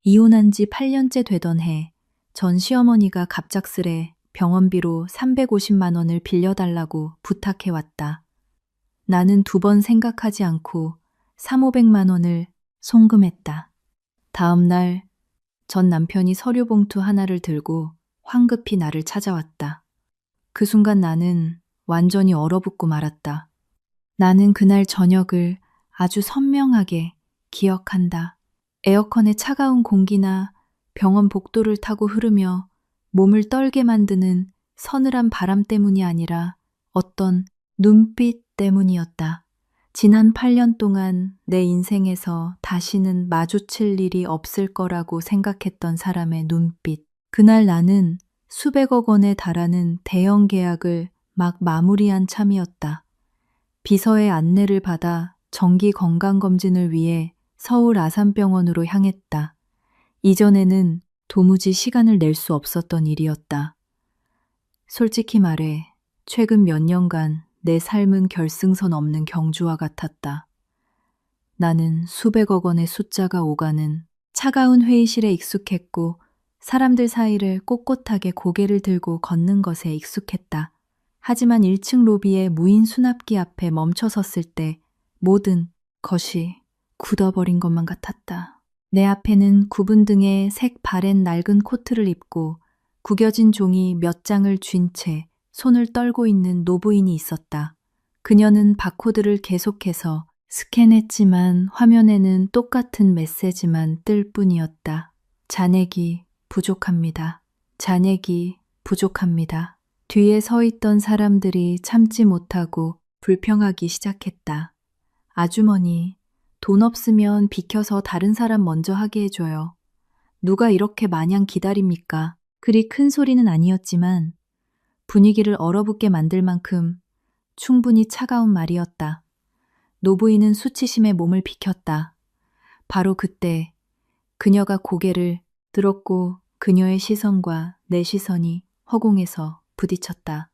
이혼한 지 8년째 되던 해, 전 시어머니가 갑작스레 병원비로 350만 원을 빌려달라고 부탁해왔다. 나는 두 번 생각하지 않고 3,500만 원을 송금했다. 다음 날, 전 남편이 서류 봉투 하나를 들고 황급히 나를 찾아왔다. 그 순간 나는 완전히 얼어붙고 말았다. 나는 그날 저녁을 아주 선명하게 기억한다. 에어컨의 차가운 공기나 병원 복도를 타고 흐르며 몸을 떨게 만드는 서늘한 바람 때문이 아니라 어떤 눈빛 때문이었다. 지난 8년 동안 내 인생에서 다시는 마주칠 일이 없을 거라고 생각했던 사람의 눈빛. 그날 나는 수백억 원에 달하는 대형 계약을 막 마무리한 참이었다. 비서의 안내를 받아 정기 건강검진을 위해 서울 아산병원으로 향했다. 이전에는 도무지 시간을 낼 수 없었던 일이었다. 솔직히 말해 최근 몇 년간 내 삶은 결승선 없는 경주와 같았다. 나는 수백억 원의 숫자가 오가는 차가운 회의실에 익숙했고 사람들 사이를 꼿꼿하게 고개를 들고 걷는 것에 익숙했다. 하지만 1층 로비의 무인 수납기 앞에 멈춰 섰을 때 모든 것이 굳어버린 것만 같았다. 내 앞에는 구분 등의 색 바랜 낡은 코트를 입고 구겨진 종이 몇 장을 쥔 채 손을 떨고 있는 노부인이 있었다. 그녀는 바코드를 계속해서 스캔했지만 화면에는 똑같은 메시지만 뜰 뿐이었다. 잔액이 부족합니다. 잔액이 부족합니다. 뒤에 서 있던 사람들이 참지 못하고 불평하기 시작했다. 아주머니, 돈 없으면 비켜서 다른 사람 먼저 하게 해줘요. 누가 이렇게 마냥 기다립니까? 그리 큰 소리는 아니었지만 분위기를 얼어붙게 만들 만큼 충분히 차가운 말이었다. 노부인은 수치심에 몸을 비켰다. 바로 그때 그녀가 고개를 들었고 그녀의 시선과 내 시선이 허공에서 부딪혔다.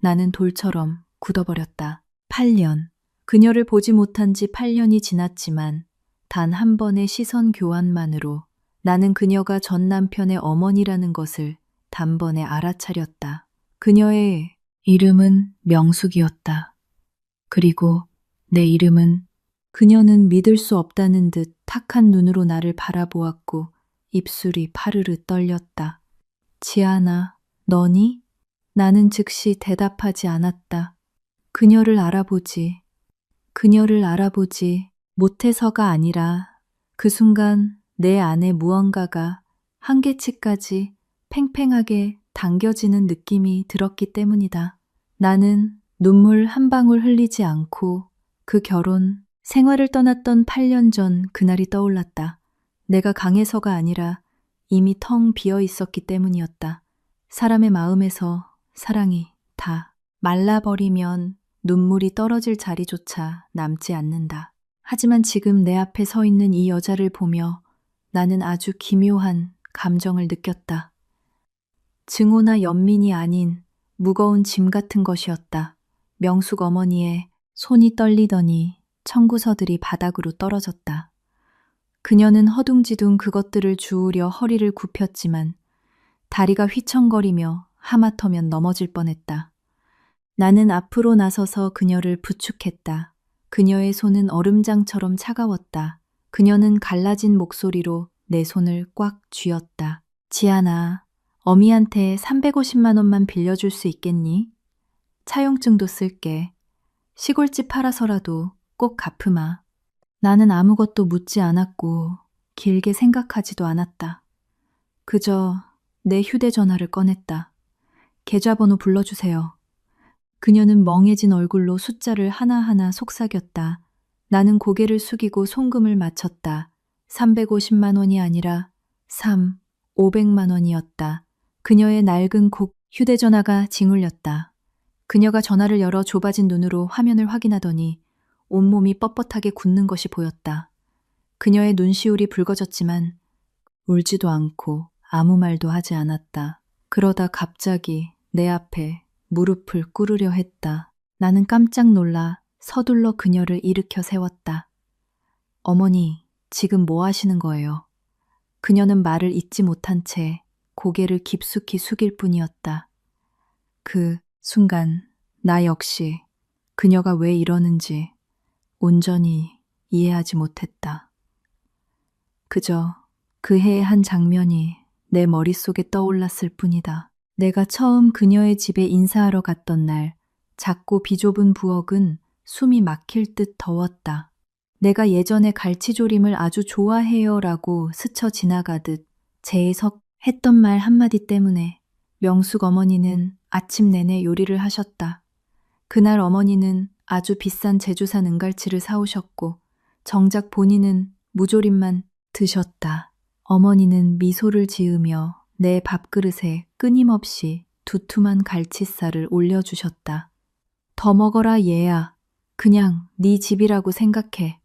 나는 돌처럼 굳어버렸다. 8년. 그녀를 보지 못한 지 8년이 지났지만 단 한 번의 시선 교환만으로 나는 그녀가 전 남편의 어머니라는 것을 단번에 알아차렸다. 그녀의 이름은 명숙이었다. 그리고 내 이름은 그녀는 믿을 수 없다는 듯 탁한 눈으로 나를 바라보았고 입술이 파르르 떨렸다. 지아나, 너니? 나는 즉시 대답하지 않았다. 그녀를 알아보지 못해서가 아니라 그 순간 내 안에 무언가가 한계치까지 팽팽하게 당겨지는 느낌이 들었기 때문이다. 나는 눈물 한 방울 흘리지 않고 그 결혼, 생활을 떠났던 8년 전 그날이 떠올랐다. 내가 강해서가 아니라 이미 텅 비어 있었기 때문이었다. 사람의 마음에서 사랑이 다 말라버리면 눈물이 떨어질 자리조차 남지 않는다. 하지만 지금 내 앞에 서 있는 이 여자를 보며 나는 아주 기묘한 감정을 느꼈다. 증오나 연민이 아닌 무거운 짐 같은 것이었다. 명숙 어머니의 손이 떨리더니 청구서들이 바닥으로 떨어졌다. 그녀는 허둥지둥 그것들을 주우려 허리를 굽혔지만 다리가 휘청거리며 하마터면 넘어질 뻔했다. 나는 앞으로 나서서 그녀를 부축했다. 그녀의 손은 얼음장처럼 차가웠다. 그녀는 갈라진 목소리로 내 손을 꽉 쥐었다. 지아나, 어미한테 350만 원만 빌려줄 수 있겠니? 차용증도 쓸게. 시골집 팔아서라도 꼭 갚으마. 나는 아무것도 묻지 않았고 길게 생각하지도 않았다. 그저 내 휴대전화를 꺼냈다. 계좌번호 불러주세요. 그녀는 멍해진 얼굴로 숫자를 하나하나 속삭였다. 나는 고개를 숙이고 송금을 마쳤다. 350만 원이 아니라 500만 원이었다. 그녀의 낡은 휴대전화가 징울렸다. 그녀가 전화를 열어 좁아진 눈으로 화면을 확인하더니 온몸이 뻣뻣하게 굳는 것이 보였다. 그녀의 눈시울이 붉어졌지만 울지도 않고 아무 말도 하지 않았다. 그러다 갑자기 내 앞에 무릎을 꿇으려 했다. 나는 깜짝 놀라 서둘러 그녀를 일으켜 세웠다. 어머니, 지금 뭐 하시는 거예요? 그녀는 말을 잇지 못한 채 고개를 깊숙이 숙일 뿐이었다. 그 순간 나 역시 그녀가 왜 이러는지 온전히 이해하지 못했다. 그저 그 해의 한 장면이 내 머릿속에 떠올랐을 뿐이다. 내가 처음 그녀의 집에 인사하러 갔던 날, 작고 비좁은 부엌은 숨이 막힐 듯 더웠다. 내가 예전에 갈치조림을 아주 좋아해요 라고 스쳐 지나가듯 재해석했던 말 한마디 때문에 명숙 어머니는 아침 내내 요리를 하셨다. 그날 어머니는 아주 비싼 제주산 은갈치를 사오셨고 정작 본인은 무조림만 드셨다. 어머니는 미소를 지으며 내 밥그릇에 끊임없이 두툼한 갈치살을 올려주셨다. 더 먹어라 얘야. 그냥 네 집이라고 생각해.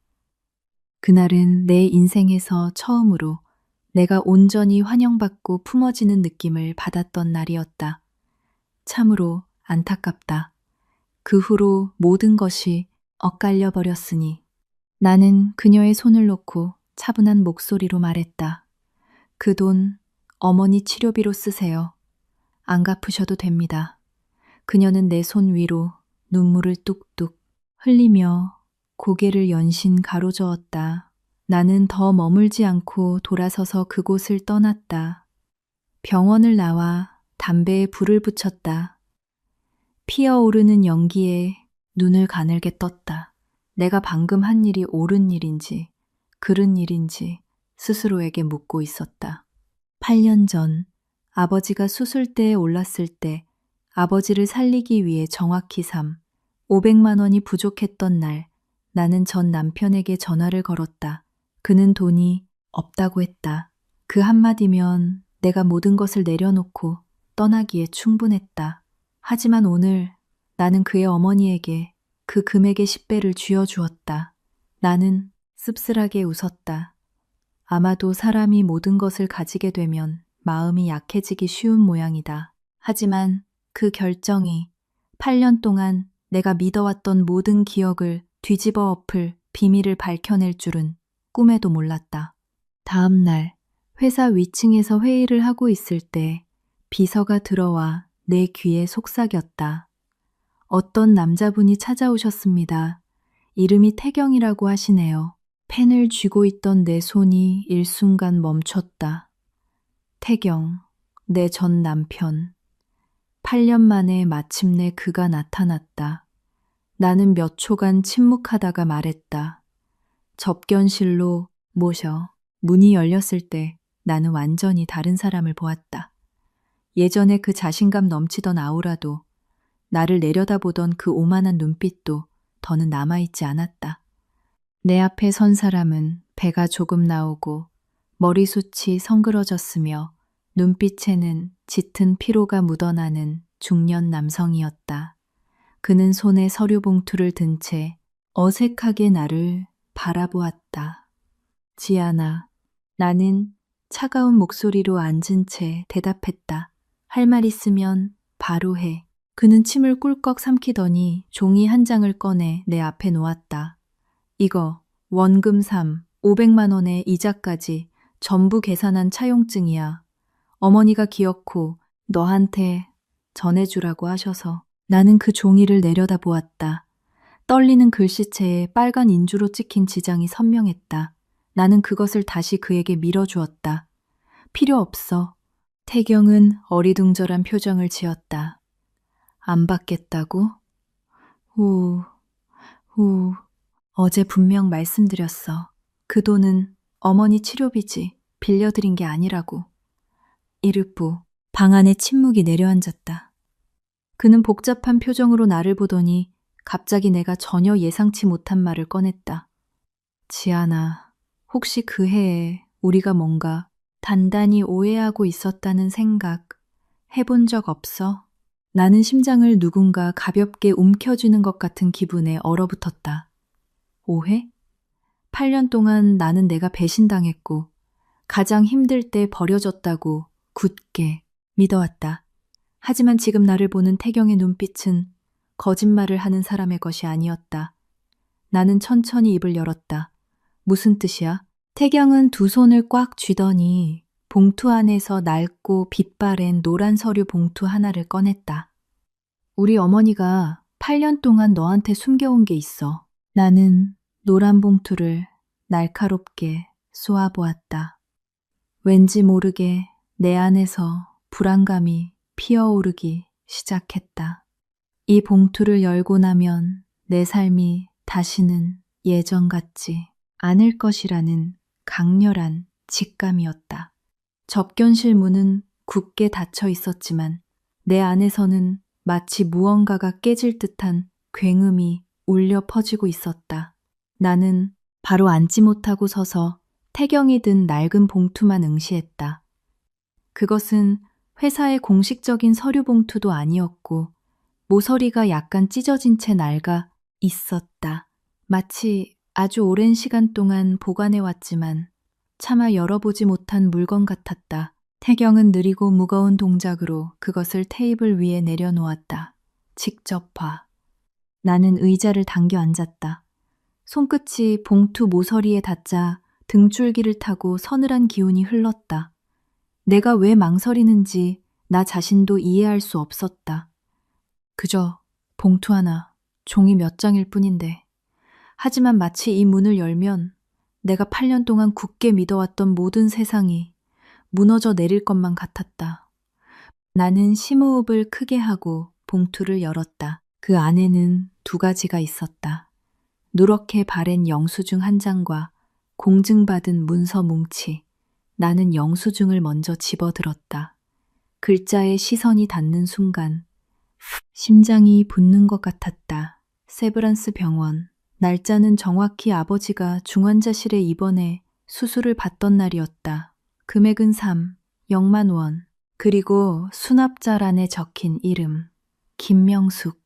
그날은 내 인생에서 처음으로 내가 온전히 환영받고 품어지는 느낌을 받았던 날이었다. 참으로 안타깝다. 그 후로 모든 것이 엇갈려 버렸으니 나는 그녀의 손을 놓고 차분한 목소리로 말했다. 그 돈 어머니 치료비로 쓰세요. 안 갚으셔도 됩니다. 그녀는 내 손 위로 눈물을 뚝뚝 흘리며 고개를 연신 가로저었다. 나는 더 머물지 않고 돌아서서 그곳을 떠났다. 병원을 나와 담배에 불을 붙였다. 피어오르는 연기에 눈을 가늘게 떴다. 내가 방금 한 일이 옳은 일인지 그른 일인지 스스로에게 묻고 있었다. 8년 전 아버지가 수술대에 올랐을 때 아버지를 살리기 위해 정확히 500만 원이 부족했던 날 나는 전 남편에게 전화를 걸었다. 그는 돈이 없다고 했다. 그 한마디면 내가 모든 것을 내려놓고 떠나기에 충분했다. 하지만 오늘 나는 그의 어머니에게 그 금액의 10배를 쥐어주었다. 나는 씁쓸하게 웃었다. 아마도 사람이 모든 것을 가지게 되면 마음이 약해지기 쉬운 모양이다. 하지만 그 결정이 8년 동안 내가 믿어왔던 모든 기억을 뒤집어 엎을 비밀을 밝혀낼 줄은 꿈에도 몰랐다. 다음 날 회사 위층에서 회의를 하고 있을 때 비서가 들어와 내 귀에 속삭였다. 어떤 남자분이 찾아오셨습니다. 이름이 태경이라고 하시네요. 펜을 쥐고 있던 내 손이 일순간 멈췄다. 태경, 내 전 남편. 8년 만에 마침내 그가 나타났다. 나는 몇 초간 침묵하다가 말했다. 접견실로 모셔. 문이 열렸을 때 나는 완전히 다른 사람을 보았다. 예전에 그 자신감 넘치던 아우라도 나를 내려다보던 그 오만한 눈빛도 더는 남아있지 않았다. 내 앞에 선 사람은 배가 조금 나오고 머리숱이 성그러졌으며 눈빛에는 짙은 피로가 묻어나는 중년 남성이었다. 그는 손에 서류 봉투를 든 채 어색하게 나를 바라보았다. 지아나, 나는 차가운 목소리로 앉은 채 대답했다. 할 말 있으면 바로 해. 그는 침을 꿀꺽 삼키더니 종이 한 장을 꺼내 내 앞에 놓았다. 이거 원금 500만 원에 이자까지 전부 계산한 차용증이야. 어머니가 기어코 너한테 전해주라고 하셔서. 나는 그 종이를 내려다보았다. 떨리는 글씨체에 빨간 인주로 찍힌 지장이 선명했다. 나는 그것을 다시 그에게 밀어주었다. 필요 없어. 태경은 어리둥절한 표정을 지었다. 안 받겠다고? 후, 어제 분명 말씀드렸어. 그 돈은 어머니 치료비지 빌려드린 게 아니라고. 이르뿌, 방 안에 침묵이 내려앉았다. 그는 복잡한 표정으로 나를 보더니 갑자기 내가 전혀 예상치 못한 말을 꺼냈다. 지아나, 혹시 그 해에 우리가 뭔가 단단히 오해하고 있었다는 생각 해본 적 없어? 나는 심장을 누군가 가볍게 움켜쥐는 것 같은 기분에 얼어붙었다. 오해? 8년 동안 나는 내가 배신당했고 가장 힘들 때 버려졌다고 굳게 믿어왔다. 하지만 지금 나를 보는 태경의 눈빛은 거짓말을 하는 사람의 것이 아니었다. 나는 천천히 입을 열었다. 무슨 뜻이야? 태경은 두 손을 꽉 쥐더니 봉투 안에서 낡고 빛바랜 노란 서류 봉투 하나를 꺼냈다. 우리 어머니가 8년 동안 너한테 숨겨온 게 있어. 나는 노란 봉투를 날카롭게 쏘아보았다. 왠지 모르게 내 안에서 불안감이 피어오르기 시작했다. 이 봉투를 열고 나면 내 삶이 다시는 예전 같지 않을 것이라는 강렬한 직감이었다. 접견실 문은 굳게 닫혀 있었지만 내 안에서는 마치 무언가가 깨질 듯한 굉음이 울려 퍼지고 있었다. 나는 바로 앉지 못하고 서서 태경이 든 낡은 봉투만 응시했다. 그것은 회사의 공식적인 서류 봉투도 아니었고 모서리가 약간 찢어진 채 낡아 있었다. 마치 아주 오랜 시간 동안 보관해왔지만 차마 열어보지 못한 물건 같았다. 태경은 느리고 무거운 동작으로 그것을 테이블 위에 내려놓았다. 직접 봐. 나는 의자를 당겨 앉았다. 손끝이 봉투 모서리에 닿자 등줄기를 타고 서늘한 기운이 흘렀다. 내가 왜 망설이는지 나 자신도 이해할 수 없었다. 그저 봉투 하나, 종이 몇 장일 뿐인데. 하지만 마치 이 문을 열면 내가 8년 동안 굳게 믿어왔던 모든 세상이 무너져 내릴 것만 같았다. 나는 심호흡을 크게 하고 봉투를 열었다. 그 안에는 두 가지가 있었다. 누렇게 바랜 영수증 한 장과 공증받은 문서 뭉치. 나는 영수증을 먼저 집어들었다. 글자에 시선이 닿는 순간 심장이 붙는 것 같았다. 세브란스 병원. 날짜는 정확히 아버지가 중환자실에 입원해 수술을 받던 날이었다. 금액은 0만 원. 그리고 수납자란에 적힌 이름. 김명숙.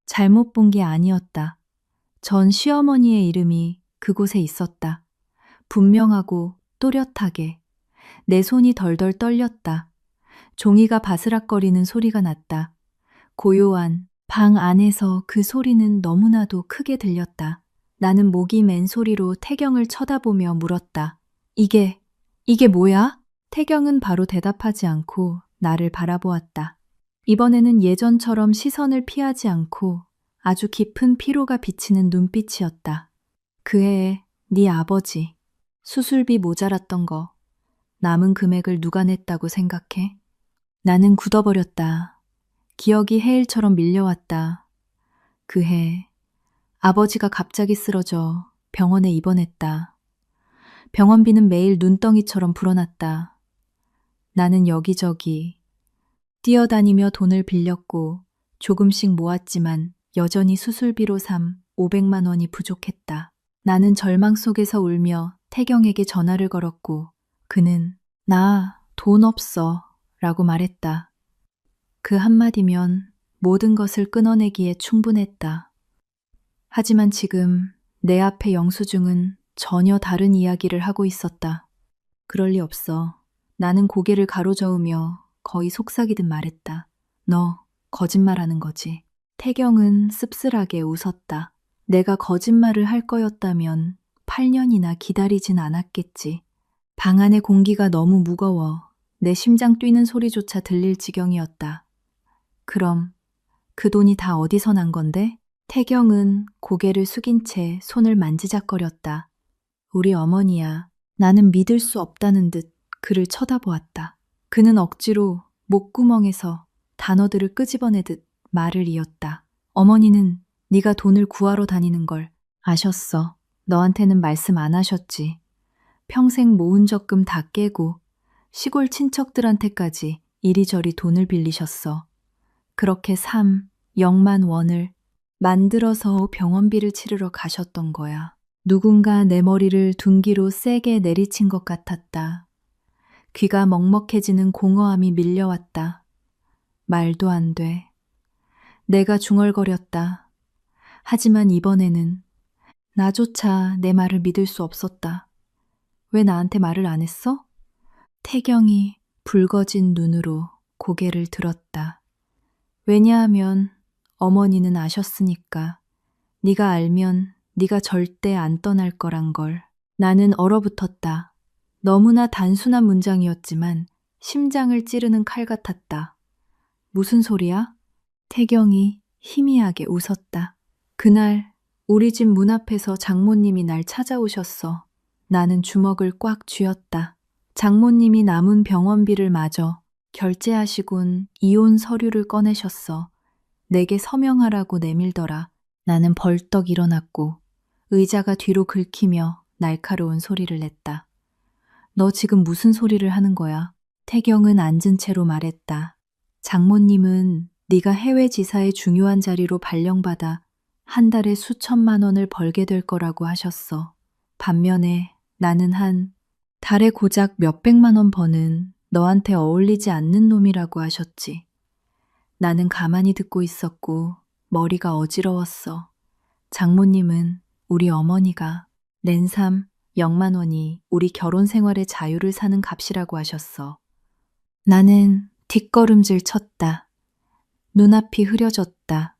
잘못 본 게 아니었다. 전 시어머니의 이름이 그곳에 있었다. 분명하고 또렷하게. 내 손이 덜덜 떨렸다. 종이가 바스락거리는 소리가 났다. 고요한 방 안에서 그 소리는 너무나도 크게 들렸다. 나는 목이 맨 소리로 태경을 쳐다보며 물었다. 이게 뭐야? 태경은 바로 대답하지 않고 나를 바라보았다. 이번에는 예전처럼 시선을 피하지 않고 아주 깊은 피로가 비치는 눈빛이었다. 그 해에 네 아버지 수술비 모자랐던 거 남은 금액을 누가 냈다고 생각해? 나는 굳어버렸다. 기억이 해일처럼 밀려왔다. 그 해 아버지가 갑자기 쓰러져 병원에 입원했다. 병원비는 매일 눈덩이처럼 불어났다. 나는 여기저기 뛰어다니며 돈을 빌렸고 조금씩 모았지만 여전히 수술비로 500만 원이 부족했다. 나는 절망 속에서 울며 태경에게 전화를 걸었고 그는 나 돈 없어 라고 말했다. 그 한마디면 모든 것을 끊어내기에 충분했다. 하지만 지금 내 앞에 영수증은 전혀 다른 이야기를 하고 있었다. 그럴 리 없어. 나는 고개를 가로저으며 거의 속삭이듯 말했다. 너 거짓말하는 거지. 태경은 씁쓸하게 웃었다. 내가 거짓말을 할 거였다면 8년이나 기다리진 않았겠지. 방 안의 공기가 너무 무거워 내 심장 뛰는 소리조차 들릴 지경이었다. 그럼 그 돈이 다 어디서 난 건데? 태경은 고개를 숙인 채 손을 만지작거렸다. 우리 어머니야. 나는 믿을 수 없다는 듯 그를 쳐다보았다. 그는 억지로 목구멍에서 단어들을 끄집어내듯 말을 이었다. 어머니는 네가 돈을 구하러 다니는 걸 아셨어. 너한테는 말씀 안 하셨지. 평생 모은 적금 다 깨고 시골 친척들한테까지 이리저리 돈을 빌리셨어. 그렇게 0만 원을 만들어서 병원비를 치르러 가셨던 거야. 누군가 내 머리를 둔기로 세게 내리친 것 같았다. 귀가 먹먹해지는 공허함이 밀려왔다. 말도 안 돼. 내가 중얼거렸다. 하지만 이번에는 나조차 내 말을 믿을 수 없었다. 왜 나한테 말을 안 했어? 태경이 붉어진 눈으로 고개를 들었다. 왜냐하면 어머니는 아셨으니까. 네가 알면 네가 절대 안 떠날 거란 걸. 나는 얼어붙었다. 너무나 단순한 문장이었지만 심장을 찌르는 칼 같았다. 무슨 소리야? 태경이 희미하게 웃었다. 그날 우리 집 문 앞에서 장모님이 날 찾아오셨어. 나는 주먹을 꽉 쥐었다. 장모님이 남은 병원비를 마저 결제하시곤 이혼 서류를 꺼내셨어. 내게 서명하라고 내밀더라. 나는 벌떡 일어났고 의자가 뒤로 긁히며 날카로운 소리를 냈다. 너 지금 무슨 소리를 하는 거야? 태경은 앉은 채로 말했다. 장모님은 네가 해외 지사의 중요한 자리로 발령받아 한 달에 수천만 원을 벌게 될 거라고 하셨어. 반면에 나는 한 달에 고작 몇백만 원 버는 너한테 어울리지 않는 놈이라고 하셨지. 나는 가만히 듣고 있었고 머리가 어지러웠어. 장모님은 우리 어머니가 낸 0만 원이 우리 결혼 생활의 자유를 사는 값이라고 하셨어. 나는 뒷걸음질 쳤다. 눈앞이 흐려졌다.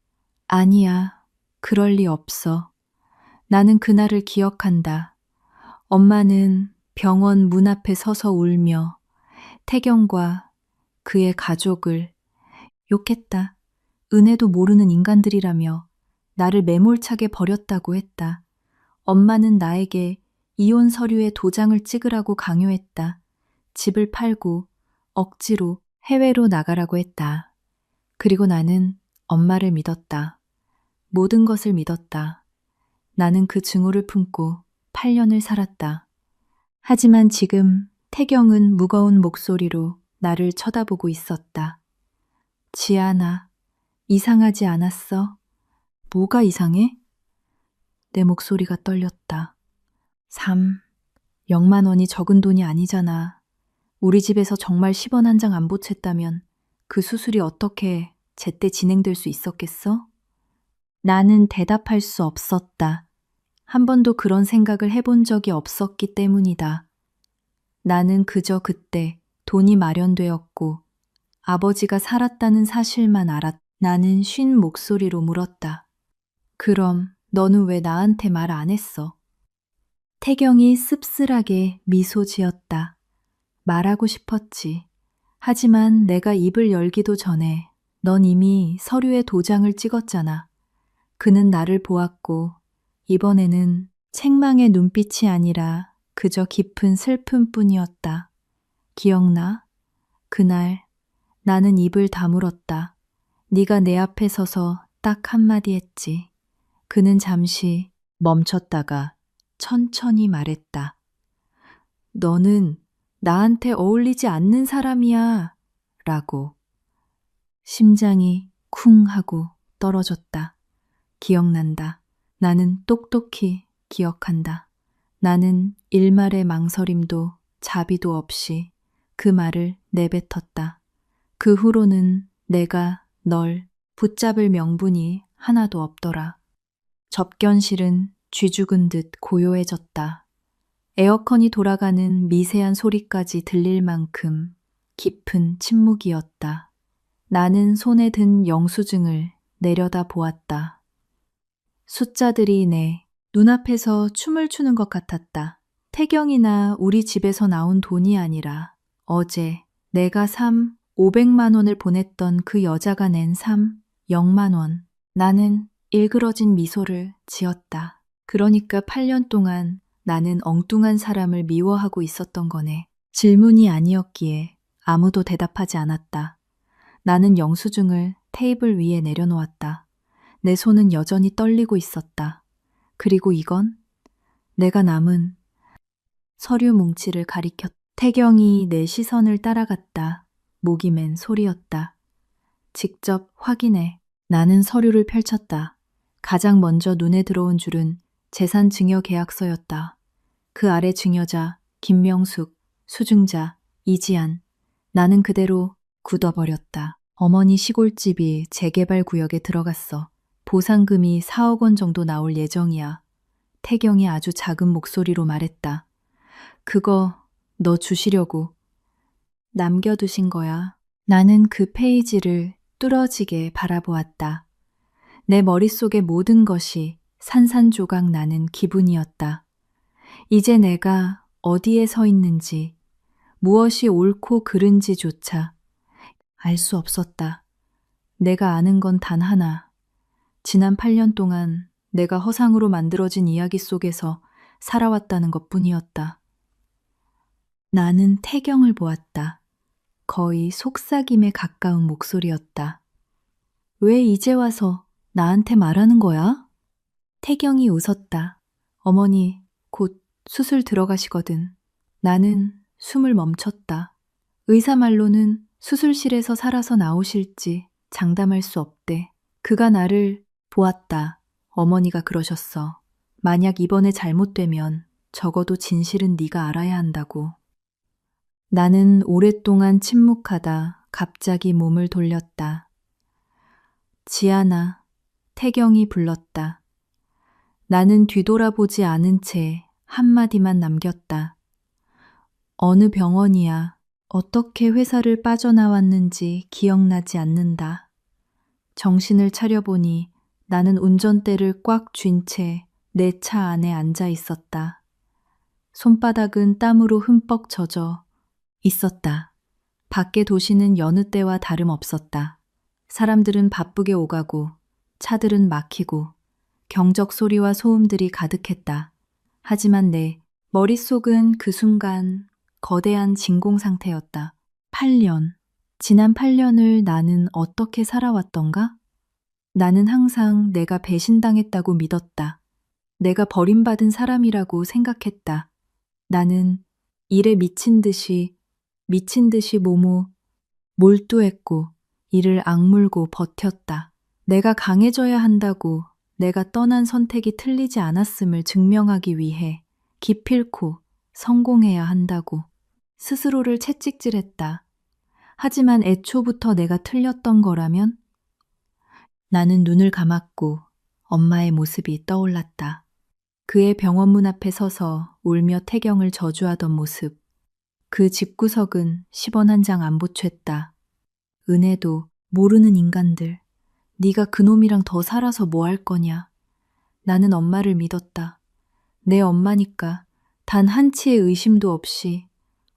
아니야, 그럴 리 없어. 나는 그날을 기억한다. 엄마는 병원 문 앞에 서서 울며 태경과 그의 가족을 욕했다. 은혜도 모르는 인간들이라며 나를 매몰차게 버렸다고 했다. 엄마는 나에게 이혼 서류에 도장을 찍으라고 강요했다. 집을 팔고 억지로 해외로 나가라고 했다. 그리고 나는 엄마를 믿었다. 모든 것을 믿었다. 나는 그 증오를 품고 8년을 살았다. 하지만 지금 태경은 무거운 목소리로 나를 쳐다보고 있었다. 지아나, 이상하지 않았어? 뭐가 이상해? 내 목소리가 떨렸다. 0만 원이 적은 돈이 아니잖아. 우리 집에서 정말 10원 한 장 안 보챘다면 그 수술이 어떻게 제때 진행될 수 있었겠어? 나는 대답할 수 없었다. 한 번도 그런 생각을 해본 적이 없었기 때문이다. 나는 그저 그때 돈이 마련되었고 아버지가 살았다는 사실만 알았다. 나는 쉰 목소리로 물었다. 그럼 너는 왜 나한테 말 안 했어? 태경이 씁쓸하게 미소 지었다. 말하고 싶었지. 하지만 내가 입을 열기도 전에 넌 이미 서류에 도장을 찍었잖아. 그는 나를 보았고 이번에는 책망의 눈빛이 아니라 그저 깊은 슬픔뿐이었다. 기억나? 그날 나는 입을 다물었다. 네가 내 앞에 서서 딱 한마디 했지. 그는 잠시 멈췄다가 천천히 말했다. 너는 나한테 어울리지 않는 사람이야. 라고. 심장이 쿵 하고 떨어졌다. 기억난다. 나는 똑똑히 기억한다. 나는 일말의 망설임도 자비도 없이 그 말을 내뱉었다. 그 후로는 내가 널 붙잡을 명분이 하나도 없더라. 접견실은 쥐죽은 듯 고요해졌다. 에어컨이 돌아가는 미세한 소리까지 들릴 만큼 깊은 침묵이었다. 나는 손에 든 영수증을 내려다 보았다. 숫자들이 내 눈앞에서 춤을 추는 것 같았다. 태경이나 우리 집에서 나온 돈이 아니라 어제 내가 500만 원을 보냈던 그 여자가 낸 0만 원. 나는 일그러진 미소를 지었다. 그러니까 8년 동안 나는 엉뚱한 사람을 미워하고 있었던 거네. 질문이 아니었기에 아무도 대답하지 않았다. 나는 영수증을 테이블 위에 내려놓았다. 내 손은 여전히 떨리고 있었다. 그리고 이건 내가 남은 서류 뭉치를 가리켰다. 태경이 내 시선을 따라갔다. 목이 맨 소리였다. 직접 확인해. 나는 서류를 펼쳤다. 가장 먼저 눈에 들어온 줄은 재산증여계약서였다. 그 아래 증여자 김명숙, 수증자 이지안. 나는 그대로 굳어버렸다. 어머니 시골집이 재개발 구역에 들어갔어. 보상금이 4억 원 정도 나올 예정이야. 태경이 아주 작은 목소리로 말했다. 그거 너 주시려고 남겨두신 거야. 나는 그 페이지를 뚫어지게 바라보았다. 내 머릿속의 모든 것이 산산조각 나는 기분이었다. 이제 내가 어디에 서 있는지, 무엇이 옳고 그른지조차 알 수 없었다. 내가 아는 건 단 하나. 지난 8년 동안 내가 허상으로 만들어진 이야기 속에서 살아왔다는 것뿐이었다. 나는 태경을 보았다. 거의 속삭임에 가까운 목소리였다. 왜 이제 와서 나한테 말하는 거야? 태경이 웃었다. 어머니, 곧 수술 들어가시거든. 나는 숨을 멈췄다. 의사 말로는 수술실에서 살아서 나오실지 장담할 수 없대. 그가 나를 보았다. 어머니가 그러셨어. 만약 이번에 잘못되면 적어도 진실은 네가 알아야 한다고. 나는 오랫동안 침묵하다 갑자기 몸을 돌렸다. 지아나, 태경이 불렀다. 나는 뒤돌아보지 않은 채 한마디만 남겼다. 어느 병원이야. 어떻게 회사를 빠져나왔는지 기억나지 않는다. 정신을 차려보니 나는 운전대를 꽉 쥔 채 내 차 안에 앉아 있었다. 손바닥은 땀으로 흠뻑 젖어 있었다. 밖의 도시는 여느 때와 다름없었다. 사람들은 바쁘게 오가고 차들은 막히고 경적 소리와 소음들이 가득했다. 하지만 내 머릿속은 그 순간 거대한 진공 상태였다. 8년. 지난 8년을 나는 어떻게 살아왔던가? 나는 항상 내가 배신당했다고 믿었다. 내가 버림받은 사람이라고 생각했다. 나는 일에 미친 듯이 몰두했고 이를 악물고 버텼다. 내가 강해져야 한다고, 내가 떠난 선택이 틀리지 않았음을 증명하기 위해 기필코 성공해야 한다고 스스로를 채찍질했다. 하지만 애초부터 내가 틀렸던 거라면? 나는 눈을 감았고 엄마의 모습이 떠올랐다. 그의 병원 문 앞에 서서 울며 태경을 저주하던 모습. 그 집구석은 10원 한 장 안 보챘다. 은혜도 모르는 인간들. 네가 그놈이랑 더 살아서 뭐 할 거냐. 나는 엄마를 믿었다. 내 엄마니까 단 한치의 의심도 없이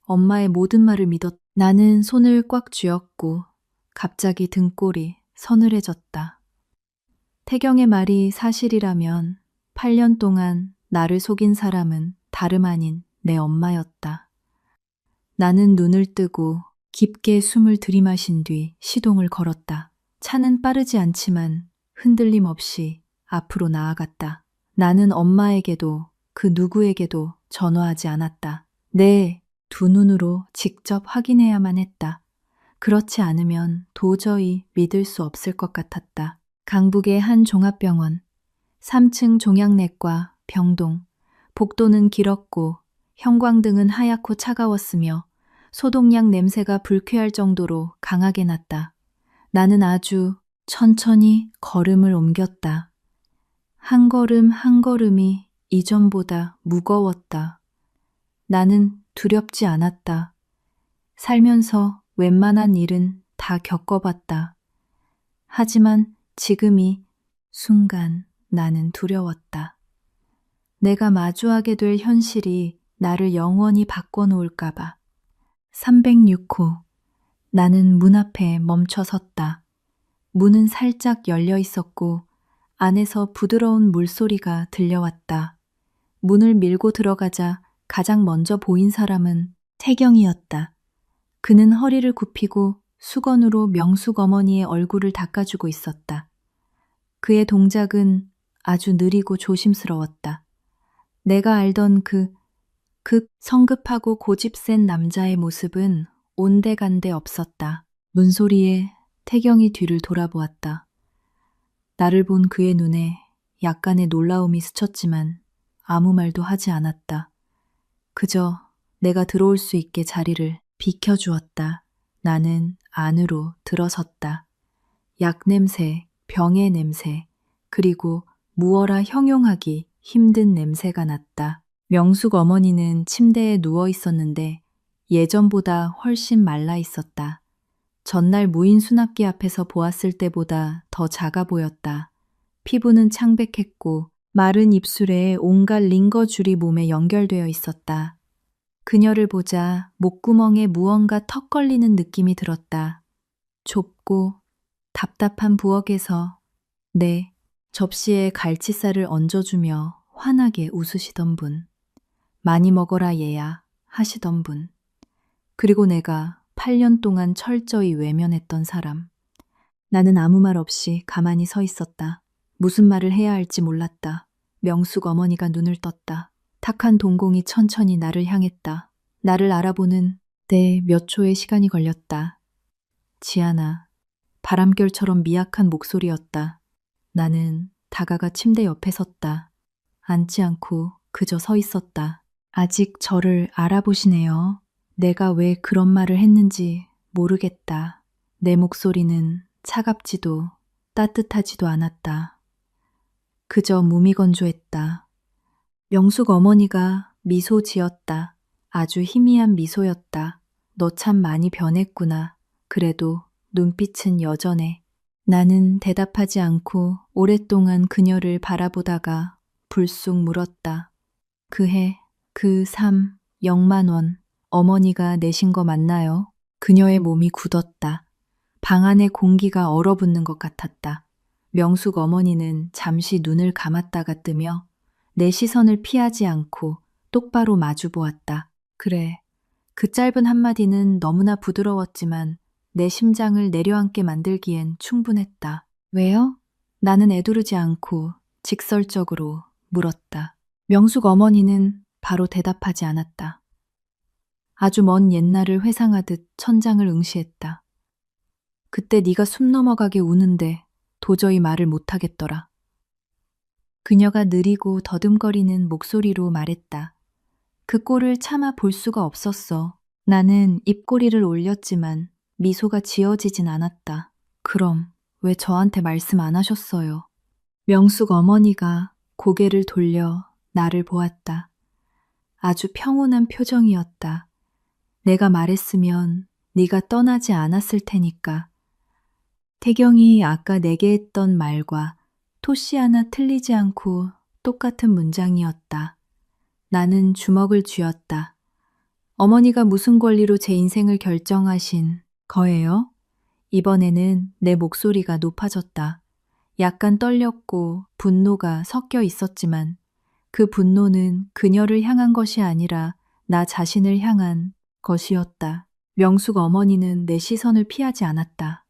엄마의 모든 말을 믿었다. 나는 손을 꽉 쥐었고 갑자기 등골이 서늘해졌다. 태경의 말이 사실이라면 8년 동안 나를 속인 사람은 다름 아닌 내 엄마였다. 나는 눈을 뜨고 깊게 숨을 들이마신 뒤 시동을 걸었다. 차는 빠르지 않지만 흔들림 없이 앞으로 나아갔다. 나는 엄마에게도 그 누구에게도 전화하지 않았다. 내 두 눈으로 직접 확인해야만 했다. 그렇지 않으면 도저히 믿을 수 없을 것 같았다. 강북의 한 종합병원, 3층 종양내과, 병동, 복도는 길었고 형광등은 하얗고 차가웠으며 소독약 냄새가 불쾌할 정도로 강하게 났다. 나는 아주 천천히 걸음을 옮겼다. 한 걸음 한 걸음이 이전보다 무거웠다. 나는 두렵지 않았다. 살면서 웬만한 일은 다 겪어봤다. 하지만 지금 이 순간 나는 두려웠다. 내가 마주하게 될 현실이 나를 영원히 바꿔놓을까봐. 306호. 나는 문 앞에 멈춰 섰다. 문은 살짝 열려 있었고 안에서 부드러운 물소리가 들려왔다. 문을 밀고 들어가자 가장 먼저 보인 사람은 태경이었다. 그는 허리를 굽히고 수건으로 명숙 어머니의 얼굴을 닦아주고 있었다. 그의 동작은 아주 느리고 조심스러웠다. 내가 알던 그 성급하고 고집센 남자의 모습은 온데간데 없었다. 문소리에 태경이 뒤를 돌아보았다. 나를 본 그의 눈에 약간의 놀라움이 스쳤지만 아무 말도 하지 않았다. 그저 내가 들어올 수 있게 자리를 비켜주었다. 나는 안으로 들어섰다. 약 냄새, 병의 냄새, 그리고 무어라 형용하기 힘든 냄새가 났다. 명숙 어머니는 침대에 누워 있었는데 예전보다 훨씬 말라 있었다. 전날 무인 수납기 앞에서 보았을 때보다 더 작아 보였다. 피부는 창백했고 마른 입술에 온갖 링거줄이 몸에 연결되어 있었다. 그녀를 보자 목구멍에 무언가 턱 걸리는 느낌이 들었다. 좁고 답답한 부엌에서 내 접시에 갈치살을 얹어주며 환하게 웃으시던 분. 많이 먹어라 얘야 하시던 분. 그리고 내가 8년 동안 철저히 외면했던 사람. 나는 아무 말 없이 가만히 서 있었다. 무슨 말을 해야 할지 몰랐다. 명숙 어머니가 눈을 떴다. 탁한 동공이 천천히 나를 향했다. 나를 알아보는 데 몇 초의 시간이 걸렸다. 지아나, 바람결처럼 미약한 목소리였다. 나는 다가가 침대 옆에 섰다. 앉지 않고 그저 서 있었다. 아직 저를 알아보시네요. 내가 왜 그런 말을 했는지 모르겠다. 내 목소리는 차갑지도 따뜻하지도 않았다. 그저 무미건조했다. 명숙 어머니가 미소 지었다. 아주 희미한 미소였다. 너 참 많이 변했구나. 그래도 눈빛은 여전해. 나는 대답하지 않고 오랫동안 그녀를 바라보다가 불쑥 물었다. 그 해, 그 0만 원, 어머니가 내신 거 맞나요? 그녀의 몸이 굳었다. 방 안의 공기가 얼어붙는 것 같았다. 명숙 어머니는 잠시 눈을 감았다가 뜨며 내 시선을 피하지 않고 똑바로 마주 보았다. 그래, 그 짧은 한마디는 너무나 부드러웠지만 내 심장을 내려앉게 만들기엔 충분했다. 왜요? 나는 애두르지 않고 직설적으로 물었다. 명숙 어머니는 바로 대답하지 않았다. 아주 먼 옛날을 회상하듯 천장을 응시했다. 그때 네가 숨 넘어가게 우는데 도저히 말을 못하겠더라. 그녀가 느리고 더듬거리는 목소리로 말했다. 그 꼴을 참아 볼 수가 없었어. 나는 입꼬리를 올렸지만 미소가 지어지진 않았다. 그럼 왜 저한테 말씀 안 하셨어요? 명숙 어머니가 고개를 돌려 나를 보았다. 아주 평온한 표정이었다. 내가 말했으면 네가 떠나지 않았을 테니까. 태경이 아까 내게 했던 말과 토씨 하나 틀리지 않고 똑같은 문장이었다. 나는 주먹을 쥐었다. 어머니가 무슨 권리로 제 인생을 결정하신 거예요? 이번에는 내 목소리가 높아졌다. 약간 떨렸고 분노가 섞여 있었지만 그 분노는 그녀를 향한 것이 아니라 나 자신을 향한 것이었다. 명숙 어머니는 내 시선을 피하지 않았다.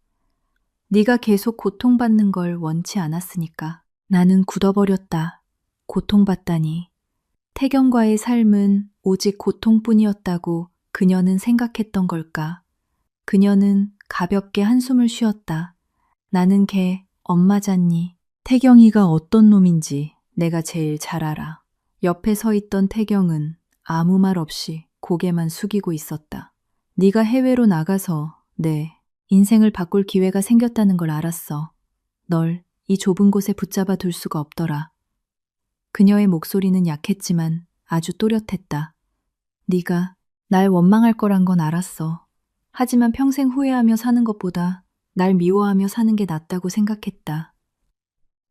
네가 계속 고통받는 걸 원치 않았으니까. 나는 굳어버렸다. 고통받다니. 태경과의 삶은 오직 고통뿐이었다고 그녀는 생각했던 걸까? 그녀는 가볍게 한숨을 쉬었다. 나는 걔 엄마잖니. 태경이가 어떤 놈인지 내가 제일 잘 알아. 옆에 서 있던 태경은 아무 말 없이 고개만 숙이고 있었다. 네가 해외로 나가서 인생을 바꿀 기회가 생겼다는 걸 알았어. 널 이 좁은 곳에 붙잡아 둘 수가 없더라. 그녀의 목소리는 약했지만 아주 또렷했다. 네가 날 원망할 거란 건 알았어. 하지만 평생 후회하며 사는 것보다 날 미워하며 사는 게 낫다고 생각했다.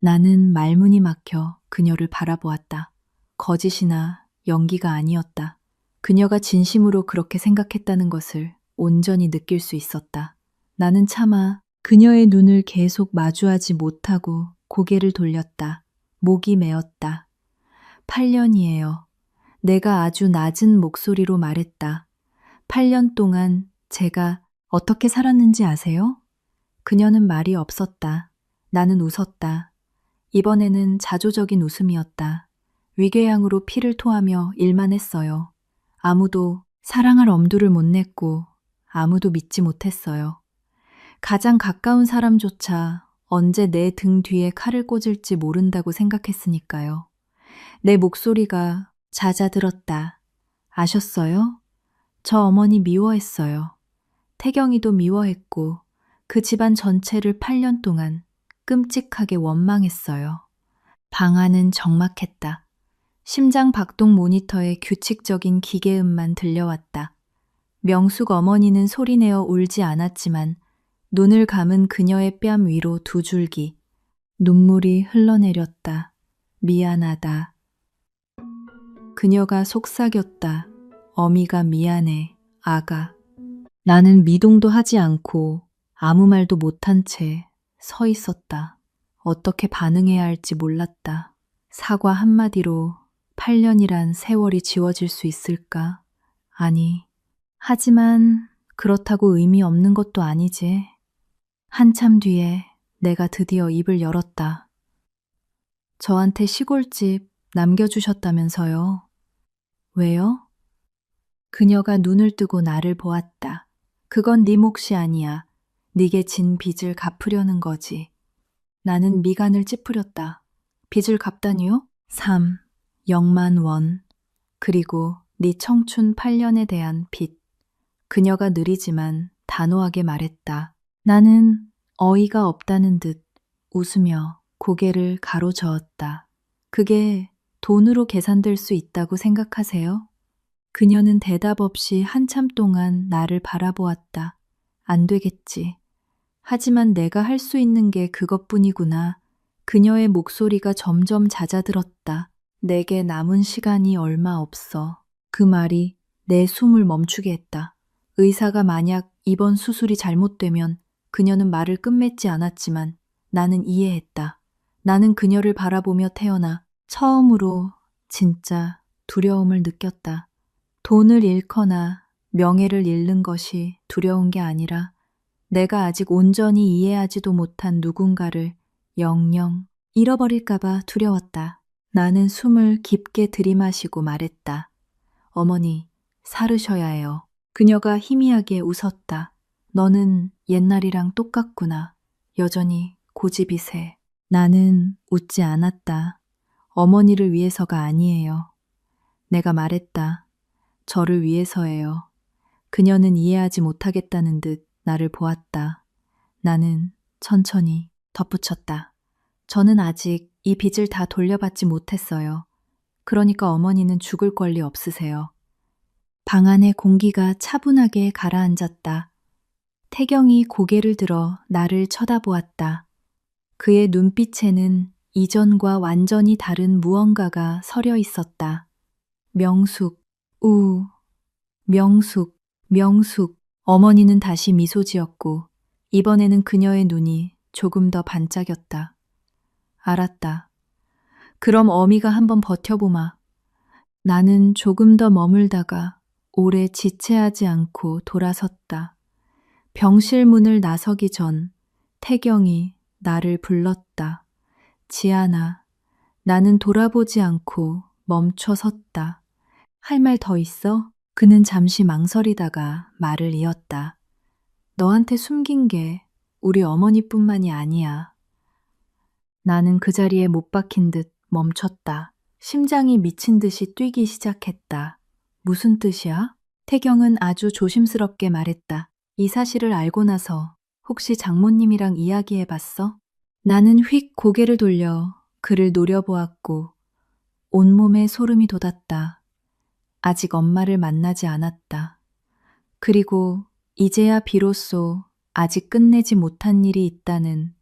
나는 말문이 막혀 그녀를 바라보았다. 거짓이나 연기가 아니었다. 그녀가 진심으로 그렇게 생각했다는 것을 온전히 느낄 수 있었다. 나는 차마 그녀의 눈을 계속 마주하지 못하고 고개를 돌렸다. 목이 메었다. 8년이에요. 내가 아주 낮은 목소리로 말했다. 8년 동안 제가 어떻게 살았는지 아세요? 그녀는 말이 없었다. 나는 웃었다. 이번에는 자조적인 웃음이었다. 위궤양으로 피를 토하며 일만 했어요. 아무도 사랑할 엄두를 못 냈고 아무도 믿지 못했어요. 가장 가까운 사람조차 언제 내 등 뒤에 칼을 꽂을지 모른다고 생각했으니까요. 내 목소리가 잦아들었다. 아셨어요? 저 어머니 미워했어요. 태경이도 미워했고 그 집안 전체를 8년 동안 끔찍하게 원망했어요. 방 안은 적막했다. 심장 박동 모니터에 규칙적인 기계음만 들려왔다. 명숙 어머니는 소리내어 울지 않았지만 눈을 감은 그녀의 뺨 위로 두 줄기 눈물이 흘러내렸다. 미안하다. 그녀가 속삭였다. 어미가 미안해, 아가. 나는 미동도 하지 않고 아무 말도 못한 채 서 있었다. 어떻게 반응해야 할지 몰랐다. 사과 한마디로 8년이란 세월이 지워질 수 있을까? 아니, 하지만 그렇다고 의미 없는 것도 아니지. 한참 뒤에 내가 드디어 입을 열었다. 저한테 시골집 남겨주셨다면서요. 왜요? 그녀가 눈을 뜨고 나를 보았다. 그건 네 몫이 아니야. 네게 진 빚을 갚으려는 거지. 나는 미간을 찌푸렸다. 빚을 갚다니요? 0만 원. 그리고 네 청춘 8년에 대한 빚. 그녀가 느리지만 단호하게 말했다. 나는 어이가 없다는 듯 웃으며 고개를 가로저었다. 그게 돈으로 계산될 수 있다고 생각하세요? 그녀는 대답 없이 한참 동안 나를 바라보았다. 안 되겠지. 하지만 내가 할 수 있는 게 그것뿐이구나. 그녀의 목소리가 점점 잦아들었다. 내게 남은 시간이 얼마 없어. 그 말이 내 숨을 멈추게 했다. 의사가 만약 이번 수술이 잘못되면 그녀는 말을 끝맺지 않았지만 나는 이해했다. 나는 그녀를 바라보며 태어나 처음으로 진짜 두려움을 느꼈다. 돈을 잃거나 명예를 잃는 것이 두려운 게 아니라 내가 아직 온전히 이해하지도 못한 누군가를 영영 잃어버릴까봐 두려웠다. 나는 숨을 깊게 들이마시고 말했다. 어머니, 사르셔야 해요. 그녀가 희미하게 웃었다. 너는 옛날이랑 똑같구나. 여전히 고집이 세. 나는 웃지 않았다. 어머니를 위해서가 아니에요. 내가 말했다. 저를 위해서예요. 그녀는 이해하지 못하겠다는 듯 나를 보았다. 나는 천천히 덧붙였다. 저는 아직 이 빚을 다 돌려받지 못했어요. 그러니까 어머니는 죽을 권리 없으세요. 방 안의 공기가 차분하게 가라앉았다. 태경이 고개를 들어 나를 쳐다보았다. 그의 눈빛에는 이전과 완전히 다른 무언가가 서려 있었다. 명숙, 명숙, 명숙. 어머니는 다시 미소 지었고 이번에는 그녀의 눈이 조금 더 반짝였다. 알았다. 그럼 어미가 한번 버텨보마. 나는 조금 더 머물다가 오래 지체하지 않고 돌아섰다. 병실 문을 나서기 전 태경이 나를 불렀다. 지아나. 나는 돌아보지 않고 멈춰 섰다. 할 말 더 있어? 그는 잠시 망설이다가 말을 이었다. 너한테 숨긴 게 우리 어머니뿐만이 아니야. 나는 그 자리에 못 박힌 듯 멈췄다. 심장이 미친 듯이 뛰기 시작했다. 무슨 뜻이야? 태경은 아주 조심스럽게 말했다. 이 사실을 알고 나서 혹시 장모님이랑 이야기해봤어? 나는 휙 고개를 돌려 그를 노려보았고 온몸에 소름이 돋았다. 아직 엄마를 만나지 않았다. 그리고 이제야 비로소 아직 끝내지 못한 일이 있다는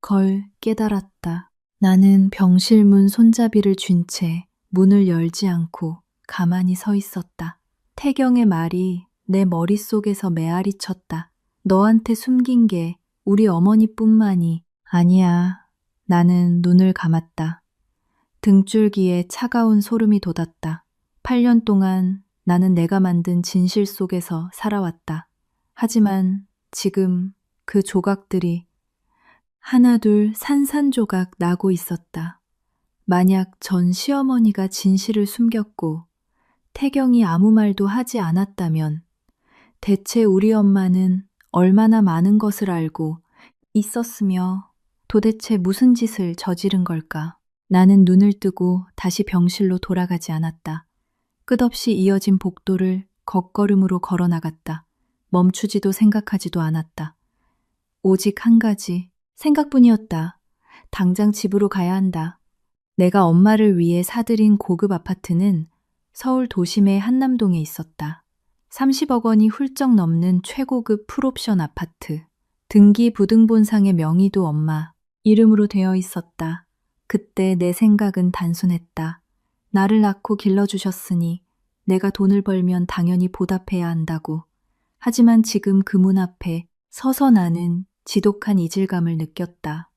걸 깨달았다. 나는 병실 문 손잡이를 쥔 채 문을 열지 않고 가만히 서 있었다. 태경의 말이 내 머릿속에서 메아리 쳤다. 너한테 숨긴 게 우리 어머니뿐만이 아니야. 나는 눈을 감았다. 등줄기에 차가운 소름이 돋았다. 8년 동안 나는 내가 만든 진실 속에서 살아왔다. 하지만 지금 그 조각들이 하나둘 산산조각 나고 있었다. 만약 전 시어머니가 진실을 숨겼고 태경이 아무 말도 하지 않았다면 대체 우리 엄마는 얼마나 많은 것을 알고 있었으며 도대체 무슨 짓을 저지른 걸까? 나는 눈을 뜨고 다시 병실로 돌아가지 않았다. 끝없이 이어진 복도를 걷걸음으로 걸어나갔다. 멈추지도 생각하지도 않았다. 오직 한 가지 생각뿐이었다. 당장 집으로 가야 한다. 내가 엄마를 위해 사들인 고급 아파트는 서울 도심의 한남동에 있었다. 30억 원이 훌쩍 넘는 최고급 풀옵션 아파트. 등기 부등본상의 명의도 엄마 이름으로 되어 있었다. 그때 내 생각은 단순했다. 나를 낳고 길러주셨으니 내가 돈을 벌면 당연히 보답해야 한다고. 하지만 지금 그 문 앞에 서서 나는 지독한 이질감을 느꼈다.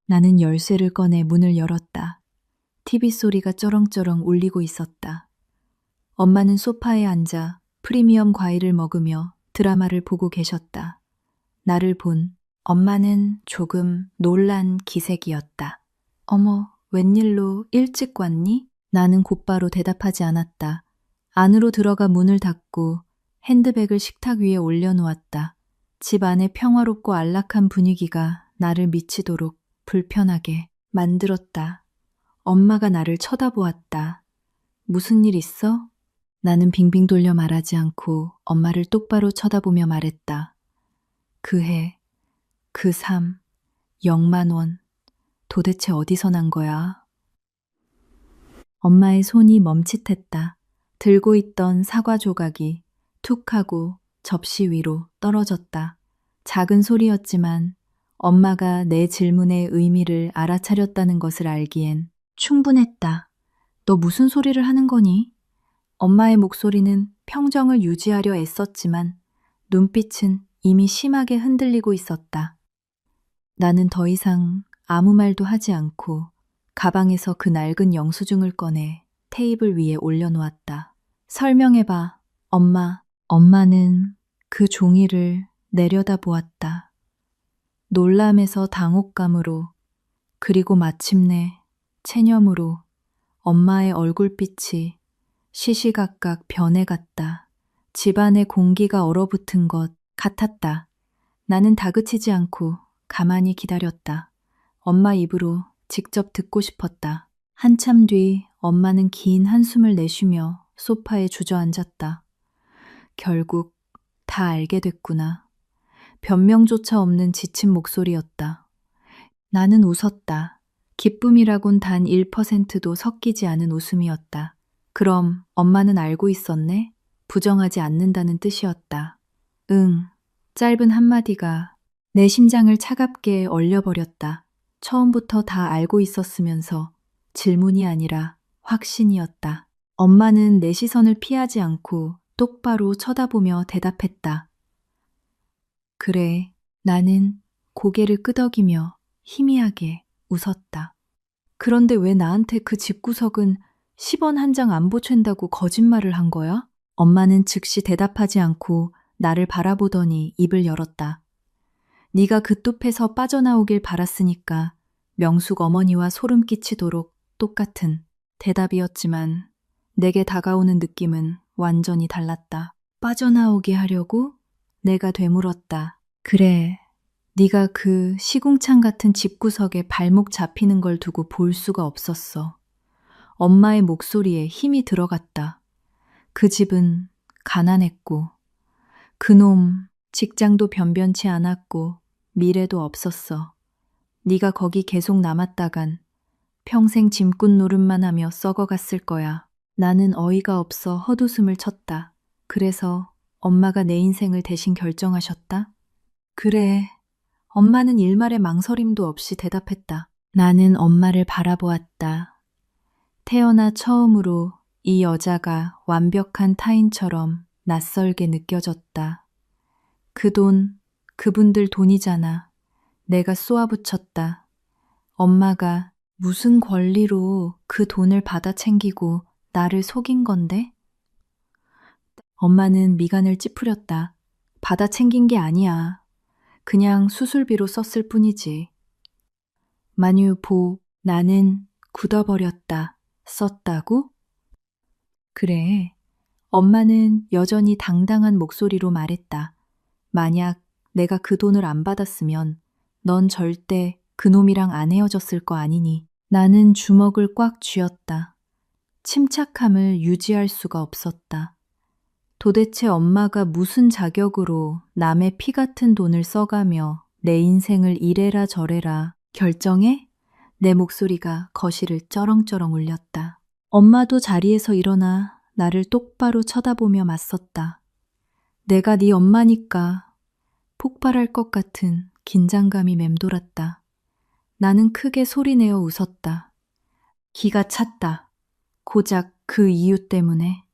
나는 열쇠를 꺼내 문을 열었다. TV 소리가 쩌렁쩌렁 울리고 있었다. 엄마는 소파에 앉아 프리미엄 과일을 먹으며 드라마를 보고 계셨다. 나를 본 엄마는 조금 놀란 기색이었다. 어머, 웬일로 일찍 왔니? 나는 곧바로 대답하지 않았다. 안으로 들어가 문을 닫고 핸드백을 식탁 위에 올려놓았다. 집 안의 평화롭고 안락한 분위기가 나를 미치도록 불편하게 만들었다. 엄마가 나를 쳐다보았다. 무슨 일 있어? 나는 빙빙 돌려 말하지 않고 엄마를 똑바로 쳐다보며 말했다. 그 해, 그 삶, 0만 원. 도대체 어디서 난 거야? 엄마의 손이 멈칫했다. 들고 있던 사과 조각이 툭 하고 접시 위로 떨어졌다. 작은 소리였지만 엄마가 내 질문의 의미를 알아차렸다는 것을 알기엔 충분했다. 너 무슨 소리를 하는 거니? 엄마의 목소리는 평정을 유지하려 애썼지만 눈빛은 이미 심하게 흔들리고 있었다. 나는 더 이상 아무 말도 하지 않고 가방에서 그 낡은 영수증을 꺼내 테이블 위에 올려놓았다. 설명해봐, 엄마. 엄마는 그 종이를 내려다보았다. 놀람에서 당혹감으로, 그리고 마침내 체념으로 엄마의 얼굴빛이 시시각각 변해갔다. 집안의 공기가 얼어붙은 것 같았다. 나는 다그치지 않고 가만히 기다렸다. 엄마 입으로 직접 듣고 싶었다. 한참 뒤 엄마는 긴 한숨을 내쉬며 소파에 주저앉았다. 결국 다 알게 됐구나. 변명조차 없는 지친 목소리였다. 나는 웃었다. 기쁨이라곤 단 1%도 섞이지 않은 웃음이었다. 그럼 엄마는 알고 있었네? 부정하지 않는다는 뜻이었다. 응. 짧은 한마디가 내 심장을 차갑게 얼려버렸다. 처음부터 다 알고 있었으면서 질문이 아니라 확신이었다. 엄마는 내 시선을 피하지 않고 똑바로 쳐다보며 대답했다. 그래, 나는 고개를 끄덕이며 희미하게 웃었다. 그런데 왜 나한테 그 집구석은 10원 한 장 안 보챈다고 거짓말을 한 거야? 엄마는 즉시 대답하지 않고 나를 바라보더니 입을 열었다. 네가 그 뚝에서 빠져나오길 바랐으니까 명숙 어머니와 소름 끼치도록 똑같은 대답이었지만 내게 다가오는 느낌은 완전히 달랐다. 빠져나오게 하려고? 내가 되물었다. 그래, 네가 그 시궁창 같은 집구석에 발목 잡히는 걸 두고 볼 수가 없었어. 엄마의 목소리에 힘이 들어갔다. 그 집은 가난했고 그놈 직장도 변변치 않았고 미래도 없었어. 네가 거기 계속 남았다간 평생 짐꾼 노릇만 하며 썩어갔을 거야. 나는 어이가 없어 헛웃음을 쳤다. 그래서 엄마가 내 인생을 대신 결정하셨다? 그래. 엄마는 일말의 망설임도 없이 대답했다. 나는 엄마를 바라보았다. 태어나 처음으로 이 여자가 완벽한 타인처럼 낯설게 느껴졌다. 그 돈, 그분들 돈이잖아. 내가 쏘아붙였다. 엄마가 무슨 권리로 그 돈을 받아 챙기고 나를 속인 건데? 엄마는 미간을 찌푸렸다. 받아 챙긴 게 아니야. 그냥 수술비로 썼을 뿐이지. 만유 보, 나는 굳어버렸다. 썼다고? 그래. 엄마는 여전히 당당한 목소리로 말했다. 만약 내가 그 돈을 안 받았으면 넌 절대 그놈이랑 안 헤어졌을 거 아니니. 나는 주먹을 꽉 쥐었다. 침착함을 유지할 수가 없었다. 도대체 엄마가 무슨 자격으로 남의 피 같은 돈을 써가며 내 인생을 이래라 저래라 결정해? 내 목소리가 거실을 쩌렁쩌렁 울렸다. 엄마도 자리에서 일어나 나를 똑바로 쳐다보며 맞섰다. 내가 네 엄마니까 폭발할 것 같은 긴장감이 맴돌았다. 나는 크게 소리내어 웃었다. 기가 찼다. 고작 그 이유 때문에.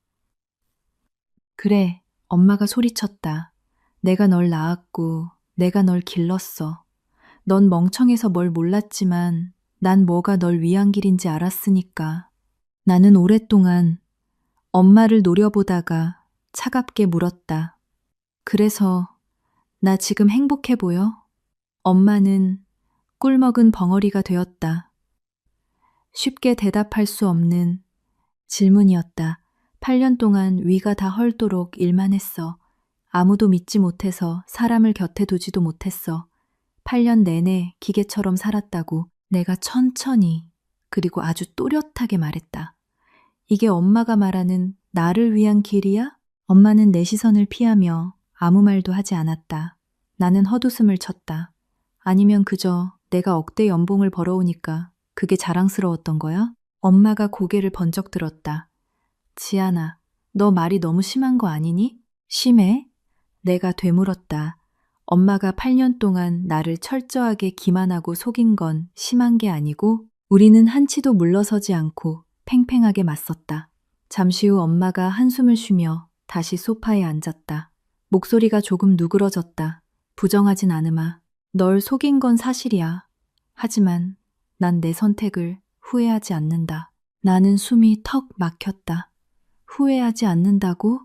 그래, 엄마가 소리쳤다. 내가 널 낳았고, 내가 널 길렀어. 넌 멍청해서 뭘 몰랐지만, 난 뭐가 널 위한 길인지 알았으니까. 나는 오랫동안 엄마를 노려보다가 차갑게 물었다. 그래서 나 지금 행복해 보여? 엄마는 꿀먹은 벙어리가 되었다. 쉽게 대답할 수 없는 질문이었다. 8년 동안 위가 다 헐도록 일만 했어. 아무도 믿지 못해서 사람을 곁에 두지도 못했어. 8년 내내 기계처럼 살았다고 내가 천천히 그리고 아주 또렷하게 말했다. 이게 엄마가 말하는 나를 위한 길이야? 엄마는 내 시선을 피하며 아무 말도 하지 않았다. 나는 헛웃음을 쳤다. 아니면 그저 내가 억대 연봉을 벌어오니까 그게 자랑스러웠던 거야? 엄마가 고개를 번쩍 들었다. 지안아, 너 말이 너무 심한 거 아니니? 심해? 내가 되물었다. 엄마가 8년 동안 나를 철저하게 기만하고 속인 건 심한 게 아니고 우리는 한치도 물러서지 않고 팽팽하게 맞섰다. 잠시 후 엄마가 한숨을 쉬며 다시 소파에 앉았다. 목소리가 조금 누그러졌다. 부정하진 않으마. 널 속인 건 사실이야. 하지만 난 내 선택을 후회하지 않는다. 나는 숨이 턱 막혔다. 후회하지 않는다고?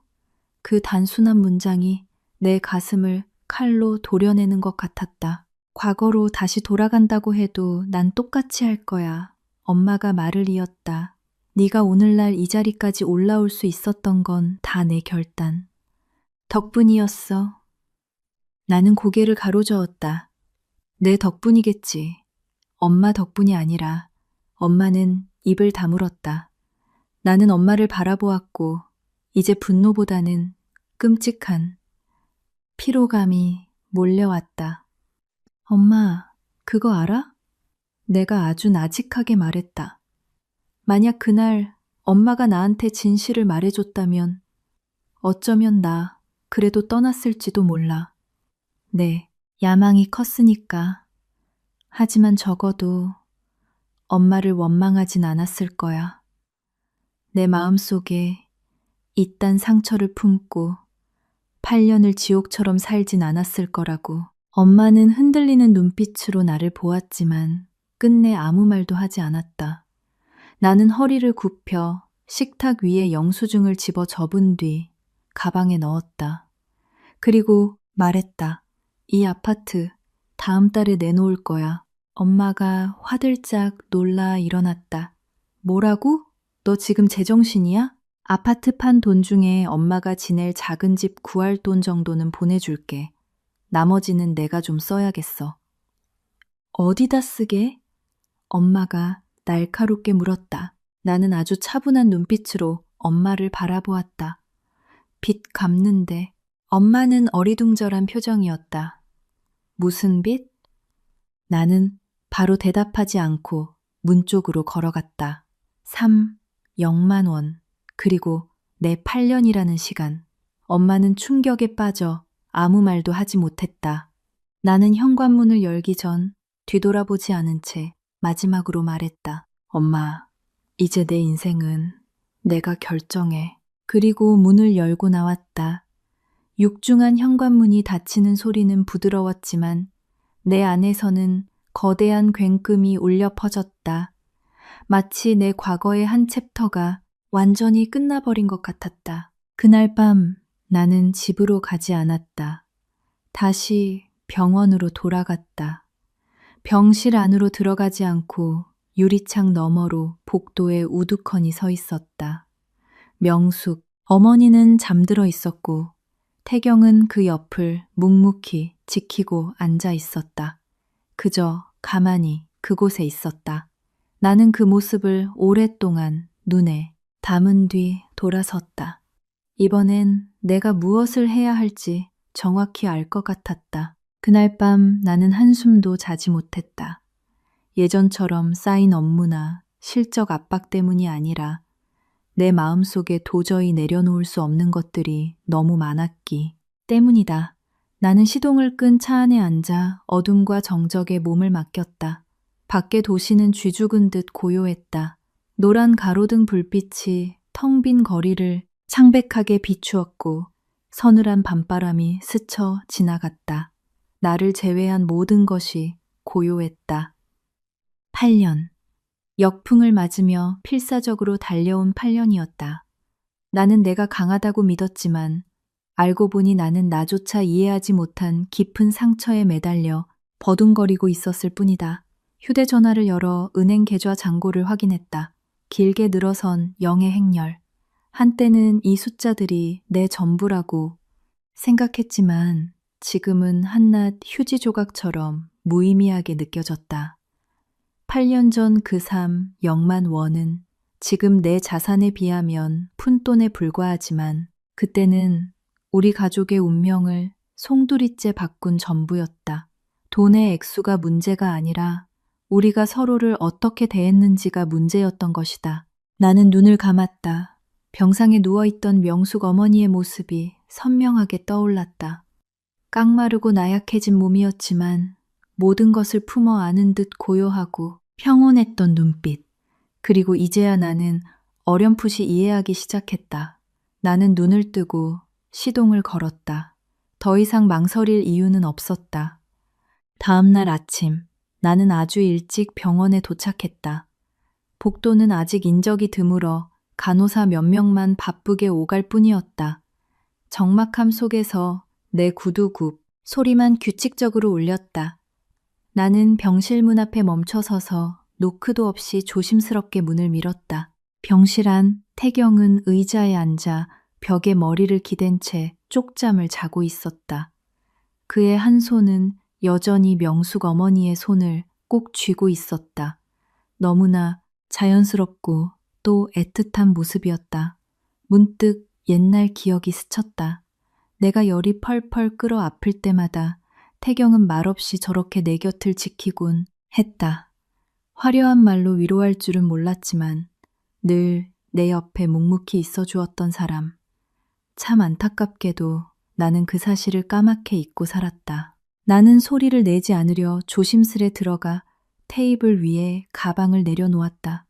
그 단순한 문장이 내 가슴을 칼로 도려내는 것 같았다. 과거로 다시 돌아간다고 해도 난 똑같이 할 거야. 엄마가 말을 이었다. 네가 오늘날 이 자리까지 올라올 수 있었던 건 다 내 결단. 덕분이었어. 나는 고개를 가로저었다. 내 덕분이겠지. 엄마 덕분이 아니라 엄마는 입을 다물었다. 나는 엄마를 바라보았고 이제 분노보다는 끔찍한 피로감이 몰려왔다. 엄마, 그거 알아? 내가 아주 나직하게 말했다. 만약 그날 엄마가 나한테 진실을 말해줬다면 어쩌면 나 그래도 떠났을지도 몰라. 네, 야망이 컸으니까. 하지만 적어도 엄마를 원망하진 않았을 거야. 내 마음속에 이딴 상처를 품고 8년을 지옥처럼 살진 않았을 거라고. 엄마는 흔들리는 눈빛으로 나를 보았지만 끝내 아무 말도 하지 않았다. 나는 허리를 굽혀 식탁 위에 영수증을 집어 접은 뒤 가방에 넣었다. 그리고 말했다. 이 아파트 다음 달에 내놓을 거야. 엄마가 화들짝 놀라 일어났다. 뭐라고? 너 지금 제정신이야? 아파트 판 돈 중에 엄마가 지낼 작은 집 구할 돈 정도는 보내줄게. 나머지는 내가 좀 써야겠어. 어디다 쓰게? 엄마가 날카롭게 물었다. 나는 아주 차분한 눈빛으로 엄마를 바라보았다. 빚 갚는데. 엄마는 어리둥절한 표정이었다. 무슨 빚? 나는 바로 대답하지 않고 문 쪽으로 걸어갔다. 0만 원. 그리고 내 8년이라는 시간. 엄마는 충격에 빠져 아무 말도 하지 못했다. 나는 현관문을 열기 전 뒤돌아보지 않은 채 마지막으로 말했다. 엄마, 이제 내 인생은 내가 결정해. 그리고 문을 열고 나왔다. 육중한 현관문이 닫히는 소리는 부드러웠지만 내 안에서는 거대한 굉금이 울려 퍼졌다. 마치 내 과거의 한 챕터가 완전히 끝나버린 것 같았다. 그날 밤 나는 집으로 가지 않았다. 다시 병원으로 돌아갔다. 병실 안으로 들어가지 않고 유리창 너머로 복도에 우두커니 서 있었다. 명숙, 어머니는 잠들어 있었고 태경은 그 옆을 묵묵히 지키고 앉아 있었다. 그저 가만히 그곳에 있었다. 나는 그 모습을 오랫동안 눈에 담은 뒤 돌아섰다. 이번엔 내가 무엇을 해야 할지 정확히 알 것 같았다. 그날 밤 나는 한숨도 자지 못했다. 예전처럼 쌓인 업무나 실적 압박 때문이 아니라 내 마음속에 도저히 내려놓을 수 없는 것들이 너무 많았기 때문이다. 나는 시동을 끈 차 안에 앉아 어둠과 정적에 몸을 맡겼다. 밖에 도시는 쥐 죽은 듯 고요했다. 노란 가로등 불빛이 텅 빈 거리를 창백하게 비추었고 서늘한 밤바람이 스쳐 지나갔다. 나를 제외한 모든 것이 고요했다. 8년. 역풍을 맞으며 필사적으로 달려온 8년이었다. 나는 내가 강하다고 믿었지만 알고 보니 나는 나조차 이해하지 못한 깊은 상처에 매달려 버둥거리고 있었을 뿐이다. 휴대전화를 열어 은행 계좌 잔고를 확인했다. 길게 늘어선 0의 행렬. 한때는 이 숫자들이 내 전부라고 생각했지만 지금은 한낱 휴지 조각처럼 무의미하게 느껴졌다. 8년 전 그 삶 0만 원은 지금 내 자산에 비하면 푼돈에 불과하지만 그때는 우리 가족의 운명을 송두리째 바꾼 전부였다. 돈의 액수가 문제가 아니라 우리가 서로를 어떻게 대했는지가 문제였던 것이다. 나는 눈을 감았다. 병상에 누워있던 명숙 어머니의 모습이 선명하게 떠올랐다. 깡마르고 나약해진 몸이었지만 모든 것을 품어 안은 듯 고요하고 평온했던 눈빛. 그리고 이제야 나는 어렴풋이 이해하기 시작했다. 나는 눈을 뜨고 시동을 걸었다. 더 이상 망설일 이유는 없었다. 다음 날 아침, 나는 아주 일찍 병원에 도착했다. 복도는 아직 인적이 드물어 간호사 몇 명만 바쁘게 오갈 뿐이었다. 적막함 속에서 내 구두굽 소리만 규칙적으로 울렸다. 나는 병실 문 앞에 멈춰 서서 노크도 없이 조심스럽게 문을 밀었다. 병실 안 태경은 의자에 앉아 벽에 머리를 기댄 채 쪽잠을 자고 있었다. 그의 한 손은 여전히 명숙 어머니의 손을 꼭 쥐고 있었다. 너무나 자연스럽고 또 애틋한 모습이었다. 문득 옛날 기억이 스쳤다. 내가 열이 펄펄 끓어 아플 때마다 태경은 말없이 저렇게 내 곁을 지키곤 했다. 화려한 말로 위로할 줄은 몰랐지만 늘 내 옆에 묵묵히 있어 주었던 사람. 참 안타깝게도 나는 그 사실을 까맣게 잊고 살았다. 나는 소리를 내지 않으려 조심스레 들어가 테이블 위에 가방을 내려놓았다.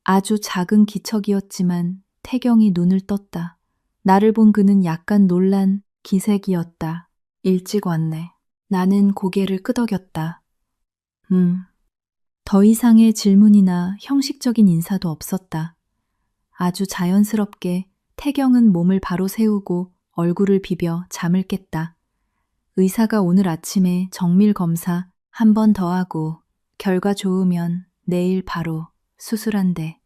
아주 작은 기척이었지만 태경이 눈을 떴다. 나를 본 그는 약간 놀란 기색이었다. 일찍 왔네. 나는 고개를 끄덕였다. 더 이상의 질문이나 형식적인 인사도 없었다. 아주 자연스럽게 태경은 몸을 바로 세우고 얼굴을 비벼 잠을 깼다. 의사가 오늘 아침에 정밀 검사 한 번 더 하고 결과 좋으면 내일 바로 수술한대.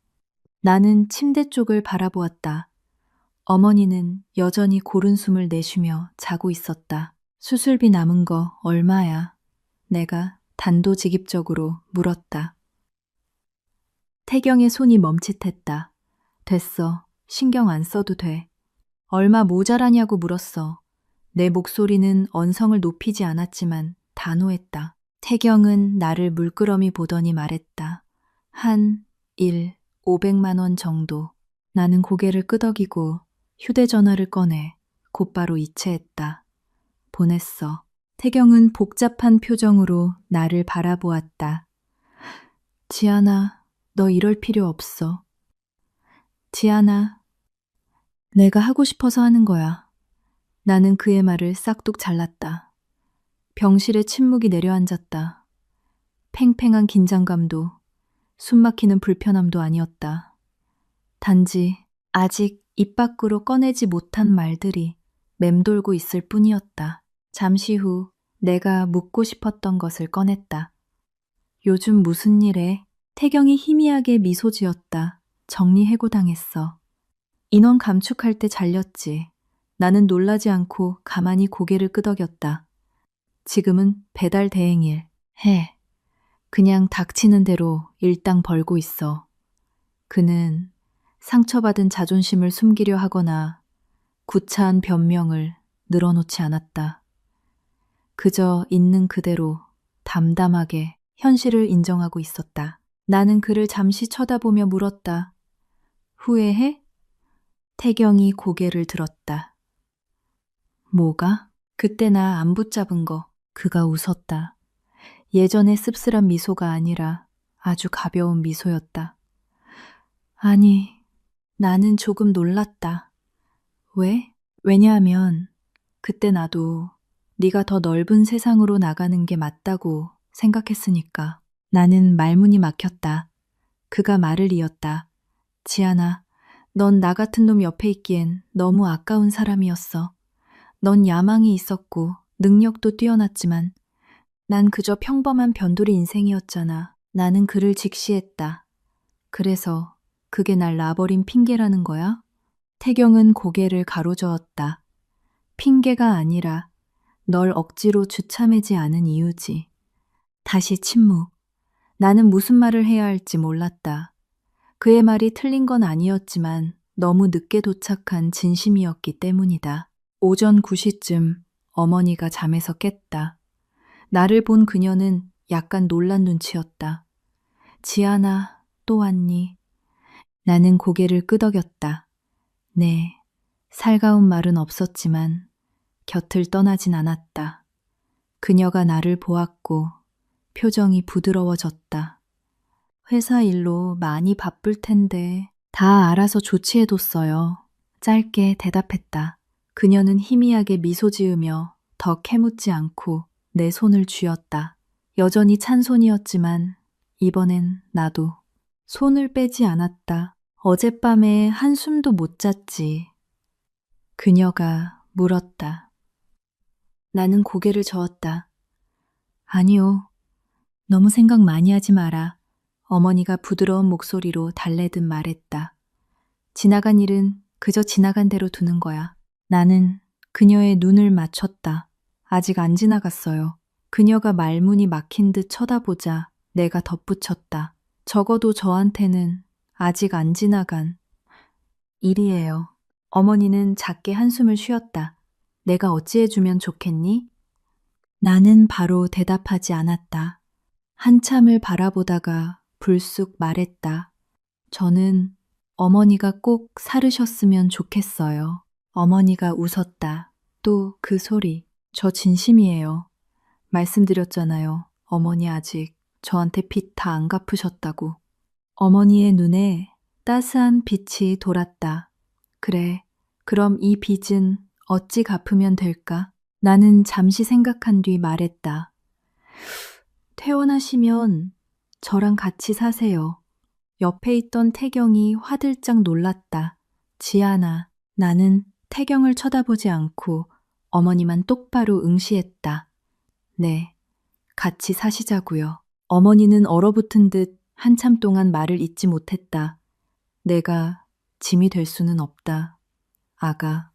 나는 침대 쪽을 바라보았다. 어머니는 여전히 고른 숨을 내쉬며 자고 있었다. 수술비 남은 거 얼마야? 내가 단도직입적으로 물었다. 태경의 손이 멈칫했다. 됐어. 신경 안 써도 돼. 얼마 모자라냐고 물었어. 내 목소리는 언성을 높이지 않았지만 단호했다. 태경은 나를 물끄러미 보더니 말했다. 한 500만 원 정도. 나는 고개를 끄덕이고 휴대전화를 꺼내 곧바로 이체했다. 보냈어. 태경은 복잡한 표정으로 나를 바라보았다. 지안아, 너 이럴 필요 없어. 지안아, 내가 하고 싶어서 하는 거야. 나는 그의 말을 싹둑 잘랐다. 병실에 침묵이 내려앉았다. 팽팽한 긴장감도 숨막히는 불편함도 아니었다. 단지 아직 입 밖으로 꺼내지 못한 말들이 맴돌고 있을 뿐이었다. 잠시 후 내가 묻고 싶었던 것을 꺼냈다. 요즘 무슨 일해? 태경이 희미하게 미소 지었다. 정리해고당했어. 인원 감축할 때 잘렸지. 나는 놀라지 않고 가만히 고개를 끄덕였다. 지금은 배달 대행일 해. 그냥 닥치는 대로 일당 벌고 있어. 그는 상처받은 자존심을 숨기려 하거나 구차한 변명을 늘어놓지 않았다. 그저 있는 그대로 담담하게 현실을 인정하고 있었다. 나는 그를 잠시 쳐다보며 물었다. 후회해? 태경이 고개를 들었다. 뭐가? 그때 나 안 붙잡은 거. 그가 웃었다. 예전의 씁쓸한 미소가 아니라 아주 가벼운 미소였다. 아니, 나는 조금 놀랐다. 왜? 왜냐하면 그때 나도 네가 더 넓은 세상으로 나가는 게 맞다고 생각했으니까. 나는 말문이 막혔다. 그가 말을 이었다. 지아나, 넌 나 같은 놈 옆에 있기엔 너무 아까운 사람이었어. 넌 야망이 있었고 능력도 뛰어났지만 난 그저 평범한 변두리 인생이었잖아. 나는 그를 직시했다. 그래서 그게 날 놔버린 핑계라는 거야? 태경은 고개를 가로저었다. 핑계가 아니라 널 억지로 주참하지 않은 이유지. 다시 침묵. 나는 무슨 말을 해야 할지 몰랐다. 그의 말이 틀린 건 아니었지만 너무 늦게 도착한 진심이었기 때문이다. 오전 9시쯤 어머니가 잠에서 깼다. 나를 본 그녀는 약간 놀란 눈치였다. 지아나, 또 왔니? 나는 고개를 끄덕였다. 네, 살가운 말은 없었지만 곁을 떠나진 않았다. 그녀가 나를 보았고 표정이 부드러워졌다. 회사 일로 많이 바쁠 텐데 다 알아서 조치해뒀어요. 짧게 대답했다. 그녀는 희미하게 미소 지으며 더 캐묻지 않고 내 손을 쥐었다. 여전히 찬 손이었지만 이번엔 나도 손을 빼지 않았다. 어젯밤에 한숨도 못 잤지. 그녀가 물었다. 나는 고개를 저었다. 아니요. 너무 생각 많이 하지 마라. 어머니가 부드러운 목소리로 달래듯 말했다. 지나간 일은 그저 지나간 대로 두는 거야. 나는 그녀의 눈을 맞췄다. 아직 안 지나갔어요. 그녀가 말문이 막힌 듯 쳐다보자 내가 덧붙였다. 적어도 저한테는 아직 안 지나간 일이에요. 어머니는 작게 한숨을 쉬었다. 내가 어찌해주면 좋겠니? 나는 바로 대답하지 않았다. 한참을 바라보다가 불쑥 말했다. 저는 어머니가 꼭 살으셨으면 좋겠어요. 어머니가 웃었다. 또 그 소리. 저 진심이에요. 말씀드렸잖아요. 어머니 아직 저한테 빚 다 안 갚으셨다고. 어머니의 눈에 따스한 빛이 돌았다. 그래, 그럼 이 빚은 어찌 갚으면 될까? 나는 잠시 생각한 뒤 말했다. 퇴원하시면 저랑 같이 사세요. 옆에 있던 태경이 화들짝 놀랐다. 지아나, 나는 태경을 쳐다보지 않고 어머니만 똑바로 응시했다. 네, 같이 사시자고요. 어머니는 얼어붙은 듯 한참 동안 말을 잇지 못했다. 내가 짐이 될 수는 없다. 아가.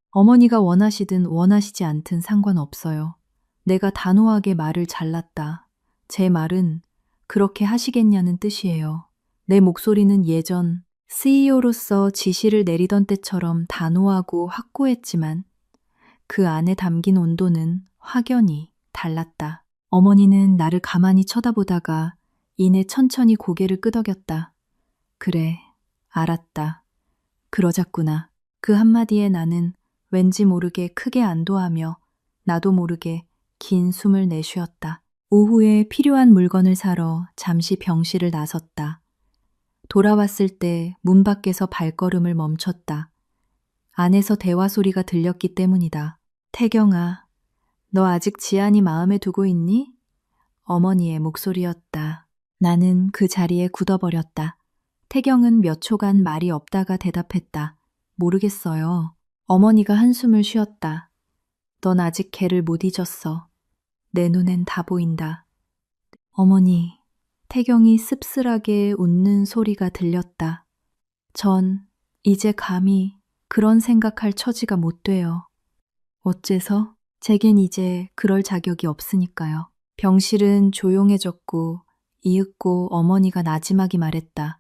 어머니가 원하시든 원하시지 않든 상관없어요. 내가 단호하게 말을 잘랐다. 제 말은 그렇게 하시겠냐는 뜻이에요. 내 목소리는 예전 CEO로서 지시를 내리던 때처럼 단호하고 확고했지만 그 안에 담긴 온도는 확연히 달랐다. 어머니는 나를 가만히 쳐다보다가 이내 천천히 고개를 끄덕였다. 그래, 알았다. 그러자꾸나. 그 한마디에 나는 왠지 모르게 크게 안도하며 나도 모르게 긴 숨을 내쉬었다. 오후에 필요한 물건을 사러 잠시 병실을 나섰다. 돌아왔을 때 문 밖에서 발걸음을 멈췄다. 안에서 대화 소리가 들렸기 때문이다. 태경아, 너 아직 지안이 마음에 두고 있니? 어머니의 목소리였다. 나는 그 자리에 굳어버렸다. 태경은 몇 초간 말이 없다가 대답했다. 모르겠어요. 어머니가 한숨을 쉬었다. 넌 아직 걔를 못 잊었어. 내 눈엔 다 보인다. 어머니, 태경이 씁쓸하게 웃는 소리가 들렸다. 전 이제 감히 그런 생각할 처지가 못 돼요. 어째서? 제겐 이제 그럴 자격이 없으니까요. 병실은 조용해졌고 이윽고 어머니가 나지막이 말했다.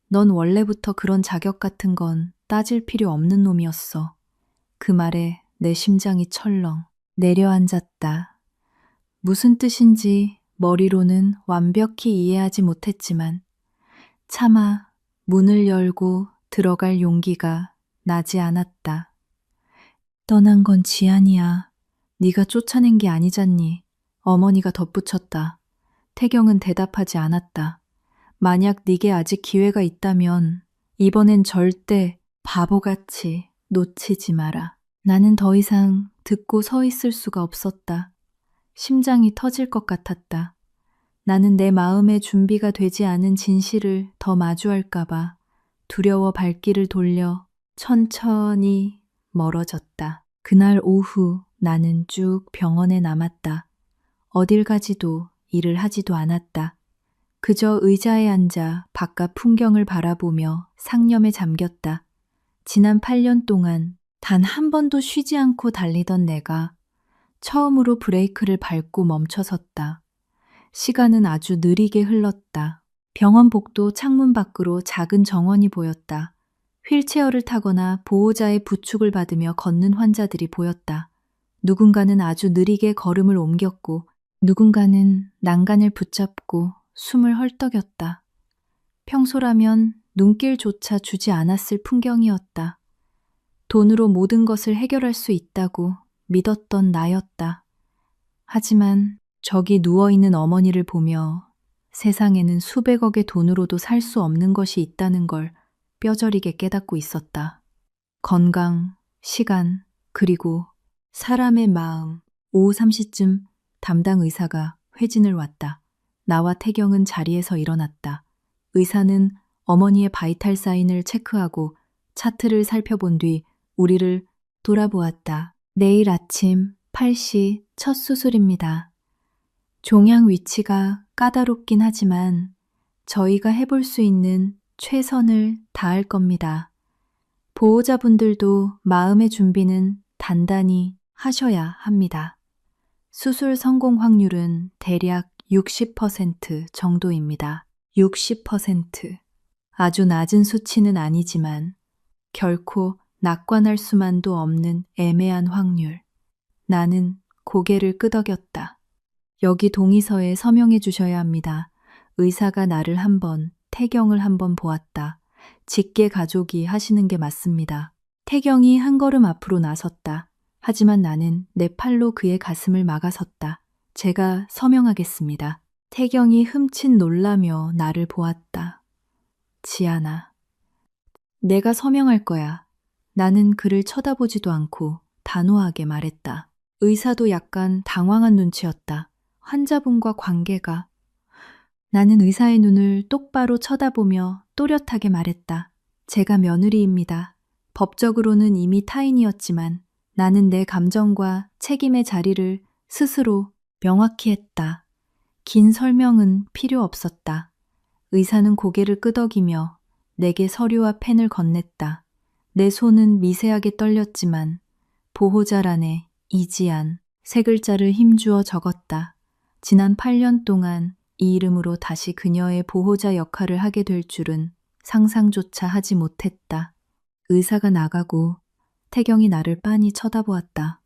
넌 원래부터 그런 자격 같은 건 따질 필요 없는 놈이었어. 그 말에 내 심장이 철렁 내려앉았다. 무슨 뜻인지 머리로는 완벽히 이해하지 못했지만 차마 문을 열고 들어갈 용기가 나지 않았다. 떠난 건 지안이야. 네가 쫓아낸 게 아니잖니. 어머니가 덧붙였다. 태경은 대답하지 않았다. 만약 네게 아직 기회가 있다면 이번엔 절대 바보같이 놓치지 마라. 나는 더 이상 듣고 서 있을 수가 없었다. 심장이 터질 것 같았다. 나는 내 마음의 준비가 되지 않은 진실을 더 마주할까봐 두려워 발길을 돌려 천천히 멀어졌다. 그날 오후 나는 쭉 병원에 남았다. 어딜 가지도 일을 하지도 않았다. 그저 의자에 앉아 바깥 풍경을 바라보며 상념에 잠겼다. 지난 8년 동안 단 한 번도 쉬지 않고 달리던 내가 처음으로 브레이크를 밟고 멈춰섰다. 시간은 아주 느리게 흘렀다. 병원 복도 창문 밖으로 작은 정원이 보였다. 휠체어를 타거나 보호자의 부축을 받으며 걷는 환자들이 보였다. 누군가는 아주 느리게 걸음을 옮겼고 누군가는 난간을 붙잡고 숨을 헐떡였다. 평소라면 눈길조차 주지 않았을 풍경이었다. 돈으로 모든 것을 해결할 수 있다고 믿었던 나였다. 하지만 저기 누워있는 어머니를 보며 세상에는 수백억의 돈으로도 살 수 없는 것이 있다는 걸 뼈저리게 깨닫고 있었다. 건강, 시간, 그리고 사람의 마음. 오후 3시쯤 담당 의사가 회진을 왔다. 나와 태경은 자리에서 일어났다. 의사는 어머니의 바이탈 사인을 체크하고 차트를 살펴본 뒤 우리를 돌아보았다. 내일 아침 8시 첫 수술입니다. 종양 위치가 까다롭긴 하지만 저희가 해볼 수 있는 최선을 다할 겁니다. 보호자분들도 마음의 준비는 단단히 하셔야 합니다. 수술 성공 확률은 대략 60% 정도입니다. 60%. 아주 낮은 수치는 아니지만 결코 낙관할 수만도 없는 애매한 확률. 나는 고개를 끄덕였다. 여기 동의서에 서명해 주셔야 합니다. 의사가 나를 한 번, 태경을 한 번 보았다. 직계 가족이 하시는 게 맞습니다. 태경이 한 걸음 앞으로 나섰다. 하지만 나는 내 팔로 그의 가슴을 막아섰다. 제가 서명하겠습니다. 태경이 흠칫 놀라며 나를 보았다. 지아나, 내가 서명할 거야. 나는 그를 쳐다보지도 않고 단호하게 말했다. 의사도 약간 당황한 눈치였다. 환자분과 관계가. 나는 의사의 눈을 똑바로 쳐다보며 또렷하게 말했다. 제가 며느리입니다. 법적으로는 이미 타인이었지만 나는 내 감정과 책임의 자리를 스스로 명확히 했다. 긴 설명은 필요 없었다. 의사는 고개를 끄덕이며 내게 서류와 펜을 건넸다. 내 손은 미세하게 떨렸지만 보호자란에 이지안 세 글자를 힘주어 적었다. 지난 8년 동안 이 이름으로 다시 그녀의 보호자 역할을 하게 될 줄은 상상조차 하지 못했다. 의사가 나가고 태경이 나를 빤히 쳐다보았다.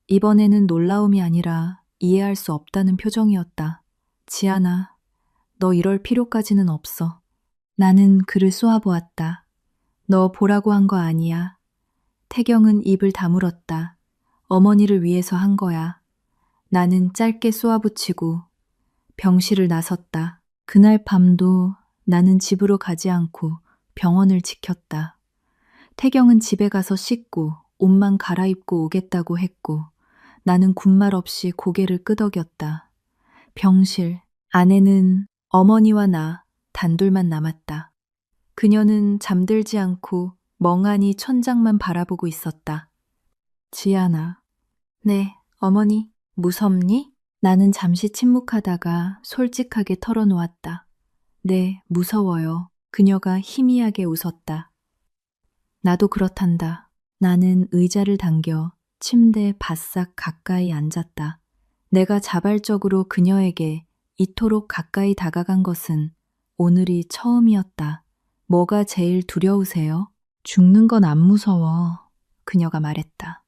이번에는 놀라움이 아니라 이해할 수 없다는 표정이었다. 지아나, 너 이럴 필요까지는 없어. 나는 그를 쏘아보았다. 너 보라고 한 거 아니야. 태경은 입을 다물었다. 어머니를 위해서 한 거야. 나는 짧게 쏘아붙이고 병실을 나섰다. 그날 밤도 나는 집으로 가지 않고 병원을 지켰다. 태경은 집에 가서 씻고 옷만 갈아입고 오겠다고 했고 나는 군말 없이 고개를 끄덕였다. 병실 안에는 어머니와 나 단둘만 남았다. 그녀는 잠들지 않고 멍하니 천장만 바라보고 있었다. 지아나. 네, 어머니. 무섭니? 나는 잠시 침묵하다가 솔직하게 털어놓았다. 네, 무서워요. 그녀가 희미하게 웃었다. 나도 그렇단다. 나는 의자를 당겨 침대에 바싹 가까이 앉았다. 내가 자발적으로 그녀에게 이토록 가까이 다가간 것은 오늘이 처음이었다. 뭐가 제일 두려우세요? 죽는 건 안 무서워. 그녀가 말했다.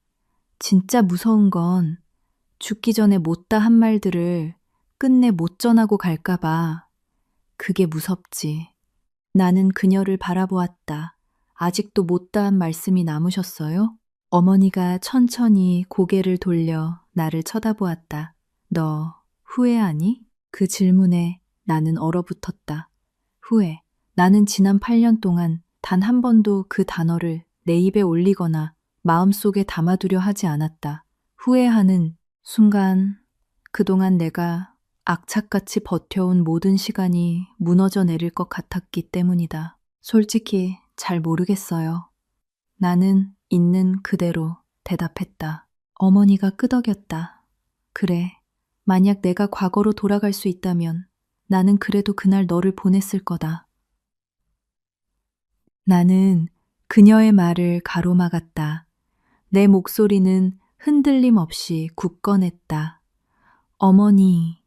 진짜 무서운 건 죽기 전에 못다 한 말들을 끝내 못 전하고 갈까봐. 그게 무섭지. 나는 그녀를 바라보았다. 아직도 못다 한 말씀이 남으셨어요? 어머니가 천천히 고개를 돌려 나를 쳐다보았다. 너 후회하니? 그 질문에 나는 얼어붙었다. 후회. 나는 지난 8년 동안 단 한 번도 그 단어를 내 입에 올리거나 마음속에 담아두려 하지 않았다. 후회하는 순간, 그동안 내가 악착같이 버텨온 모든 시간이 무너져 내릴 것 같았기 때문이다. 솔직히 잘 모르겠어요. 나는 있는 그대로 대답했다. 어머니가 끄덕였다. 그래, 만약 내가 과거로 돌아갈 수 있다면 나는 그래도 그날 너를 보냈을 거다. 나는 그녀의 말을 가로막았다. 내 목소리는 흔들림 없이 굳건했다. 어머니.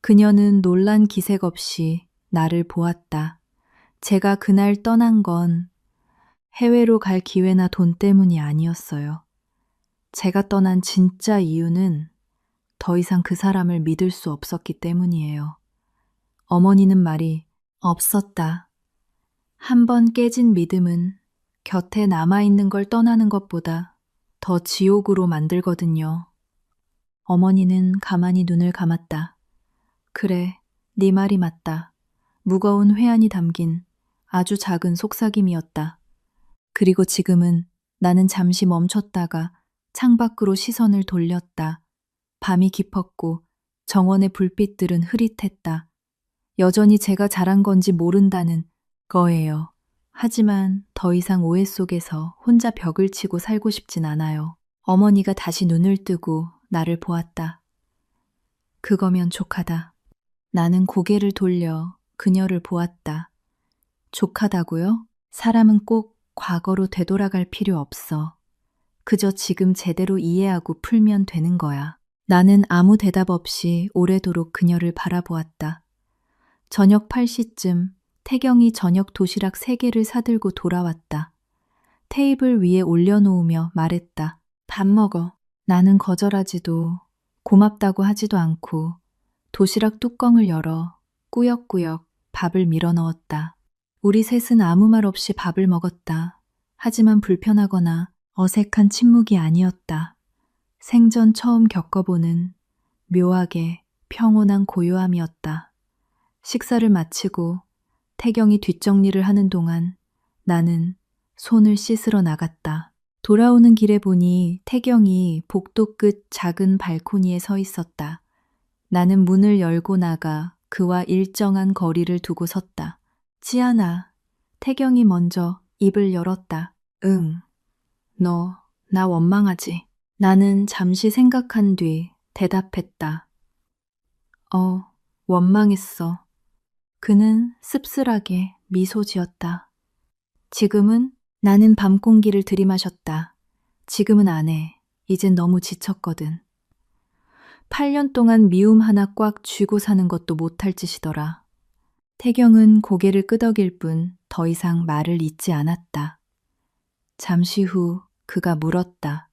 그녀는 놀란 기색 없이 나를 보았다. 제가 그날 떠난 건 해외로 갈 기회나 돈 때문이 아니었어요. 제가 떠난 진짜 이유는 더 이상 그 사람을 믿을 수 없었기 때문이에요. 어머니는 말이 없었다. 한 번 깨진 믿음은 곁에 남아있는 걸 떠나는 것보다 더 지옥으로 만들거든요. 어머니는 가만히 눈을 감았다. 그래, 네 말이 맞다. 무거운 회한이 담긴 아주 작은 속삭임이었다. 그리고 지금은 나는 잠시 멈췄다가 창밖으로 시선을 돌렸다. 밤이 깊었고 정원의 불빛들은 흐릿했다. 여전히 제가 잘한 건지 모른다는 거예요. 하지만 더 이상 오해 속에서 혼자 벽을 치고 살고 싶진 않아요. 어머니가 다시 눈을 뜨고 나를 보았다. 그거면 족하다. 나는 고개를 돌려 그녀를 보았다. 족하다고요? 사람은 꼭 과거로 되돌아갈 필요 없어. 그저 지금 제대로 이해하고 풀면 되는 거야. 나는 아무 대답 없이 오래도록 그녀를 바라보았다. 저녁 8시쯤 태경이 저녁 도시락 3개를 사들고 돌아왔다. 테이블 위에 올려놓으며 말했다. 밥 먹어. 나는 거절하지도 고맙다고 하지도 않고 도시락 뚜껑을 열어 꾸역꾸역 밥을 밀어 넣었다. 우리 셋은 아무 말 없이 밥을 먹었다. 하지만 불편하거나 어색한 침묵이 아니었다. 생전 처음 겪어보는 묘하게 평온한 고요함이었다. 식사를 마치고 태경이 뒷정리를 하는 동안 나는 손을 씻으러 나갔다. 돌아오는 길에 보니 태경이 복도 끝 작은 발코니에 서 있었다. 나는 문을 열고 나가 그와 일정한 거리를 두고 섰다. 지아나, 태경이 먼저 입을 열었다. 응, 너 나 원망하지? 나는 잠시 생각한 뒤 대답했다. 원망했어. 그는 씁쓸하게 미소 지었다. 지금은? 나는 밤 공기를 들이마셨다. 지금은 안 해. 이젠 너무 지쳤거든. 8년 동안 미움 하나 꽉 쥐고 사는 것도 못할 짓이더라. 태경은 고개를 끄덕일 뿐 더 이상 말을 잇지 않았다. 잠시 후 그가 물었다.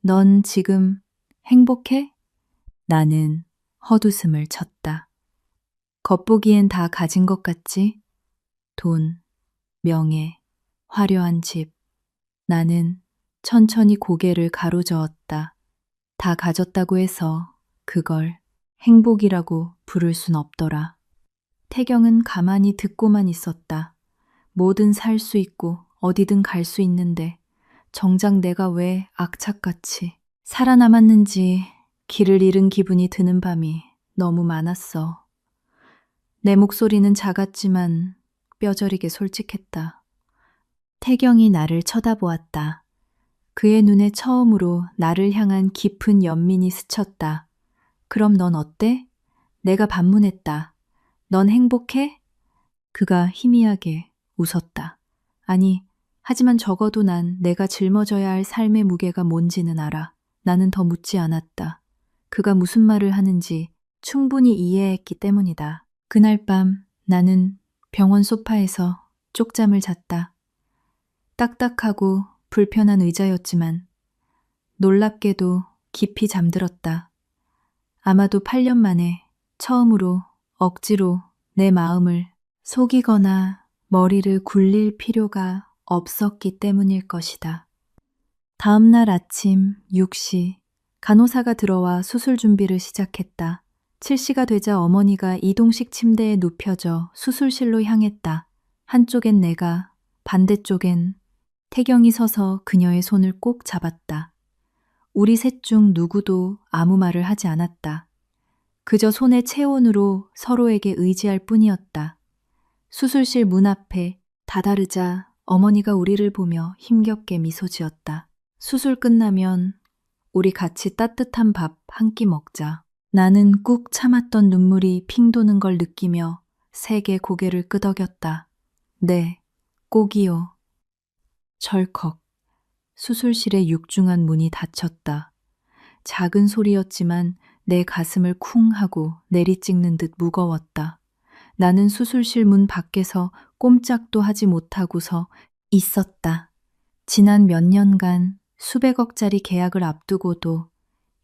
넌 지금 행복해? 나는 헛웃음을 쳤다. 겉보기엔 다 가진 것 같지? 돈, 명예, 화려한 집. 나는 천천히 고개를 가로저었다. 다 가졌다고 해서 그걸 행복이라고 부를 순 없더라. 태경은 가만히 듣고만 있었다. 뭐든 살 수 있고 어디든 갈 수 있는데 정작 내가 왜 악착같이 살아남았는지 길을 잃은 기분이 드는 밤이 너무 많았어. 내 목소리는 작았지만 뼈저리게 솔직했다. 태경이 나를 쳐다보았다. 그의 눈에 처음으로 나를 향한 깊은 연민이 스쳤다. 그럼 넌 어때? 내가 반문했다. 넌 행복해? 그가 희미하게 웃었다. 아니, 하지만 적어도 난 내가 짊어져야 할 삶의 무게가 뭔지는 알아. 나는 더 묻지 않았다. 그가 무슨 말을 하는지 충분히 이해했기 때문이다. 그날 밤 나는 병원 소파에서 쪽잠을 잤다. 딱딱하고 불편한 의자였지만 놀랍게도 깊이 잠들었다. 아마도 8년 만에 처음으로 억지로 내 마음을 속이거나 머리를 굴릴 필요가 없었기 때문일 것이다. 다음 날 아침 6시 간호사가 들어와 수술 준비를 시작했다. 7시가 되자 어머니가 이동식 침대에 눕혀져 수술실로 향했다. 한쪽엔 내가, 반대쪽엔 태경이 서서 그녀의 손을 꼭 잡았다. 우리 셋 중 누구도 아무 말을 하지 않았다. 그저 손의 체온으로 서로에게 의지할 뿐이었다. 수술실 문 앞에 다다르자 어머니가 우리를 보며 힘겹게 미소 지었다. 수술 끝나면 우리 같이 따뜻한 밥 한 끼 먹자. 나는 꾹 참았던 눈물이 핑 도는 걸 느끼며 세게 고개를 끄덕였다. 네, 꼭이요. 철컥. 수술실의 육중한 문이 닫혔다. 작은 소리였지만 내 가슴을 쿵 하고 내리찍는 듯 무거웠다. 나는 수술실 문 밖에서 꼼짝도 하지 못하고서 있었다. 지난 몇 년간 수백억짜리 계약을 앞두고도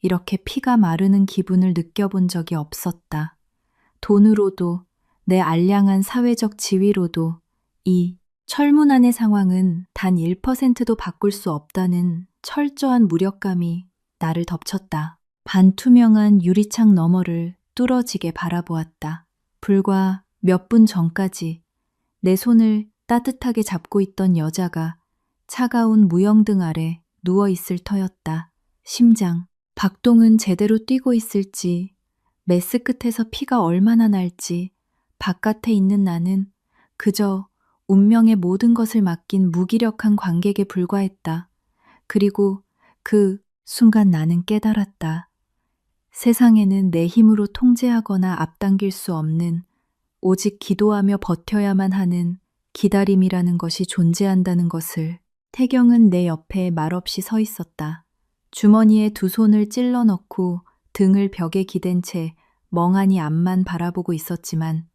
이렇게 피가 마르는 기분을 느껴본 적이 없었다. 돈으로도 내 알량한 사회적 지위로도 이 철문안의 상황은 단 1%도 바꿀 수 없다는 철저한 무력감이 나를 덮쳤다. 반투명한 유리창 너머를 뚫어지게 바라보았다. 불과 몇 분 전까지 내 손을 따뜻하게 잡고 있던 여자가 차가운 무영등 아래 누워있을 터였다. 심장, 박동은 제대로 뛰고 있을지, 메스 끝에서 피가 얼마나 날지, 바깥에 있는 나는 그저 운명의 모든 것을 맡긴 무기력한 관객에 불과했다. 그리고 그 순간 나는 깨달았다. 세상에는 내 힘으로 통제하거나 앞당길 수 없는, 오직 기도하며 버텨야만 하는 기다림이라는 것이 존재한다는 것을. 태경은 내 옆에 말없이 서 있었다. 주머니에 두 손을 찔러 넣고 등을 벽에 기댄 채 멍하니 앞만 바라보고 있었지만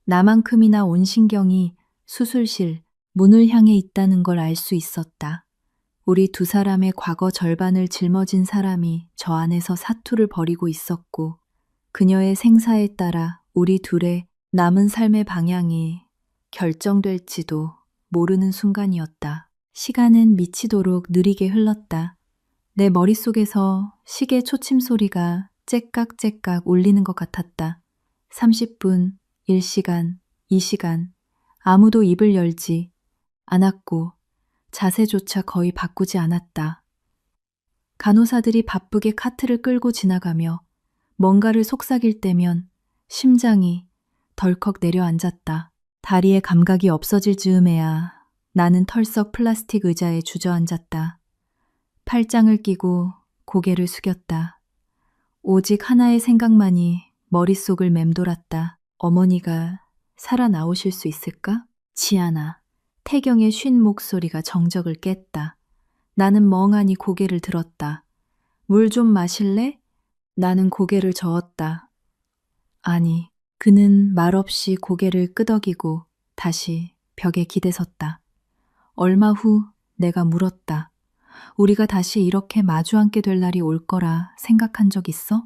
나만큼이나 온 신경이 수술실 문을 향해 있다는 걸 알 수 있었다. 우리 두 사람의 과거 절반을 짊어진 사람이 저 안에서 사투를 벌이고 있었고 그녀의 생사에 따라 우리 둘의 남은 삶의 방향이 결정될지도 모르는 순간이었다. 시간은 미치도록 느리게 흘렀다. 내 머릿속에서 시계 초침 소리가 째깍째깍 울리는 것 같았다. 30분, 1시간, 2시간, 아무도 입을 열지 않았고 자세조차 거의 바꾸지 않았다. 간호사들이 바쁘게 카트를 끌고 지나가며 뭔가를 속삭일 때면 심장이 덜컥 내려앉았다. 다리에 감각이 없어질 즈음에야 나는 털썩 플라스틱 의자에 주저앉았다. 팔짱을 끼고 고개를 숙였다. 오직 하나의 생각만이 머릿속을 맴돌았다. 어머니가 살아나오실 수 있을까? 지아나. 태경의 쉰 목소리가 정적을 깼다. 나는 멍하니 고개를 들었다. 물 좀 마실래? 나는 고개를 저었다. 아니, 그는 말없이 고개를 끄덕이고 다시 벽에 기대섰다. 얼마 후 내가 물었다. 우리가 다시 이렇게 마주 앉게 될 날이 올 거라 생각한 적 있어?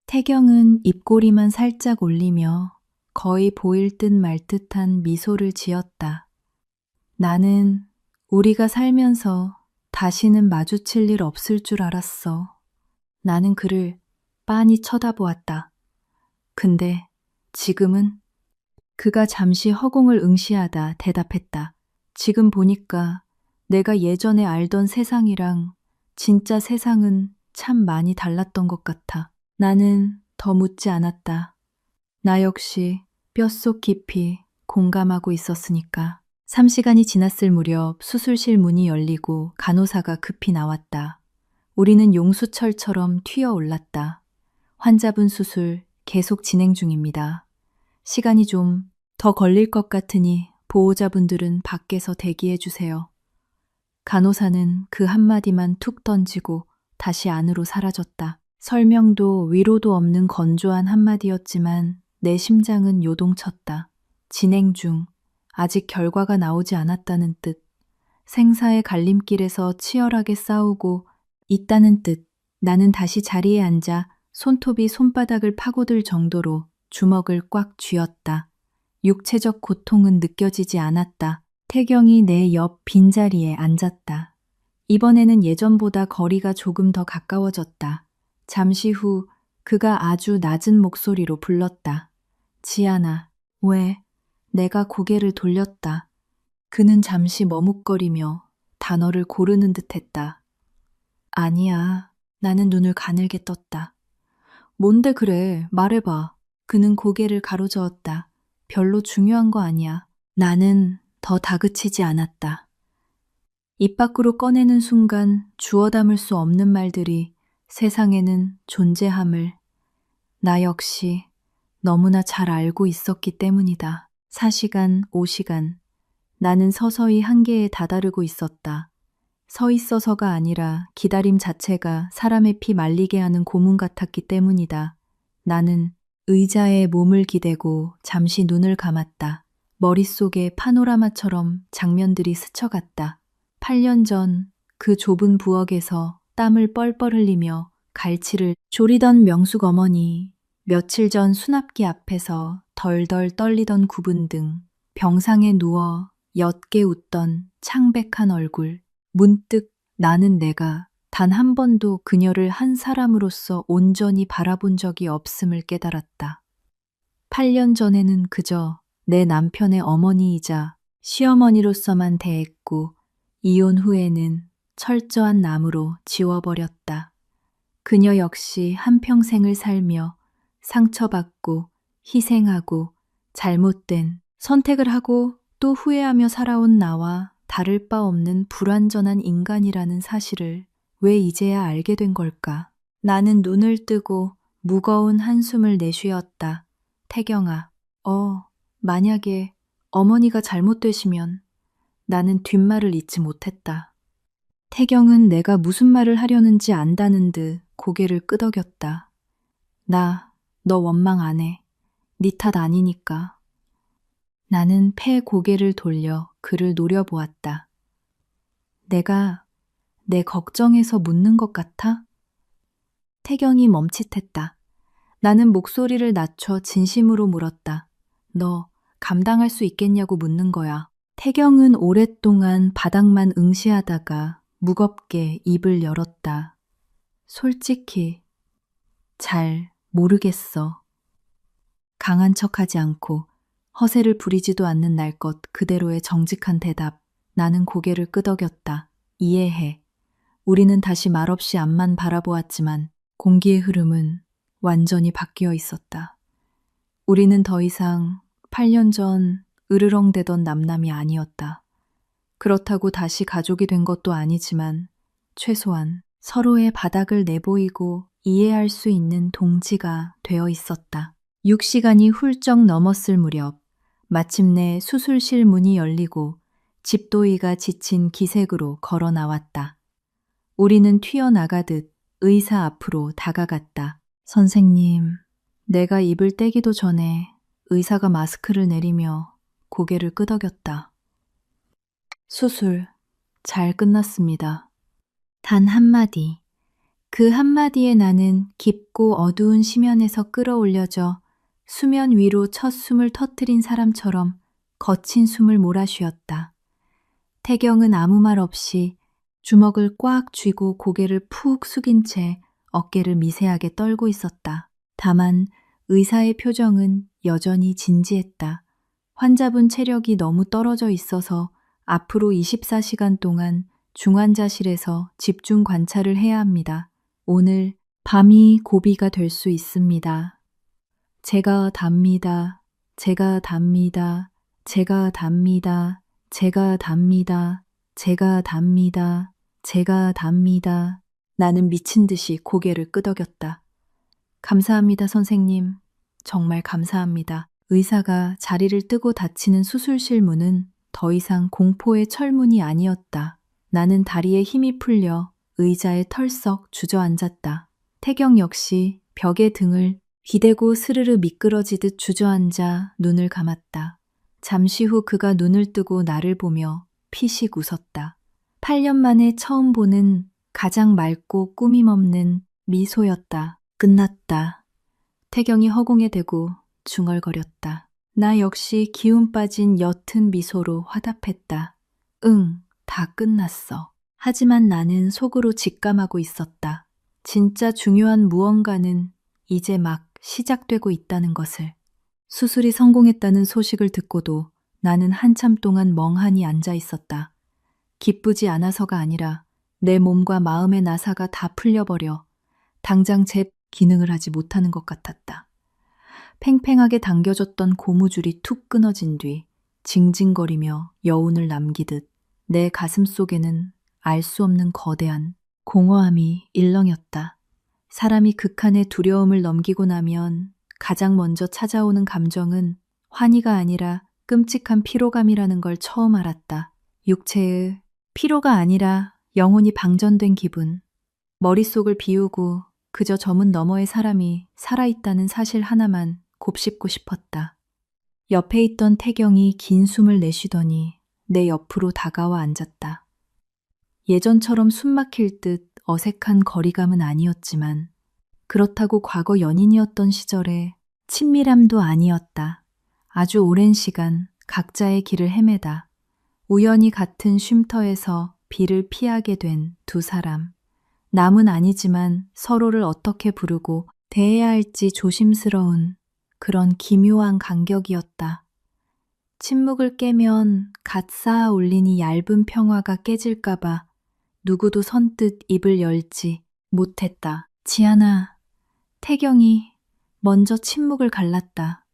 태경은 입꼬리만 살짝 올리며 거의 보일 듯 말 듯한 미소를 지었다. 나는 우리가 살면서 다시는 마주칠 일 없을 줄 알았어. 나는 그를 빤히 쳐다보았다. 근데 지금은? 그가 잠시 허공을 응시하다 대답했다. 지금 보니까 내가 예전에 알던 세상이랑 진짜 세상은 참 많이 달랐던 것 같아. 나는 더 묻지 않았다. 나 역시 뼛속 깊이 공감하고 있었으니까. 3시간이 지났을 무렵 수술실 문이 열리고 간호사가 급히 나왔다. 우리는 용수철처럼 튀어 올랐다. 환자분 수술 계속 진행 중입니다. 시간이 좀 더 걸릴 것 같으니 보호자분들은 밖에서 대기해 주세요. 간호사는 그 한마디만 툭 던지고 다시 안으로 사라졌다. 설명도 위로도 없는 건조한 한마디였지만 내 심장은 요동쳤다. 진행 중, 아직 결과가 나오지 않았다는 뜻. 생사의 갈림길에서 치열하게 싸우고 있다는 뜻. 나는 다시 자리에 앉아 손톱이 손바닥을 파고들 정도로 주먹을 꽉 쥐었다. 육체적 고통은 느껴지지 않았다. 태경이 내 옆 빈자리에 앉았다. 이번에는 예전보다 거리가 조금 더 가까워졌다. 잠시 후 그가 아주 낮은 목소리로 불렀다. 지아나, 왜? 내가 고개를 돌렸다. 그는 잠시 머뭇거리며 단어를 고르는 듯 했다. 아니야. 나는 눈을 가늘게 떴다. 뭔데 그래? 말해봐. 그는 고개를 가로저었다. 별로 중요한 거 아니야. 나는 더 다그치지 않았다. 입 밖으로 꺼내는 순간 주워 담을 수 없는 말들이 세상에는 존재함을 나 역시 너무나 잘 알고 있었기 때문이다. 4시간, 5시간. 나는 서서히 한계에 다다르고 있었다. 서 있어서가 아니라 기다림 자체가 사람의 피 말리게 하는 고문 같았기 때문이다. 나는 의자에 몸을 기대고 잠시 눈을 감았다. 머릿속에 파노라마처럼 장면들이 스쳐갔다. 8년 전 그 좁은 부엌에서 땀을 뻘뻘 흘리며 갈치를 조리던 명숙 어머니, 며칠 전 수납기 앞에서 덜덜 떨리던 구분 등 병상에 누워 옅게 웃던 창백한 얼굴. 문득 나는 내가 단 한 번도 그녀를 한 사람으로서 온전히 바라본 적이 없음을 깨달았다. 8년 전에는 그저 내 남편의 어머니이자 시어머니로서만 대했고 이혼 후에는 철저한 남으로 지워버렸다. 그녀 역시 한평생을 살며 상처받고 희생하고 잘못된 선택을 하고 또 후회하며 살아온 나와 다를 바 없는 불완전한 인간이라는 사실을 왜 이제야 알게 된 걸까? 나는 눈을 뜨고 무거운 한숨을 내쉬었다. 태경아, 만약에 어머니가 잘못되시면 나는 뒷말을 잇지 못했다. 태경은 내가 무슨 말을 하려는지 안다는 듯 고개를 끄덕였다. 너 원망 안 해. 네 탓 아니니까. 나는 패 고개를 돌려 그를 노려보았다. 내가 내 걱정해서 묻는 것 같아? 태경이 멈칫했다. 나는 목소리를 낮춰 진심으로 물었다. 너 감당할 수 있겠냐고 묻는 거야. 태경은 오랫동안 바닥만 응시하다가 무겁게 입을 열었다. 솔직히 잘 모르겠어. 강한 척하지 않고 허세를 부리지도 않는 날 것 그대로의 정직한 대답. 나는 고개를 끄덕였다. 이해해. 우리는 다시 말없이 앞만 바라보았지만 공기의 흐름은 완전히 바뀌어 있었다. 우리는 더 이상 8년 전 으르렁대던 남남이 아니었다. 그렇다고 다시 가족이 된 것도 아니지만 최소한 서로의 바닥을 내보이고 이해할 수 있는 동지가 되어 있었다. 6시간이 훌쩍 넘었을 무렵 마침내 수술실 문이 열리고 집도이가 지친 기색으로 걸어 나왔다. 우리는 튀어나가듯 의사 앞으로 다가갔다. 선생님, 내가 입을 떼기도 전에 의사가 마스크를 내리며 고개를 끄덕였다. 수술 잘 끝났습니다. 단 한마디. 그 한마디에 나는 깊고 어두운 심연에서 끌어올려져 수면 위로 첫 숨을 터뜨린 사람처럼 거친 숨을 몰아쉬었다. 태경은 아무 말 없이 주먹을 꽉 쥐고 고개를 푹 숙인 채 어깨를 미세하게 떨고 있었다. 다만 의사의 표정은 여전히 진지했다. 환자분 체력이 너무 떨어져 있어서 앞으로 24시간 동안 중환자실에서 집중 관찰을 해야 합니다. 오늘 밤이 고비가 될 수 있습니다. 제가 답니다. 제가 답니다. 제가 답니다. 제가 답니다. 제가 답니다. 제가 답니다. 나는 미친 듯이 고개를 끄덕였다. 감사합니다, 선생님. 정말 감사합니다. 의사가 자리를 뜨고 닫히는 수술실 문은 더 이상 공포의 철문이 아니었다. 나는 다리에 힘이 풀려 의자에 털썩 주저앉았다. 태경 역시 벽에 등을 기대고 스르르 미끄러지듯 주저앉아 눈을 감았다. 잠시 후 그가 눈을 뜨고 나를 보며 피식 웃었다. 8년 만에 처음 보는 가장 맑고 꾸밈없는 미소였다. 끝났다. 태경이 허공에 대고 중얼거렸다. 나 역시 기운 빠진 옅은 미소로 화답했다. 응, 다 끝났어. 하지만 나는 속으로 직감하고 있었다. 진짜 중요한 무언가는 이제 막 시작되고 있다는 것을. 수술이 성공했다는 소식을 듣고도 나는 한참 동안 멍하니 앉아 있었다. 기쁘지 않아서가 아니라 내 몸과 마음의 나사가 다 풀려버려 당장 제 기능을 하지 못하는 것 같았다. 팽팽하게 당겨졌던 고무줄이 툭 끊어진 뒤 징징거리며 여운을 남기듯 내 가슴 속에는 알 수 없는 거대한 공허함이 일렁였다. 사람이 극한의 두려움을 넘기고 나면 가장 먼저 찾아오는 감정은 환희가 아니라 끔찍한 피로감이라는 걸 처음 알았다. 육체의 피로가 아니라 영혼이 방전된 기분. 머릿속을 비우고 그저 저 문 너머의 사람이 살아있다는 사실 하나만 곱씹고 싶었다. 옆에 있던 태경이 긴 숨을 내쉬더니 내 옆으로 다가와 앉았다. 예전처럼 숨 막힐 듯 어색한 거리감은 아니었지만 그렇다고 과거 연인이었던 시절의 친밀함도 아니었다. 아주 오랜 시간 각자의 길을 헤매다 우연히 같은 쉼터에서 비를 피하게 된 두 사람. 남은 아니지만 서로를 어떻게 부르고 대해야 할지 조심스러운 그런 기묘한 간격이었다. 침묵을 깨면 갓 쌓아 올린 이 얇은 평화가 깨질까봐 누구도 선뜻 입을 열지 못했다. 지아나, 태경이 먼저 침묵을 갈랐다.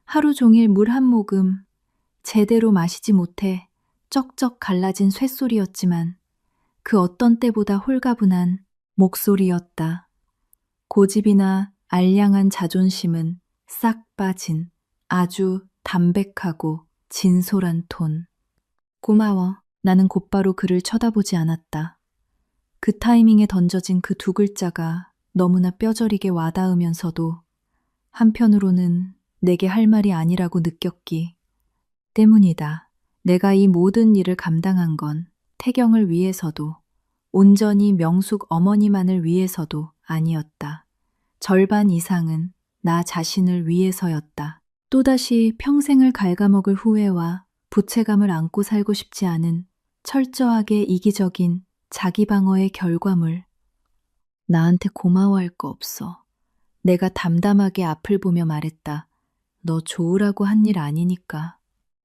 하루 종일 물 한 모금 제대로 마시지 못해 쩍쩍 갈라진 쇳소리였지만 그 어떤 때보다 홀가분한 목소리였다. 고집이나 알량한 자존심은 싹 빠진 아주 담백하고 진솔한 톤. 고마워. 나는 곧바로 그를 쳐다보지 않았다. 그 타이밍에 던져진 그 두 글자가 너무나 뼈저리게 와닿으면서도 한편으로는 내게 할 말이 아니라고 느꼈기 때문이다. 내가 이 모든 일을 감당한 건 태경을 위해서도 온전히 명숙 어머니만을 위해서도 아니었다. 절반 이상은 나 자신을 위해서였다. 또다시 평생을 갉아먹을 후회와 부채감을 안고 살고 싶지 않은 철저하게 이기적인 자기 방어의 결과물. 나한테 고마워할 거 없어. 내가 담담하게 앞을 보며 말했다. 너 좋으라고 한 일 아니니까.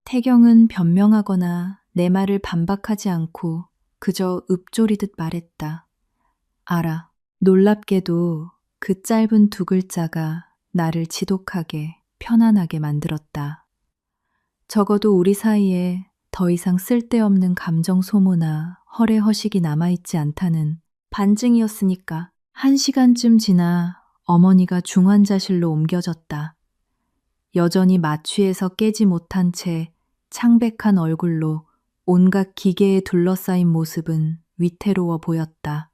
태경은 변명하거나 내 말을 반박하지 않고 그저 읊조리듯 말했다. 알아. 놀랍게도 그 짧은 두 글자가 나를 지독하게 편안하게 만들었다. 적어도 우리 사이에 더 이상 쓸데없는 감정 소모나 허례허식이 남아있지 않다는 반증이었으니까. 1시간쯤 지나 어머니가 중환자실로 옮겨졌다. 여전히 마취에서 깨지 못한 채 창백한 얼굴로 온갖 기계에 둘러싸인 모습은 위태로워 보였다.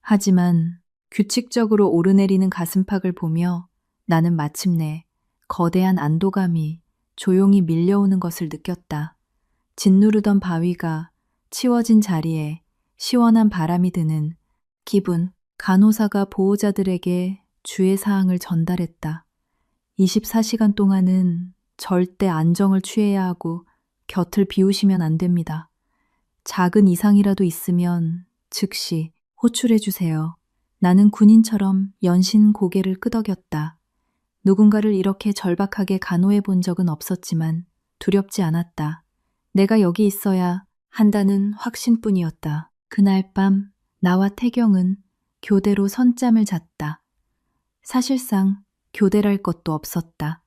하지만 규칙적으로 오르내리는 가슴팍을 보며 나는 마침내 거대한 안도감이 조용히 밀려오는 것을 느꼈다. 짓누르던 바위가 치워진 자리에 시원한 바람이 드는 기분. 간호사가 보호자들에게 주의사항을 전달했다. 24시간 동안은 절대 안정을 취해야 하고 곁을 비우시면 안 됩니다. 작은 이상이라도 있으면 즉시 호출해 주세요. 나는 군인처럼 연신 고개를 끄덕였다. 누군가를 이렇게 절박하게 간호해 본 적은 없었지만 두렵지 않았다. 내가 여기 있어야 한다는 확신뿐이었다. 그날 밤 나와 태경은 교대로 선잠을 잤다. 사실상 교대랄 것도 없었다.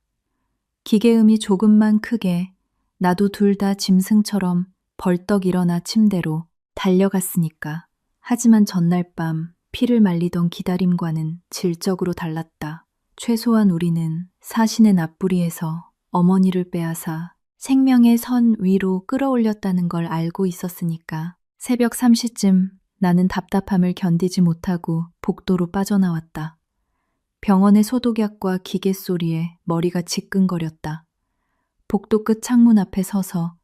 기계음이 조금만 크게 나도 둘 다 짐승처럼 벌떡 일어나 침대로 달려갔으니까. 하지만 전날 밤 피를 말리던 기다림과는 질적으로 달랐다. 최소한 우리는 사신의 납부리에서 어머니를 빼앗아 생명의 선 위로 끌어올렸다는 걸 알고 있었으니까. 새벽 3시쯤 나는 답답함을 견디지 못하고 복도로 빠져나왔다. 병원의 소독약과 기계 소리에 머리가 지끈거렸다. 복도 끝 창문 앞에 서서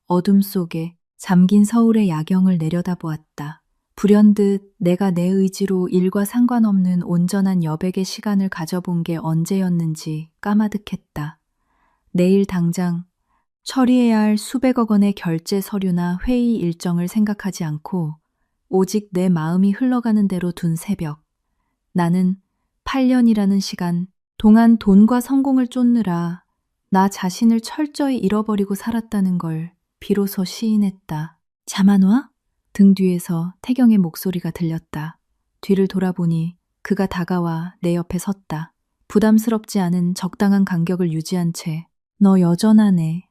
어둠 속에 잠긴 서울의 야경을 내려다보았다. 불현듯 내가 내 의지로 일과 상관없는 온전한 여백의 시간을 가져본 게 언제였는지 까마득했다. 내일 당장 처리해야 할 수백억 원의 결제 서류나 회의 일정을 생각하지 않고 오직 내 마음이 흘러가는 대로 둔 새벽. 나는 8년이라는 시간 동안 돈과 성공을 쫓느라 나 자신을 철저히 잃어버리고 살았다는 걸 비로소 시인했다. 잠안 와? 등 뒤에서 태경의 목소리가 들렸다. 뒤를 돌아보니 그가 다가와 내 옆에 섰다. 부담스럽지 않은 적당한 간격을 유지한 채 너 여전하네.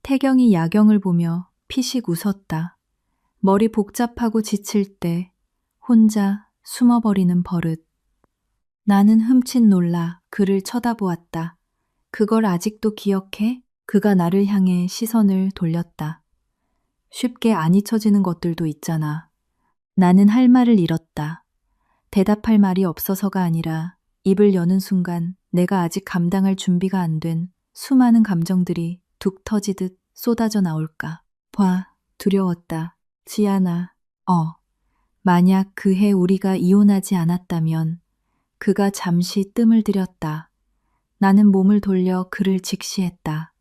태경이 야경을 보며 피식 웃었다. 머리 복잡하고 지칠 때 혼자 숨어버리는 버릇. 나는 흠칫 놀라 그를 쳐다보았다. 그걸 아직도 기억해? 그가 나를 향해 시선을 돌렸다. 쉽게 안 잊혀지는 것들도 있잖아. 나는 할 말을 잃었다. 대답할 말이 없어서가 아니라 입을 여는 순간 내가 아직 감당할 준비가 안 된 수많은 감정들이 툭 터지듯 쏟아져 나올까. 봐, 두려웠다. 지아나, 만약 그해 우리가 이혼하지 않았다면 그가 잠시 뜸을 들였다. 나는 몸을 돌려 그를 직시했다.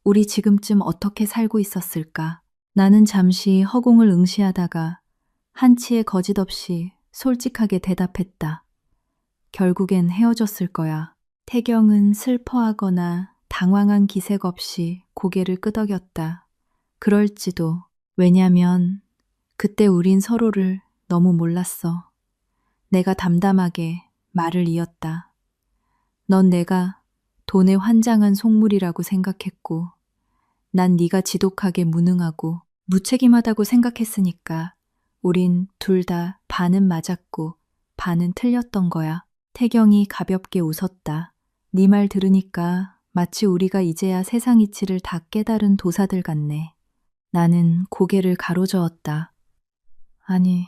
우리 지금쯤 어떻게 살고 있었을까? 나는 잠시 허공을 응시하다가 한치의 거짓 없이 솔직하게 대답했다. 결국엔 헤어졌을 거야. 태경은 슬퍼하거나 당황한 기색 없이 고개를 끄덕였다. 그럴지도. 왜냐면 그때 우린 서로를 너무 몰랐어. 내가 담담하게 말을 이었다. 넌 내가 돈에 환장한 속물이라고 생각했고 난 네가 지독하게 무능하고 무책임하다고 생각했으니까 우린 둘 다 반은 맞았고 반은 틀렸던 거야. 태경이 가볍게 웃었다. 네 말 들으니까 마치 우리가 이제야 세상 이치를 다 깨달은 도사들 같네. 나는 고개를 가로저었다. 아니,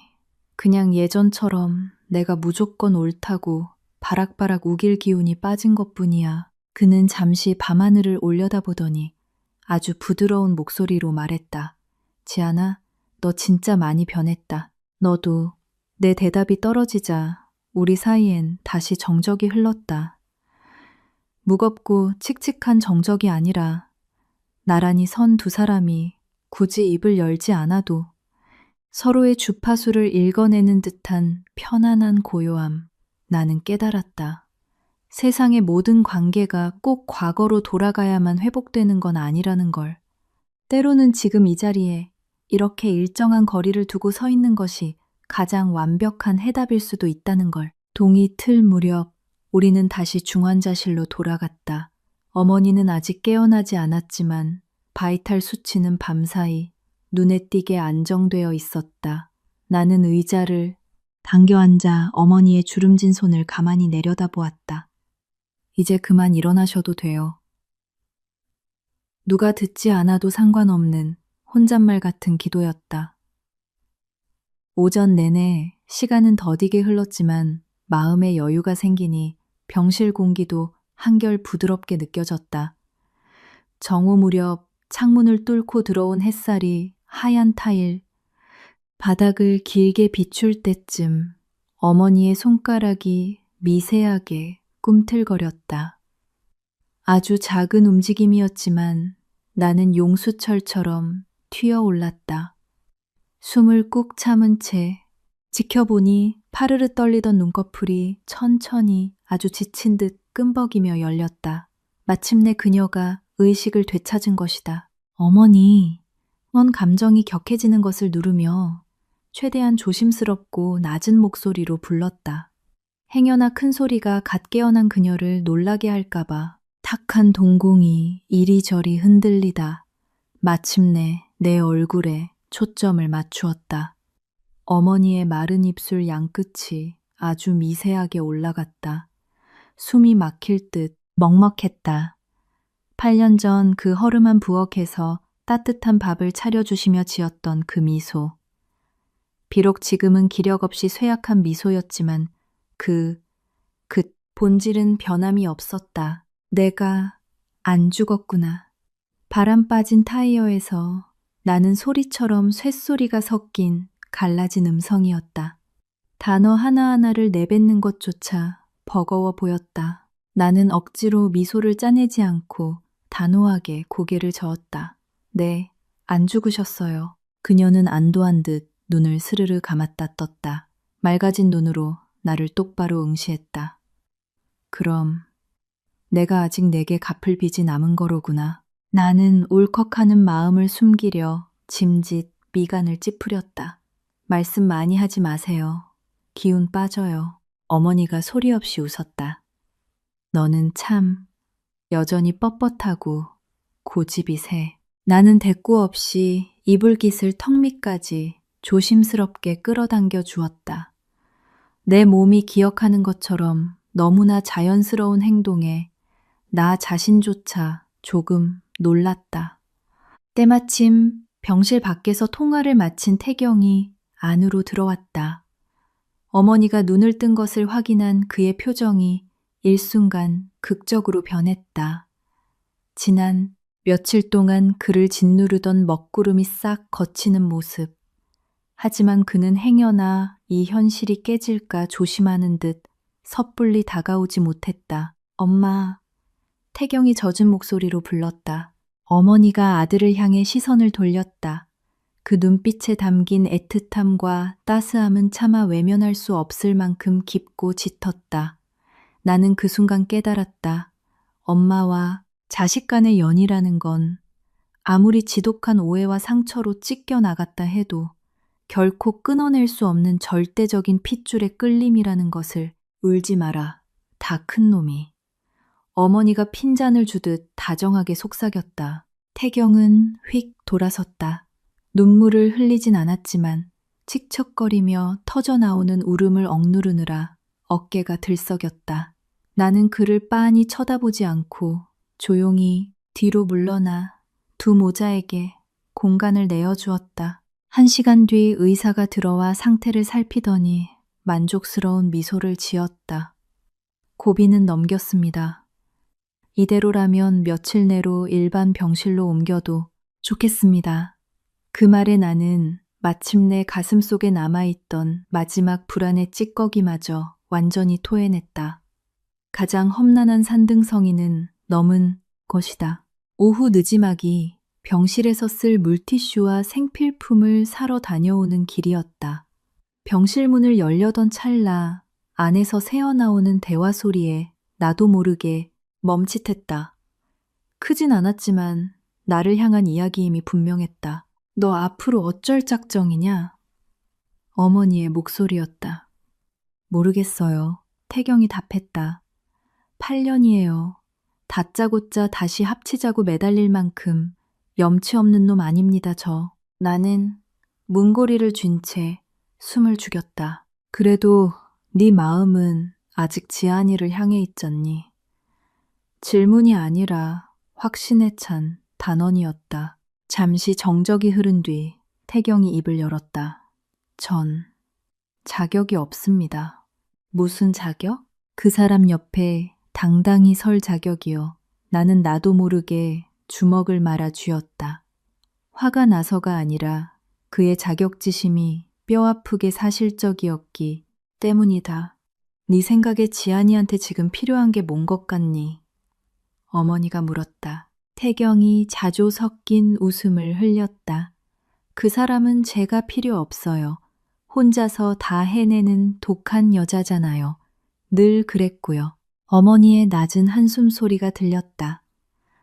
그냥 예전처럼 내가 무조건 옳다고 바락바락 우길 기운이 빠진 것뿐이야. 그는 잠시 밤하늘을 올려다보더니 아주 부드러운 목소리로 말했다. 지아나, 너 진짜 많이 변했다. 너도. 내 대답이 떨어지자 우리 사이엔 다시 정적이 흘렀다. 무겁고 칙칙한 정적이 아니라 나란히 선 두 사람이 굳이 입을 열지 않아도 서로의 주파수를 읽어내는 듯한 편안한 고요함. 나는 깨달았다. 세상의 모든 관계가 꼭 과거로 돌아가야만 회복되는 건 아니라는 걸. 때로는 지금 이 자리에 이렇게 일정한 거리를 두고 서 있는 것이 가장 완벽한 해답일 수도 있다는 걸. 동이 틀 무렵 우리는 다시 중환자실로 돌아갔다. 어머니는 아직 깨어나지 않았지만 바이탈 수치는 밤사이 눈에 띄게 안정되어 있었다. 나는 의자를 당겨 앉아 어머니의 주름진 손을 가만히 내려다보았다. 이제 그만 일어나셔도 돼요. 누가 듣지 않아도 상관없는 혼잣말 같은 기도였다. 오전 내내 시간은 더디게 흘렀지만 마음에 여유가 생기니 병실 공기도 한결 부드럽게 느껴졌다. 정오 무렵 창문을 뚫고 들어온 햇살이 하얀 타일, 바닥을 길게 비출 때쯤 어머니의 손가락이 미세하게 꿈틀거렸다. 아주 작은 움직임이었지만 나는 용수철처럼 튀어올랐다. 숨을 꾹 참은 채 지켜보니 파르르 떨리던 눈꺼풀이 천천히 아주 지친 듯 끔벅이며 열렸다. 마침내 그녀가 의식을 되찾은 것이다. 어머니, 넌 감정이 격해지는 것을 누르며 최대한 조심스럽고 낮은 목소리로 불렀다. 행여나 큰 소리가 갓 깨어난 그녀를 놀라게 할까봐 탁한 동공이 이리저리 흔들리다 마침내 내 얼굴에 초점을 맞추었다. 어머니의 마른 입술 양끝이 아주 미세하게 올라갔다. 숨이 막힐 듯 먹먹했다. 8년 전 그 허름한 부엌에서 따뜻한 밥을 차려주시며 지었던 그 미소. 비록 지금은 기력 없이 쇠약한 미소였지만 그 본질은 변함이 없었다. 내가 안 죽었구나. 바람 빠진 타이어에서 나는 소리처럼 쇳소리가 섞인 갈라진 음성이었다. 단어 하나하나를 내뱉는 것조차 버거워 보였다. 나는 억지로 미소를 짜내지 않고 단호하게 고개를 저었다. 네, 안 죽으셨어요. 그녀는 안도한 듯 눈을 스르르 감았다 떴다. 맑아진 눈으로 나를 똑바로 응시했다. 그럼 내가 아직 내게 갚을 빚이 남은 거로구나. 나는 울컥하는 마음을 숨기려 짐짓 미간을 찌푸렸다. 말씀 많이 하지 마세요. 기운 빠져요. 어머니가 소리 없이 웃었다. 너는 참 여전히 뻣뻣하고 고집이 세. 나는 대꾸 없이 이불깃을 턱 밑까지 조심스럽게 끌어당겨 주었다. 내 몸이 기억하는 것처럼 너무나 자연스러운 행동에 나 자신조차 조금 놀랐다. 때마침 병실 밖에서 통화를 마친 태경이 안으로 들어왔다. 어머니가 눈을 뜬 것을 확인한 그의 표정이 일순간 극적으로 변했다. 지난 며칠 동안 그를 짓누르던 먹구름이 싹 걷히는 모습. 하지만 그는 행여나 이 현실이 깨질까 조심하는 듯 섣불리 다가오지 못했다. 엄마, 태경이 젖은 목소리로 불렀다. 어머니가 아들을 향해 시선을 돌렸다. 그 눈빛에 담긴 애틋함과 따스함은 차마 외면할 수 없을 만큼 깊고 짙었다. 나는 그 순간 깨달았다. 엄마와 자식 간의 연이라는 건 아무리 지독한 오해와 상처로 찢겨 나갔다 해도 결코 끊어낼 수 없는 절대적인 핏줄의 끌림이라는 것을. 울지 마라, 다 큰 놈이. 어머니가 핀잔을 주듯 다정하게 속삭였다. 태경은 휙 돌아섰다. 눈물을 흘리진 않았지만 칙척거리며 터져나오는 울음을 억누르느라 어깨가 들썩였다. 나는 그를 빤히 쳐다보지 않고 조용히 뒤로 물러나 두 모자에게 공간을 내어주었다. 1시간 뒤 의사가 들어와 상태를 살피더니 만족스러운 미소를 지었다. 고비는 넘겼습니다. 이대로라면 며칠 내로 일반 병실로 옮겨도 좋겠습니다. 그 말에 나는 마침내 가슴속에 남아있던 마지막 불안의 찌꺼기마저 완전히 토해냈다. 가장 험난한 산등성이는 넘은 것이다. 오후 늦지막이 병실에서 쓸 물티슈와 생필품을 사러 다녀오는 길이었다. 병실 문을 열려던 찰나 안에서 새어나오는 대화 소리에 나도 모르게 멈칫했다. 크진 않았지만 나를 향한 이야기임이 분명했다. 너 앞으로 어쩔 작정이냐? 어머니의 목소리였다. 모르겠어요. 태경이 답했다. 8년이에요. 다짜고짜 다시 합치자고 매달릴 만큼 염치 없는 놈 아닙니다, 저. 나는 문고리를 쥔 채 숨을 죽였다. 그래도 네 마음은 아직 지안이를 향해 있잖니. 질문이 아니라 확신에 찬 단언이었다. 잠시 정적이 흐른 뒤 태경이 입을 열었다. 전 자격이 없습니다. 무슨 자격? 그 사람 옆에 당당히 설 자격이요. 나는 나도 모르게 주먹을 말아 쥐었다. 화가 나서가 아니라 그의 자격지심이 뼈아프게 사실적이었기 때문이다. 네 생각에 지안이한테 지금 필요한 게 뭔 것 같니? 어머니가 물었다. 태경이 자조 섞인 웃음을 흘렸다. 그 사람은 제가 필요 없어요. 혼자서 다 해내는 독한 여자잖아요. 늘 그랬고요. 어머니의 낮은 한숨 소리가 들렸다.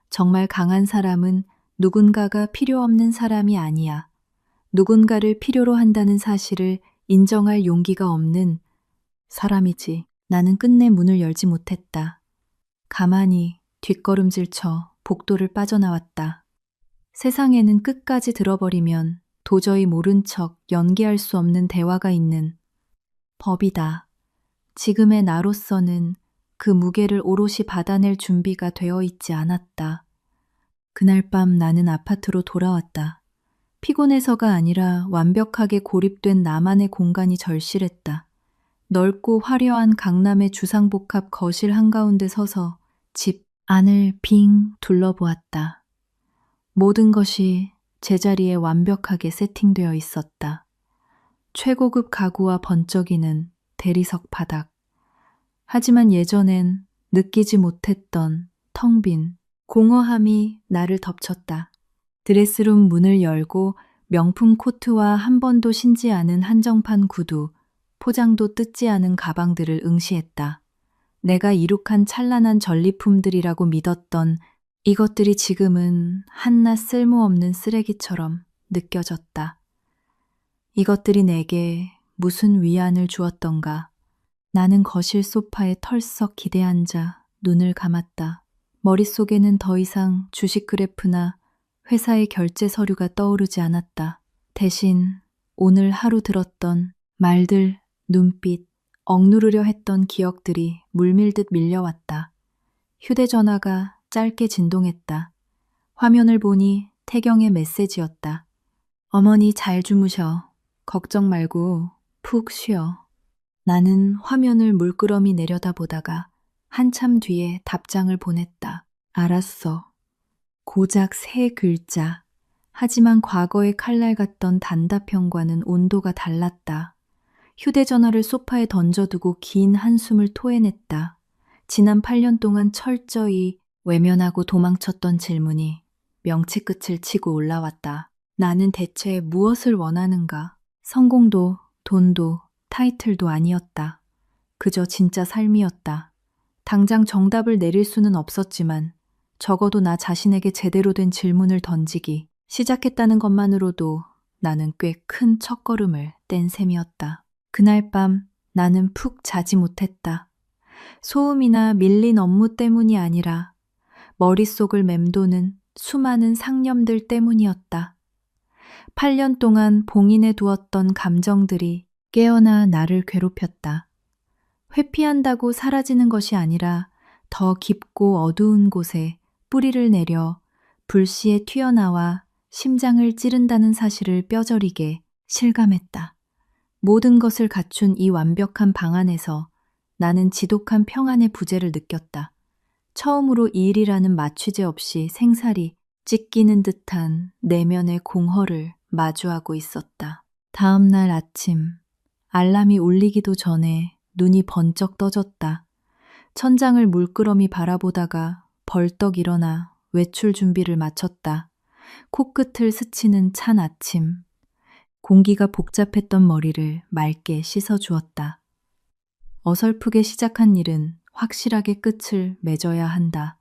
정말 강한 사람은 누군가가 필요 없는 사람이 아니야. 누군가를 필요로 한다는 사실을 인정할 용기가 없는 사람이지. 나는 끝내 문을 열지 못했다. 가만히 뒷걸음질쳐 복도를 빠져나왔다. 세상에는 끝까지 들어버리면 도저히 모른 척 연기할 수 없는 대화가 있는 법이다. 지금의 나로서는 그 무게를 오롯이 받아낼 준비가 되어 있지 않았다. 그날 밤 나는 아파트로 돌아왔다. 피곤해서가 아니라 완벽하게 고립된 나만의 공간이 절실했다. 넓고 화려한 강남의 주상복합 거실 한가운데 서서 집 안을 빙 둘러보았다. 모든 것이 제자리에 완벽하게 세팅되어 있었다. 최고급 가구와 번쩍이는 대리석 바닥. 하지만 예전엔 느끼지 못했던 텅 빈 공허함이 나를 덮쳤다. 드레스룸 문을 열고 명품 코트와 한 번도 신지 않은 한정판 구두, 포장도 뜯지 않은 가방들을 응시했다. 내가 이룩한 찬란한 전리품들이라고 믿었던 이것들이 지금은 한낱 쓸모없는 쓰레기처럼 느껴졌다. 이것들이 내게 무슨 위안을 주었던가. 나는 거실 소파에 털썩 기대앉아 눈을 감았다. 머릿속에는 더 이상 주식 그래프나 회사의 결제 서류가 떠오르지 않았다. 대신 오늘 하루 들었던 말들, 눈빛, 억누르려 했던 기억들이 물밀듯 밀려왔다. 휴대전화가 짧게 진동했다. 화면을 보니 태경의 메시지였다. 어머니 잘 주무셔. 걱정 말고 푹 쉬어. 나는 화면을 물끄러미 내려다보다가 한참 뒤에 답장을 보냈다. 알았어. 고작 3글자. 하지만 과거의 칼날 같던 단답형과는 온도가 달랐다. 휴대전화를 소파에 던져두고 긴 한숨을 토해냈다. 지난 8년 동안 철저히 외면하고 도망쳤던 질문이 명치 끝을 치고 올라왔다. 나는 대체 무엇을 원하는가? 성공도, 돈도, 타이틀도 아니었다. 그저 진짜 삶이었다. 당장 정답을 내릴 수는 없었지만 적어도 나 자신에게 제대로 된 질문을 던지기 시작했다는 것만으로도 나는 꽤 큰 첫걸음을 뗀 셈이었다. 그날 밤 나는 푹 자지 못했다. 소음이나 밀린 업무 때문이 아니라 머릿속을 맴도는 수많은 상념들 때문이었다. 8년 동안 봉인해 두었던 감정들이 깨어나 나를 괴롭혔다. 회피한다고 사라지는 것이 아니라 더 깊고 어두운 곳에 뿌리를 내려 불시에 튀어나와 심장을 찌른다는 사실을 뼈저리게 실감했다. 모든 것을 갖춘 이 완벽한 방 안에서 나는 지독한 평안의 부재를 느꼈다. 처음으로 이 일이라는 마취제 없이 생살이 찢기는 듯한 내면의 공허를 마주하고 있었다. 다음 날 아침, 알람이 울리기도 전에 눈이 번쩍 떠졌다. 천장을 물끄러미 바라보다가 벌떡 일어나 외출 준비를 마쳤다. 코끝을 스치는 찬 아침, 공기가 복잡했던 머리를 맑게 씻어주었다. 어설프게 시작한 일은 확실하게 끝을 맺어야 한다.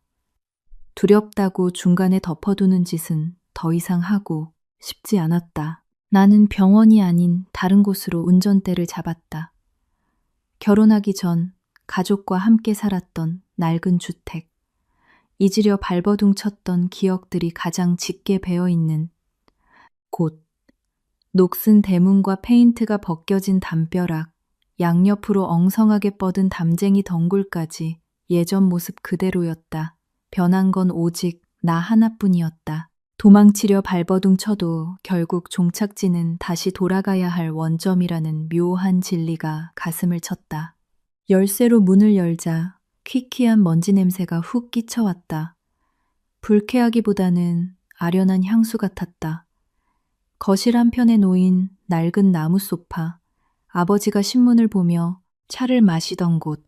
두렵다고 중간에 덮어두는 짓은 더 이상 하고 싶지 않았다. 나는 병원이 아닌 다른 곳으로 운전대를 잡았다. 결혼하기 전 가족과 함께 살았던 낡은 주택. 잊으려 발버둥 쳤던 기억들이 가장 짙게 배어있는 곳. 녹슨 대문과 페인트가 벗겨진 담벼락, 양옆으로 엉성하게 뻗은 담쟁이 덩굴까지 예전 모습 그대로였다. 변한 건 오직 나 하나뿐이었다. 도망치려 발버둥 쳐도 결국 종착지는 다시 돌아가야 할 원점이라는 묘한 진리가 가슴을 쳤다. 열쇠로 문을 열자 퀴퀴한 먼지 냄새가 훅 끼쳐왔다. 불쾌하기보다는 아련한 향수 같았다. 거실 한편에 놓인 낡은 나무 소파, 아버지가 신문을 보며 차를 마시던 곳,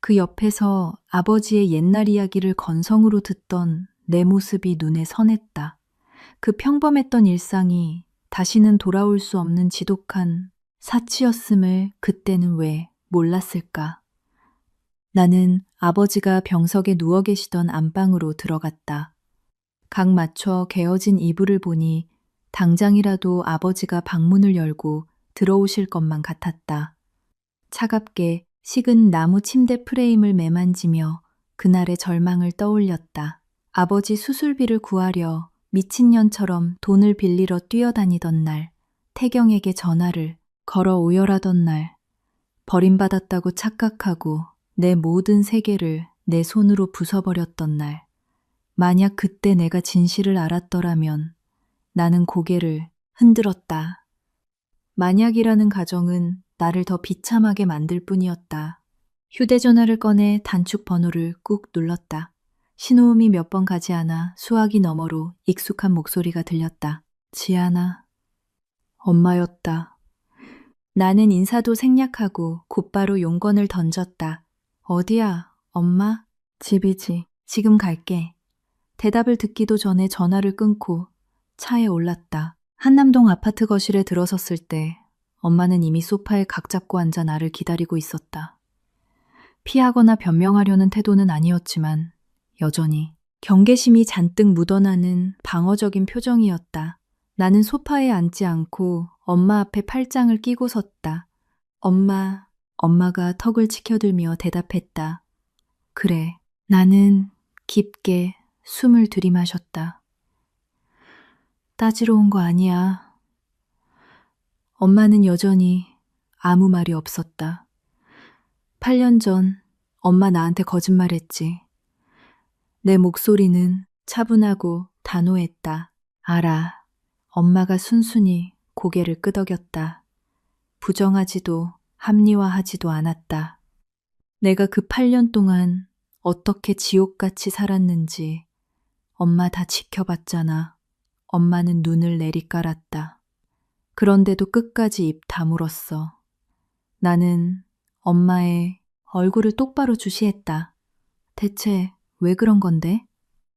그 옆에서 아버지의 옛날 이야기를 건성으로 듣던 내 모습이 눈에 선했다. 그 평범했던 일상이 다시는 돌아올 수 없는 지독한 사치였음을 그때는 왜 몰랐을까? 나는 아버지가 병석에 누워 계시던 안방으로 들어갔다. 각 맞춰 개어진 이불을 보니 당장이라도 아버지가 방문을 열고 들어오실 것만 같았다. 차갑게 식은 나무 침대 프레임을 매만지며 그날의 절망을 떠올렸다. 아버지 수술비를 구하려 미친년처럼 돈을 빌리러 뛰어다니던 날, 태경에게 전화를 걸어 오열하던 날, 버림받았다고 착각하고 내 모든 세계를 내 손으로 부숴버렸던 날, 만약 그때 내가 진실을 알았더라면 나는 고개를 흔들었다. 만약이라는 가정은 나를 더 비참하게 만들 뿐이었다. 휴대전화를 꺼내 단축 번호를 꾹 눌렀다. 신호음이 몇 번 가지 않아 수화기 너머로 익숙한 목소리가 들렸다. 지아나, 엄마였다. 나는 인사도 생략하고 곧바로 용건을 던졌다. 어디야, 엄마? 집이지. 지금 갈게. 대답을 듣기도 전에 전화를 끊고 차에 올랐다. 한남동 아파트 거실에 들어섰을 때 엄마는 이미 소파에 각 잡고 앉아 나를 기다리고 있었다. 피하거나 변명하려는 태도는 아니었지만 여전히 경계심이 잔뜩 묻어나는 방어적인 표정이었다. 나는 소파에 앉지 않고 엄마 앞에 팔짱을 끼고 섰다. 엄마가 턱을 치켜들며 대답했다. 그래. 나는 깊게 숨을 들이마셨다. 따지러 온 거 아니야. 엄마는 여전히 아무 말이 없었다. 8년 전 엄마 나한테 거짓말했지. 내 목소리는 차분하고 단호했다. 알아. 엄마가 순순히 고개를 끄덕였다. 부정하지도 합리화하지도 않았다. 내가 그 8년 동안 어떻게 지옥같이 살았는지 엄마 다 지켜봤잖아. 엄마는 눈을 내리깔았다. 그런데도 끝까지 입 다물었어. 나는 엄마의 얼굴을 똑바로 주시했다. 대체 왜 그런 건데?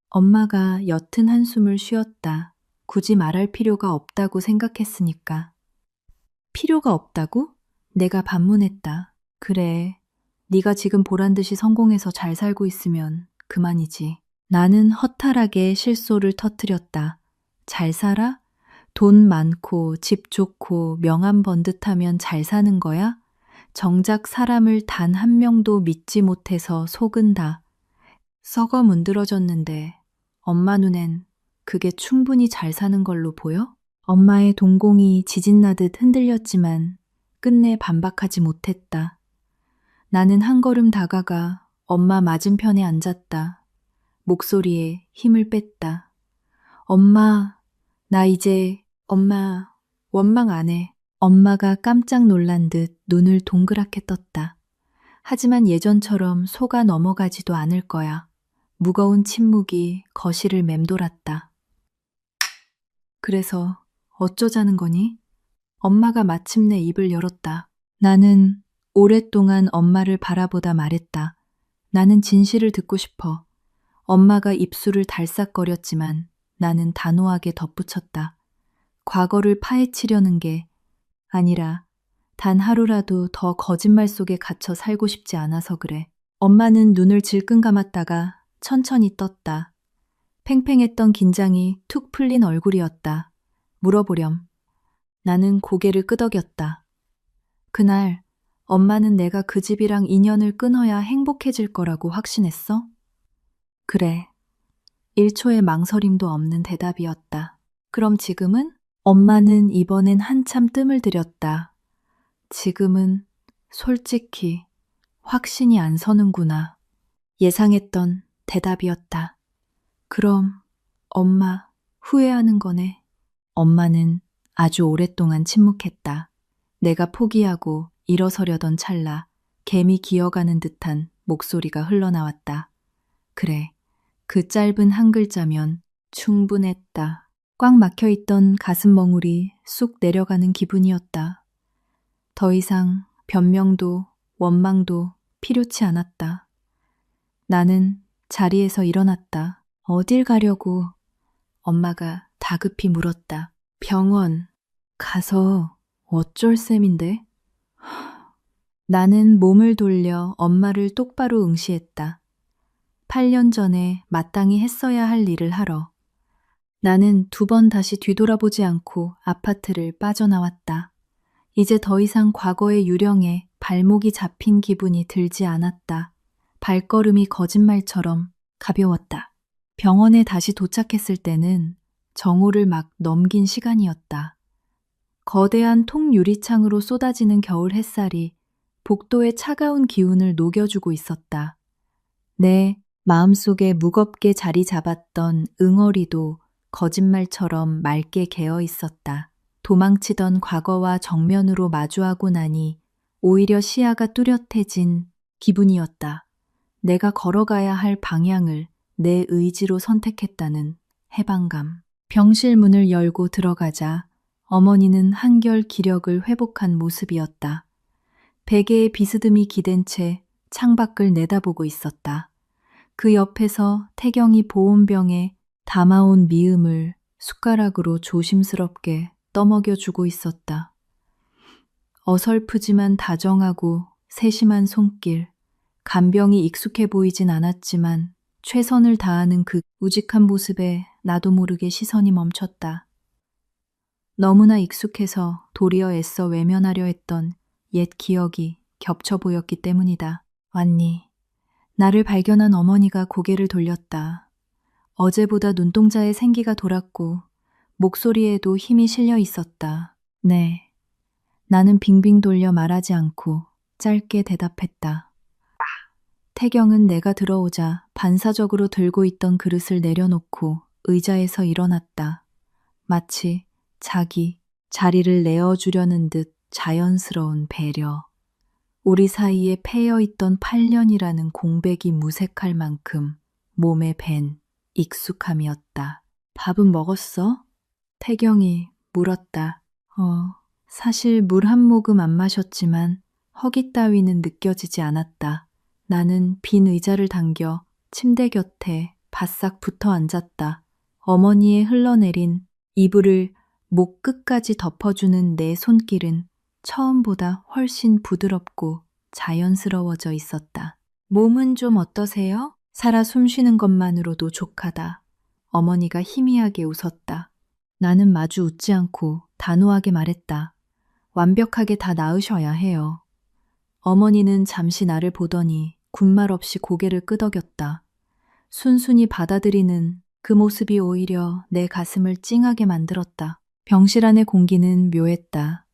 엄마가 옅은 한숨을 쉬었다. 굳이 말할 필요가 없다고 생각했으니까. 필요가 없다고? 내가 반문했다. 그래, 네가 지금 보란듯이 성공해서 잘 살고 있으면 그만이지. 나는 허탈하게 실소를 터뜨렸다. 잘 살아? 돈 많고 집 좋고 명함 번듯하면 잘 사는 거야? 정작 사람을 단 한 명도 믿지 못해서 속은다. 썩어 문드러졌는데 엄마 눈엔 그게 충분히 잘 사는 걸로 보여? 엄마의 동공이 지진나듯 흔들렸지만 끝내 반박하지 못했다. 나는 한 걸음 다가가 엄마 맞은편에 앉았다. 목소리에 힘을 뺐다. 엄마, 나 이제 엄마 원망 안 해. 엄마가 깜짝 놀란 듯 눈을 동그랗게 떴다. 하지만 예전처럼 속아 넘어가지도 않을 거야. 무거운 침묵이 거실을 맴돌았다. 그래서 어쩌자는 거니? 엄마가 마침내 입을 열었다. 나는 오랫동안 엄마를 바라보다 말했다. 나는 진실을 듣고 싶어. 엄마가 입술을 달싹거렸지만 나는 단호하게 덧붙였다. 과거를 파헤치려는 게 아니라 단 하루라도 더 거짓말 속에 갇혀 살고 싶지 않아서 그래. 엄마는 눈을 질끈 감았다가 천천히 떴다. 팽팽했던 긴장이 툭 풀린 얼굴이었다. 물어보렴. 나는 고개를 끄덕였다. 그날 엄마는 내가 그 집이랑 인연을 끊어야 행복해질 거라고 확신했어? 그래. 1초의 망설임도 없는 대답이었다. 그럼 지금은? 엄마는 이번엔 한참 뜸을 들였다. 지금은 솔직히 확신이 안 서는구나. 예상했던 대답이었다. 그럼 엄마 후회하는 거네. 엄마는 아주 오랫동안 침묵했다. 내가 포기하고 일어서려던 찰나 개미 기어가는 듯한 목소리가 흘러나왔다. 그래, 그 짧은 한 글자면 충분했다. 꽉 막혀있던 가슴 멍울이 쑥 내려가는 기분이었다. 더 이상 변명도 원망도 필요치 않았다. 나는 자리에서 일어났다. 어딜 가려고? 엄마가 다급히 물었다. 병원 가서 어쩔 셈인데? 나는 몸을 돌려 엄마를 똑바로 응시했다. 8년 전에 마땅히 했어야 할 일을 하러. 나는 2번 다시 뒤돌아보지 않고 아파트를 빠져나왔다. 이제 더 이상 과거의 유령에 발목이 잡힌 기분이 들지 않았다. 발걸음이 거짓말처럼 가벼웠다. 병원에 다시 도착했을 때는 정오를 막 넘긴 시간이었다. 거대한 통유리창으로 쏟아지는 겨울 햇살이 복도의 차가운 기운을 녹여주고 있었다. 내 마음속에 무겁게 자리 잡았던 응어리도 거짓말처럼 맑게 개어 있었다. 도망치던 과거와 정면으로 마주하고 나니 오히려 시야가 뚜렷해진 기분이었다. 내가 걸어가야 할 방향을 내 의지로 선택했다는 해방감. 병실 문을 열고 들어가자 어머니는 한결 기력을 회복한 모습이었다. 베개에 비스듬히 기댄 채 창밖을 내다보고 있었다. 그 옆에서 태경이 보온병에 담아온 미음을 숟가락으로 조심스럽게 떠먹여주고 있었다. 어설프지만 다정하고 세심한 손길, 간병이 익숙해 보이진 않았지만 최선을 다하는 그 우직한 모습에 나도 모르게 시선이 멈췄다. 너무나 익숙해서 도리어 애써 외면하려 했던 옛 기억이 겹쳐 보였기 때문이다. 왔니? 나를 발견한 어머니가 고개를 돌렸다. 어제보다 눈동자에 생기가 돌았고 목소리에도 힘이 실려 있었다. 네. 나는 빙빙 돌려 말하지 않고 짧게 대답했다. 태경은 내가 들어오자 반사적으로 들고 있던 그릇을 내려놓고 의자에서 일어났다. 마치 자기 자리를 내어주려는 듯 자연스러운 배려. 우리 사이에 패여있던 8년이라는 공백이 무색할 만큼 몸에 밴 익숙함이었다. 밥은 먹었어? 태경이 물었다. 사실 물 한 모금 안 마셨지만 허기 따위는 느껴지지 않았다. 나는 빈 의자를 당겨 침대 곁에 바싹 붙어 앉았다. 어머니의 흘러내린 이불을 목 끝까지 덮어주는 내 손길은 처음보다 훨씬 부드럽고 자연스러워져 있었다. 몸은 좀 어떠세요? 살아 숨쉬는 것만으로도 족하다. 어머니가 희미하게 웃었다. 나는 마주 웃지 않고 단호하게 말했다. 완벽하게 다 나으셔야 해요. 어머니는 잠시 나를 보더니 군말 없이 고개를 끄덕였다. 순순히 받아들이는 그 모습이 오히려 내 가슴을 찡하게 만들었다. 병실 안의 공기는 묘했다.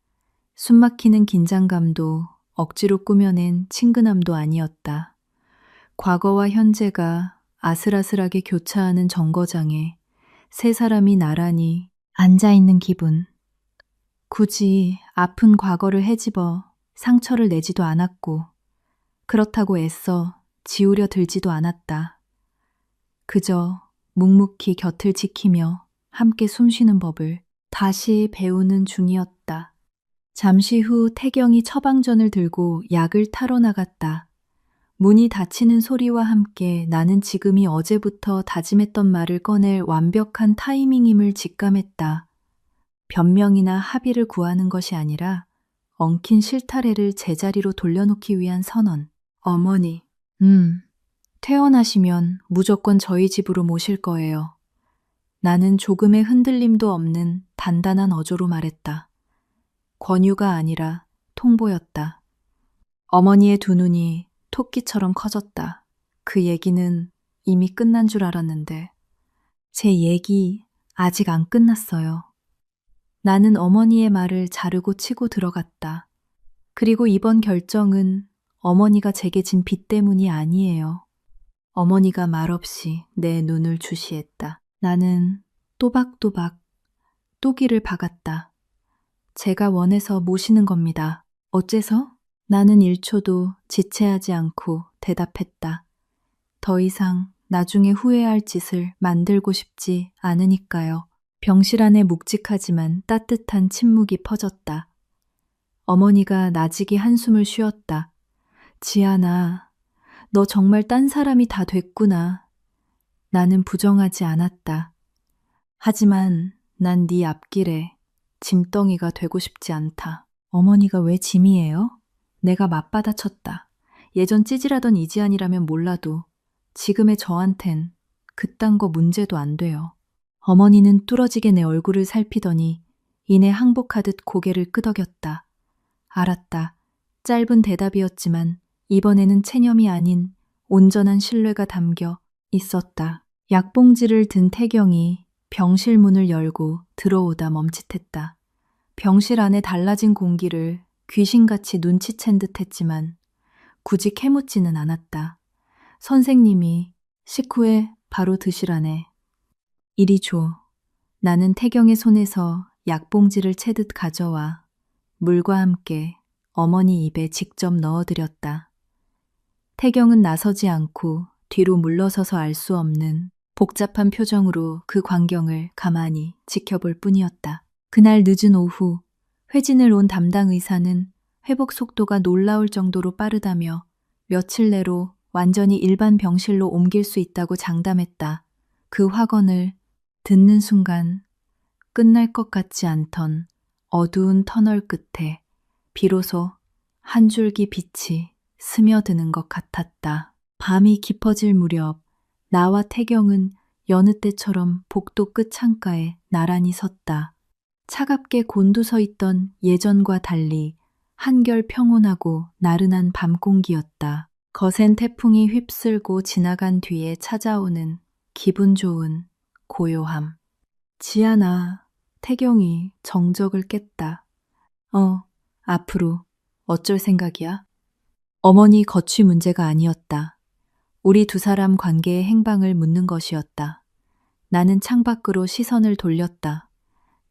숨막히는 긴장감도 억지로 꾸며낸 친근함도 아니었다. 과거와 현재가 아슬아슬하게 교차하는 정거장에 세 사람이 나란히 앉아있는 기분. 굳이 아픈 과거를 헤집어 상처를 내지도 않았고 그렇다고 애써 지우려 들지도 않았다. 그저 묵묵히 곁을 지키며 함께 숨쉬는 법을 다시 배우는 중이었다. 잠시 후 태경이 처방전을 들고 약을 타러 나갔다. 문이 닫히는 소리와 함께 나는 지금이 어제부터 다짐했던 말을 꺼낼 완벽한 타이밍임을 직감했다. 변명이나 합의를 구하는 것이 아니라 엉킨 실타래를 제자리로 돌려놓기 위한 선언. 어머니, 퇴원하시면 무조건 저희 집으로 모실 거예요. 나는 조금의 흔들림도 없는 단단한 어조로 말했다. 권유가 아니라 통보였다. 어머니의 두 눈이 토끼처럼 커졌다. 그 얘기는 이미 끝난 줄 알았는데 제 얘기 아직 안 끝났어요. 나는 어머니의 말을 자르고 치고 들어갔다. 그리고 이번 결정은 어머니가 제게 진 빚 때문이 아니에요. 어머니가 말없이 내 눈을 주시했다. 나는 또박또박 또기를 박았다. 제가 원해서 모시는 겁니다. 어째서? 나는 1초도 지체하지 않고 대답했다. 더 이상 나중에 후회할 짓을 만들고 싶지 않으니까요. 병실 안에 묵직하지만 따뜻한 침묵이 퍼졌다. 어머니가 나직이 한숨을 쉬었다. 지아나, 너 정말 딴 사람이 다 됐구나. 나는 부정하지 않았다. 하지만 난 네 앞길에 짐덩이가 되고 싶지 않다. 어머니가 왜 짐이에요? 내가 맞받아쳤다. 예전 찌질하던 이지안이라면 몰라도 지금의 저한텐 그딴 거 문제도 안 돼요. 어머니는 뚫어지게 내 얼굴을 살피더니 이내 항복하듯 고개를 끄덕였다. 알았다. 짧은 대답이었지만 이번에는 체념이 아닌 온전한 신뢰가 담겨 있었다. 약봉지를 든 태경이 병실 문을 열고 들어오다 멈칫했다. 병실 안에 달라진 공기를 귀신같이 눈치챈 듯 했지만 굳이 캐묻지는 않았다. 선생님이 식후에 바로 드시라네. 이리 줘. 나는 태경의 손에서 약봉지를 채듯 가져와 물과 함께 어머니 입에 직접 넣어드렸다. 태경은 나서지 않고 뒤로 물러서서 알 수 없는 복잡한 표정으로 그 광경을 가만히 지켜볼 뿐이었다. 그날 늦은 오후 회진을 온 담당 의사는 회복 속도가 놀라울 정도로 빠르다며 며칠 내로 완전히 일반 병실로 옮길 수 있다고 장담했다. 그 확언을 듣는 순간 끝날 것 같지 않던 어두운 터널 끝에 비로소 한 줄기 빛이 스며드는 것 같았다. 밤이 깊어질 무렵 나와 태경은 여느 때처럼 복도 끝 창가에 나란히 섰다. 차갑게 곤두서 있던 예전과 달리 한결 평온하고 나른한 밤 공기였다. 거센 태풍이 휩쓸고 지나간 뒤에 찾아오는 기분 좋은 고요함. 지아나, 태경이 정적을 깼다. 앞으로 어쩔 생각이야? 어머니 거취 문제가 아니었다. 우리 두 사람 관계의 행방을 묻는 것이었다. 나는 창밖으로 시선을 돌렸다.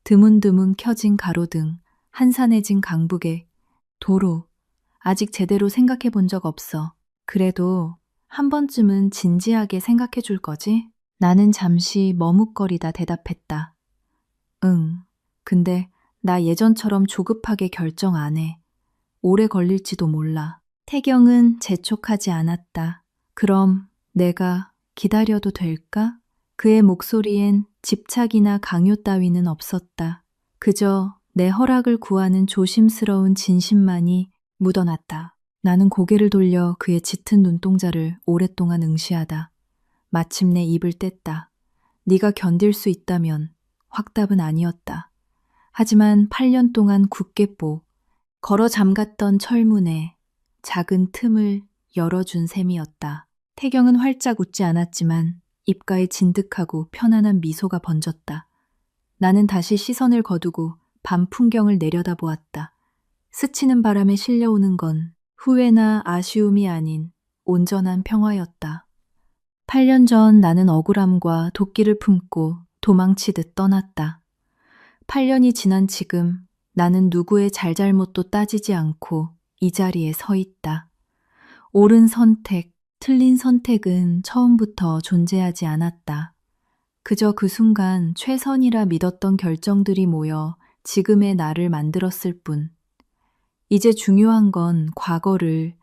드문드문 켜진 가로등, 한산해진 강북의 도로. 아직 제대로 생각해 본 적 없어. 그래도 한 번쯤은 진지하게 생각해 줄 거지? 나는 잠시 머뭇거리다 대답했다. 응. 근데 나 예전처럼 조급하게 결정 안 해. 오래 걸릴지도 몰라. 태경은 재촉하지 않았다. 그럼 내가 기다려도 될까? 그의 목소리엔 집착이나 강요 따위는 없었다. 그저 내 허락을 구하는 조심스러운 진심만이 묻어났다. 나는 고개를 돌려 그의 짙은 눈동자를 오랫동안 응시하다. 마침내 입을 뗐다. 네가 견딜 수 있다면. 확답은 아니었다. 하지만 8년 동안 굳게 걸어 잠갔던 철문에 작은 틈을 열어준 셈이었다. 태경은 활짝 웃지 않았지만 입가에 진득하고 편안한 미소가 번졌다. 나는 다시 시선을 거두고 밤 풍경을 내려다보았다. 스치는 바람에 실려오는 건 후회나 아쉬움이 아닌 온전한 평화였다. 8년 전 나는 억울함과 도끼를 품고 도망치듯 떠났다. 8년이 지난 지금 나는 누구의 잘잘못도 따지지 않고 이 자리에 서 있다. 옳은 선택, 틀린 선택은 처음부터 존재하지 않았다. 그저 그 순간 최선이라 믿었던 결정들이 모여 지금의 나를 만들었을 뿐. 이제 중요한 건 과거를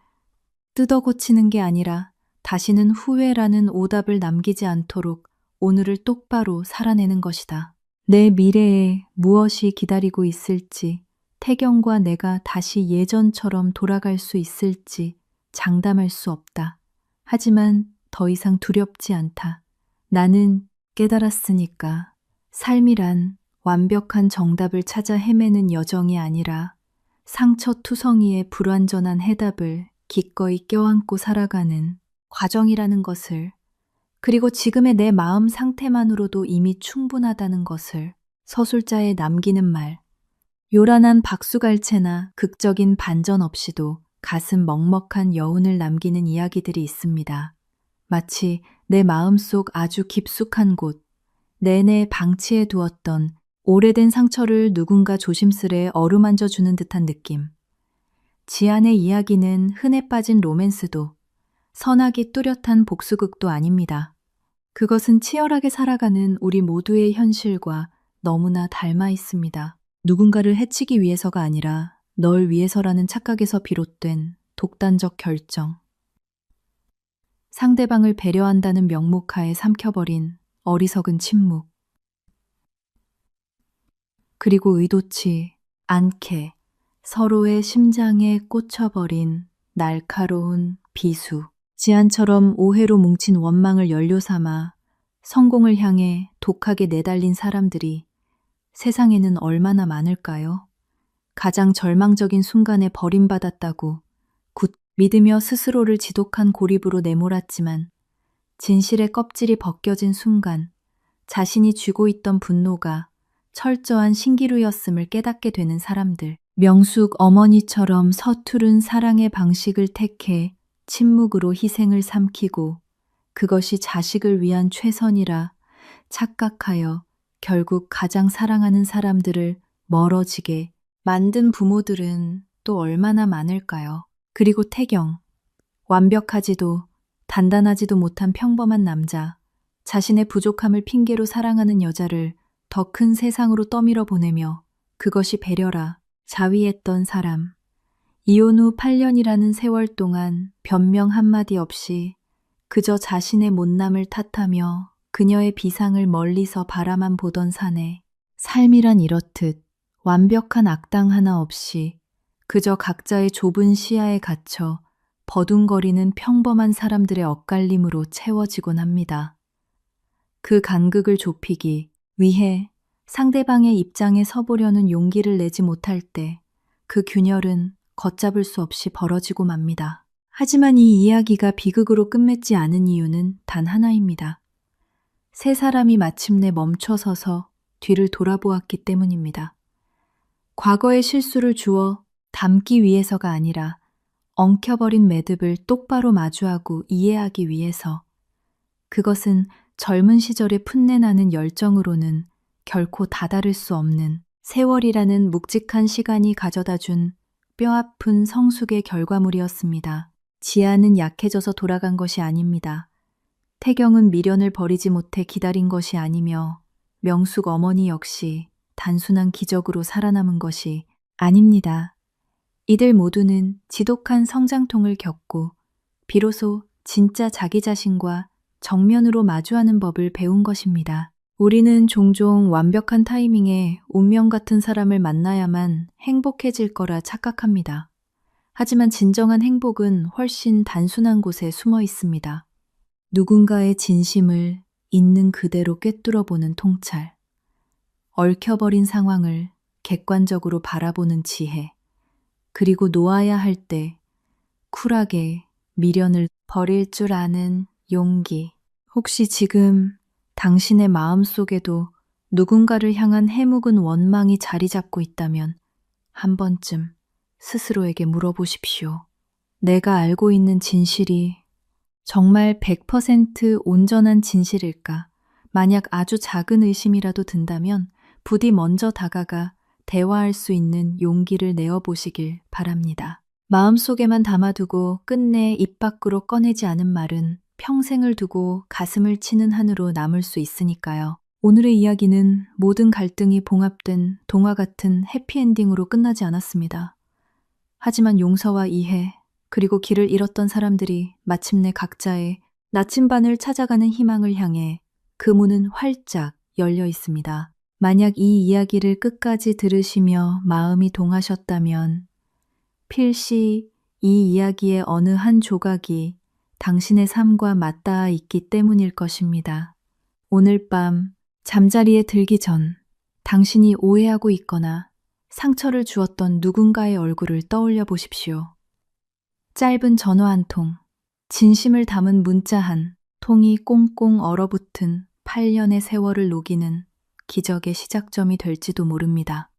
뜯어 고치는 게 아니라 다시는 후회라는 오답을 남기지 않도록 오늘을 똑바로 살아내는 것이다. 내 미래에 무엇이 기다리고 있을지, 태경과 내가 다시 예전처럼 돌아갈 수 있을지 장담할 수 없다. 하지만 더 이상 두렵지 않다. 나는 깨달았으니까 삶이란 완벽한 정답을 찾아 헤매는 여정이 아니라 상처투성이의 불완전한 해답을 기꺼이 껴안고 살아가는 과정이라는 것을, 그리고 지금의 내 마음 상태만으로도 이미 충분하다는 것을 서술자에 남기는 말. 요란한 박수갈채나 극적인 반전 없이도 가슴 먹먹한 여운을 남기는 이야기들이 있습니다. 마치 내 마음속 아주 깊숙한 곳, 내내 방치해 두었던 오래된 상처를 누군가 조심스레 어루만져 주는 듯한 느낌. 지안의 이야기는 흔해 빠진 로맨스도 선하기 뚜렷한 복수극도 아닙니다. 그것은 치열하게 살아가는 우리 모두의 현실과 너무나 닮아 있습니다. 누군가를 해치기 위해서가 아니라 널 위해서라는 착각에서 비롯된 독단적 결정. 상대방을 배려한다는 명목하에 삼켜버린 어리석은 침묵. 그리고 의도치 않게 서로의 심장에 꽂혀버린 날카로운 비수. 지안처럼 오해로 뭉친 원망을 연료 삼아 성공을 향해 독하게 내달린 사람들이 세상에는 얼마나 많을까요? 가장 절망적인 순간에 버림받았다고 굳 믿으며 스스로를 지독한 고립으로 내몰았지만 진실의 껍질이 벗겨진 순간 자신이 쥐고 있던 분노가 철저한 신기루였음을 깨닫게 되는 사람들. 명숙 어머니처럼 서투른 사랑의 방식을 택해 침묵으로 희생을 삼키고 그것이 자식을 위한 최선이라 착각하여 결국 가장 사랑하는 사람들을 멀어지게 만든 부모들은 또 얼마나 많을까요? 그리고 태경, 완벽하지도 단단하지도 못한 평범한 남자, 자신의 부족함을 핑계로 사랑하는 여자를 더 큰 세상으로 떠밀어 보내며 그것이 배려라 자위했던 사람. 이혼 후 8년이라는 세월 동안 변명 한마디 없이 그저 자신의 못남을 탓하며 그녀의 비상을 멀리서 바라만 보던 사내. 삶이란 이렇듯 완벽한 악당 하나 없이 그저 각자의 좁은 시야에 갇혀 버둥거리는 평범한 사람들의 엇갈림으로 채워지곤 합니다. 그 간극을 좁히기 위해 상대방의 입장에 서보려는 용기를 내지 못할 때 그 균열은 걷잡을 수 없이 벌어지고 맙니다. 하지만 이 이야기가 비극으로 끝맺지 않은 이유는 단 하나입니다. 세 사람이 마침내 멈춰서서 뒤를 돌아보았기 때문입니다. 과거의 실수를 주워 담기 위해서가 아니라 엉켜버린 매듭을 똑바로 마주하고 이해하기 위해서. 그것은 젊은 시절에 풋내나는 열정으로는 결코 다다를 수 없는 세월이라는 묵직한 시간이 가져다 준 뼈아픈 성숙의 결과물이었습니다. 지아는 약해져서 돌아간 것이 아닙니다. 태경은 미련을 버리지 못해 기다린 것이 아니며 명숙 어머니 역시 단순한 기적으로 살아남은 것이 아닙니다. 이들 모두는 지독한 성장통을 겪고 비로소 진짜 자기 자신과 정면으로 마주하는 법을 배운 것입니다. 우리는 종종 완벽한 타이밍에 운명 같은 사람을 만나야만 행복해질 거라 착각합니다. 하지만 진정한 행복은 훨씬 단순한 곳에 숨어 있습니다. 누군가의 진심을 있는 그대로 꿰뚫어보는 통찰, 얽혀버린 상황을 객관적으로 바라보는 지혜, 그리고 놓아야 할 때 쿨하게 미련을 버릴 줄 아는 용기. 혹시 지금 당신의 마음속에도 누군가를 향한 해묵은 원망이 자리 잡고 있다면 한 번쯤 스스로에게 물어보십시오. 내가 알고 있는 진실이 정말 100% 온전한 진실일까? 만약 아주 작은 의심이라도 든다면 부디 먼저 다가가 대화할 수 있는 용기를 내어보시길 바랍니다. 마음속에만 담아두고 끝내 입 밖으로 꺼내지 않은 말은 평생을 두고 가슴을 치는 한으로 남을 수 있으니까요. 오늘의 이야기는 모든 갈등이 봉합된 동화 같은 해피엔딩으로 끝나지 않았습니다. 하지만 용서와 이해, 그리고 길을 잃었던 사람들이 마침내 각자의 나침반을 찾아가는 희망을 향해 그 문은 활짝 열려 있습니다. 만약 이 이야기를 끝까지 들으시며 마음이 동하셨다면 필시 이 이야기의 어느 한 조각이 당신의 삶과 맞닿아 있기 때문일 것입니다. 오늘 밤 잠자리에 들기 전 당신이 오해하고 있거나 상처를 주었던 누군가의 얼굴을 떠올려 보십시오. 짧은 전화 한 통, 진심을 담은 문자 한 통이 꽁꽁 얼어붙은 8년의 세월을 녹이는 기적의 시작점이 될지도 모릅니다.